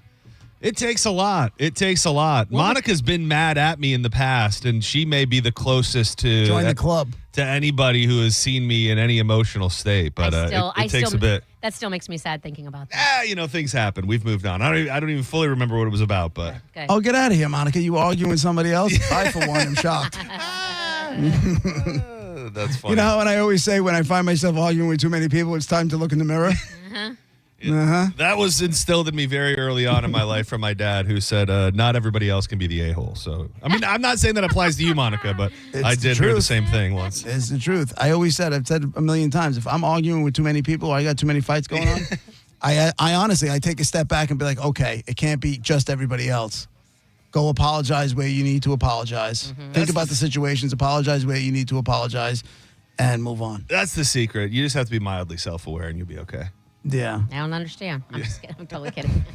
lot. It takes a lot. Monica's been mad at me in the past, and she may be the closest to join the club to anybody who has seen me in any emotional state. But it takes a bit. That still makes me sad thinking about that. Things happen. We've moved on. I don't even fully remember what it was about, but okay. Oh, get out of here, Monica. You arguing with somebody else? I, for one, am shocked. That's funny. You know how when I always say when I find myself arguing with too many people, it's time to look in the mirror? That was instilled in me very early on in my life from my dad, who said, not everybody else can be the a-hole. So, I mean, I'm not saying that applies to you, Monica, but I did hear the same thing once. It's the truth. I've said a million times, if I'm arguing with too many people or I got too many fights going on, I honestly take a step back and be like, okay, it can't be just everybody else. Go apologize where you need to apologize. Think about the situations, apologize where you need to apologize, and move on. That's the secret. You just have to be mildly self-aware and you'll be okay. Yeah. I don't understand. I'm just kidding. I'm totally kidding.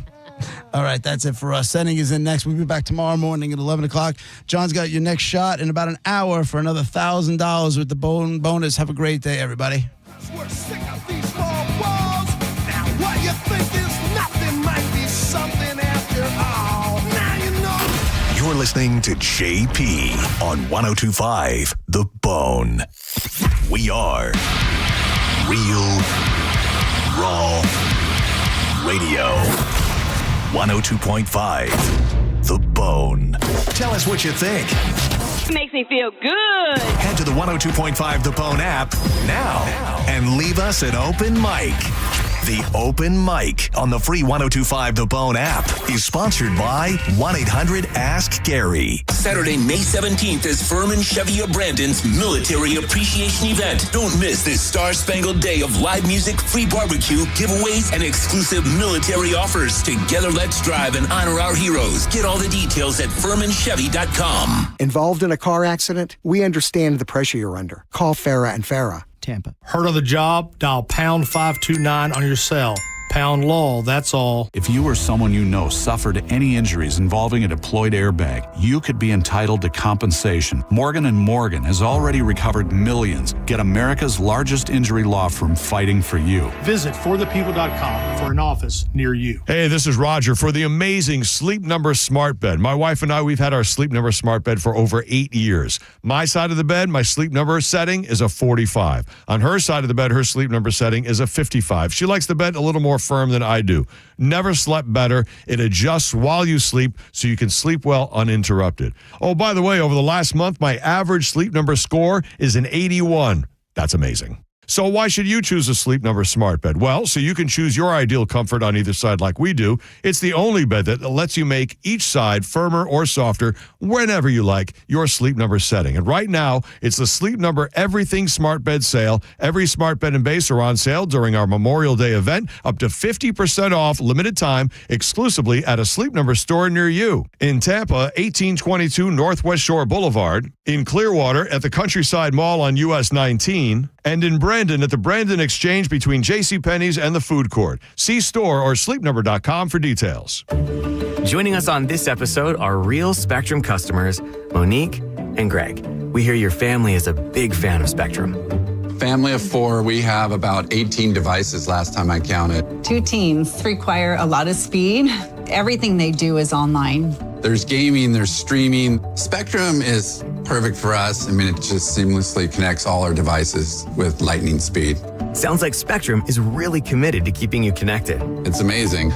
All right, that's it for us. Sending is in next. We'll be back tomorrow morning at 11 o'clock. John's got your next shot in about an hour for another $1,000 with the bonus. Have a great day, everybody. We're sick of these four walls. Now what you think is nothing might be something after all. Now you know. You're listening to JP on 102.5 The Bone. We are Real Raw Radio. 102.5 The Bone. Tell us what you think. Makes me feel good. Head to the 102.5 The Bone app now and leave us an open mic. The Open Mic on the free 102.5 The Bone app is sponsored by 1-800-ASK-GARY. Saturday, May 17th is Furman Chevy of Brandon's Military Appreciation Event. Don't miss this star-spangled day of live music, free barbecue, giveaways, and exclusive military offers. Together, let's drive and honor our heroes. Get all the details at FurmanChevy.com. Involved in a car accident? We understand the pressure you're under. Call Farah and Farah. Tampa. Heard of the job? Dial pound 529 on your cell. Pound law, that's all. If you or someone you know suffered any injuries involving a deployed airbag, you could be entitled to compensation. Morgan & Morgan has already recovered millions. Get America's largest injury law firm fighting for you. Visit forthepeople.com for an office near you. Hey, this is Roger for the amazing Sleep Number Smart Bed. My wife and I, we've had our Sleep Number Smart Bed for over 8 years. My side of the bed, my Sleep Number setting is a 45. On her side of the bed, her Sleep Number setting is a 55. She likes the bed a little more firm than I do. Never slept better. It adjusts while you sleep so you can sleep well uninterrupted. Oh, by the way, over the last month, my average Sleep Number score is an 81. That's amazing. So why should you choose a Sleep Number Smart Bed? Well, so you can choose your ideal comfort on either side like we do. It's the only bed that lets you make each side firmer or softer whenever you like your Sleep Number setting. And right now, it's the Sleep Number Everything Smart Bed sale. Every smart bed and base are on sale during our Memorial Day event, up to 50% off limited time, exclusively at a Sleep Number store near you. In Tampa, 1822 Northwest Shore Boulevard. In Clearwater, at the Countryside Mall on US 19. And in Brandon, at the Brandon Exchange between JCPenney's and the food court. See store or sleepnumber.com for details. Joining us on this episode are real Spectrum customers, Monique and Greg. We hear your family is a big fan of Spectrum. Family of 4, we have about 18 devices last time I counted. 2 teams require a lot of speed. Everything they do is online. There's gaming, there's streaming. Spectrum is perfect for us. I mean, it just seamlessly connects all our devices with lightning speed. Sounds like Spectrum is really committed to keeping you connected. It's amazing.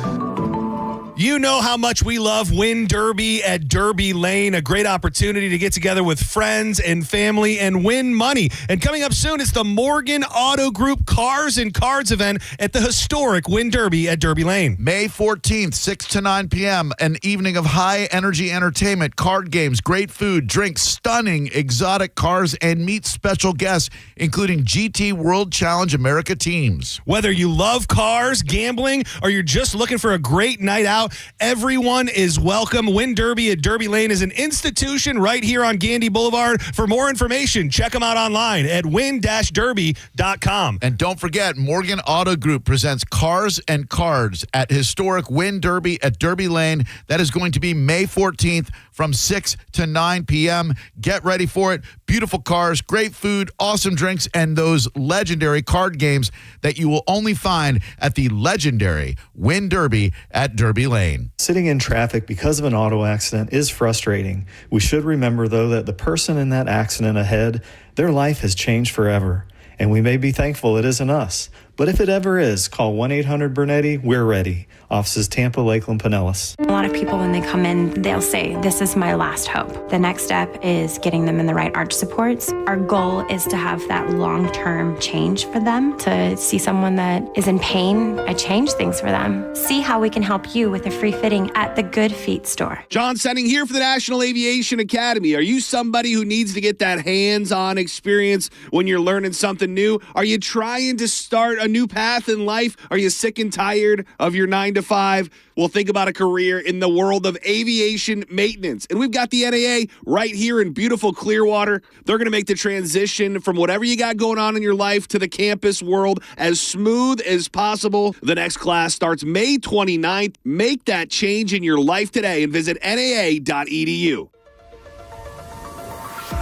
You know how much we love Win Derby at Derby Lane, a great opportunity to get together with friends and family and win money. And coming up soon, it's the Morgan Auto Group Cars and Cards event at the historic Win Derby at Derby Lane. May 14th, 6 to 9 p.m., an evening of high-energy entertainment, card games, great food, drinks, stunning exotic cars, and meet special guests, including GT World Challenge America teams. Whether you love cars, gambling, or you're just looking for a great night out, everyone is welcome. Win Derby at Derby Lane is an institution right here on Gandy Boulevard. For more information, check them out online at win-derby.com. And don't forget, Morgan Auto Group presents Cars and Cards at historic Win Derby at Derby Lane. That is going to be May 14th from 6 to 9 p.m. Get ready for it. Beautiful cars, great food, awesome drinks, and those legendary card games that you will only find at the legendary Win Derby at Derby Lane. Sitting in traffic because of an auto accident is frustrating. We should remember, though, that the person in that accident ahead, their life has changed forever. And we may be thankful it isn't us. But if it ever is, call 1-800-BURNETTI. We're ready. Offices Tampa, Lakeland, Pinellas. A lot of people, when they come in, they'll say, this is my last hope. The next step is getting them in the right arch supports. Our goal is to have that long-term change for them, to see someone that is in pain. I change things for them. See how we can help you with a free fitting at the Good Feet store. John Senning here for the National Aviation Academy. Are you somebody who needs to get that hands-on experience when you're learning something new? Are you trying to start a a new path in life? Are you sick and tired of your 9-to-5? Well, think about a career in the world of aviation maintenance. And we've got the NAA right here in beautiful Clearwater. They're going to make the transition from whatever you got going on in your life to the campus world as smooth as possible. The next class starts May 29th. Make that change in your life today and visit naa.edu.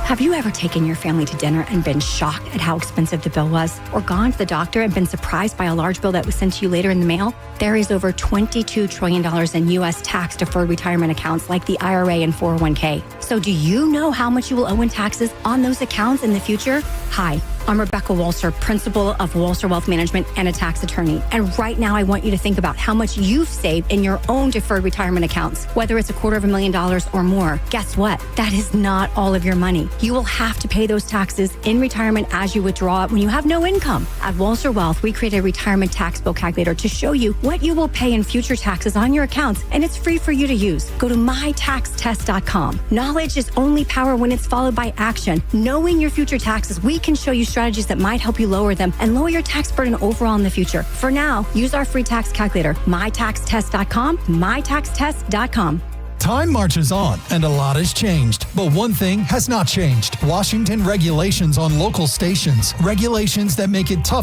Have you ever taken your family to dinner and been shocked at how expensive the bill was? Or gone to the doctor and been surprised by a large bill that was sent to you later in the mail? There is over $22 trillion in U.S. tax-deferred retirement accounts like the IRA and 401k. So do you know how much you will owe in taxes on those accounts in the future? Hi, I'm Rebecca Walser, principal of Walser Wealth Management and a tax attorney. And right now I want you to think about how much you've saved in your own deferred retirement accounts, whether it's $250,000 or more. Guess what? That is not all of your money. You will have to pay those taxes in retirement as you withdraw it when you have no income. At Walser Wealth, we created a retirement tax bill calculator to show you what you will pay in future taxes on your accounts, and it's free for you to use. Go to mytaxtest.com. Knowledge is only power when it's followed by action. Knowing your future taxes, we can show you strategies that might help you lower them and lower your tax burden overall in the future. For now, use our free tax calculator, mytaxtest.com, mytaxtest.com. Time marches on, and a lot has changed. But one thing has not changed. Washington regulations on local stations. Regulations that make it tough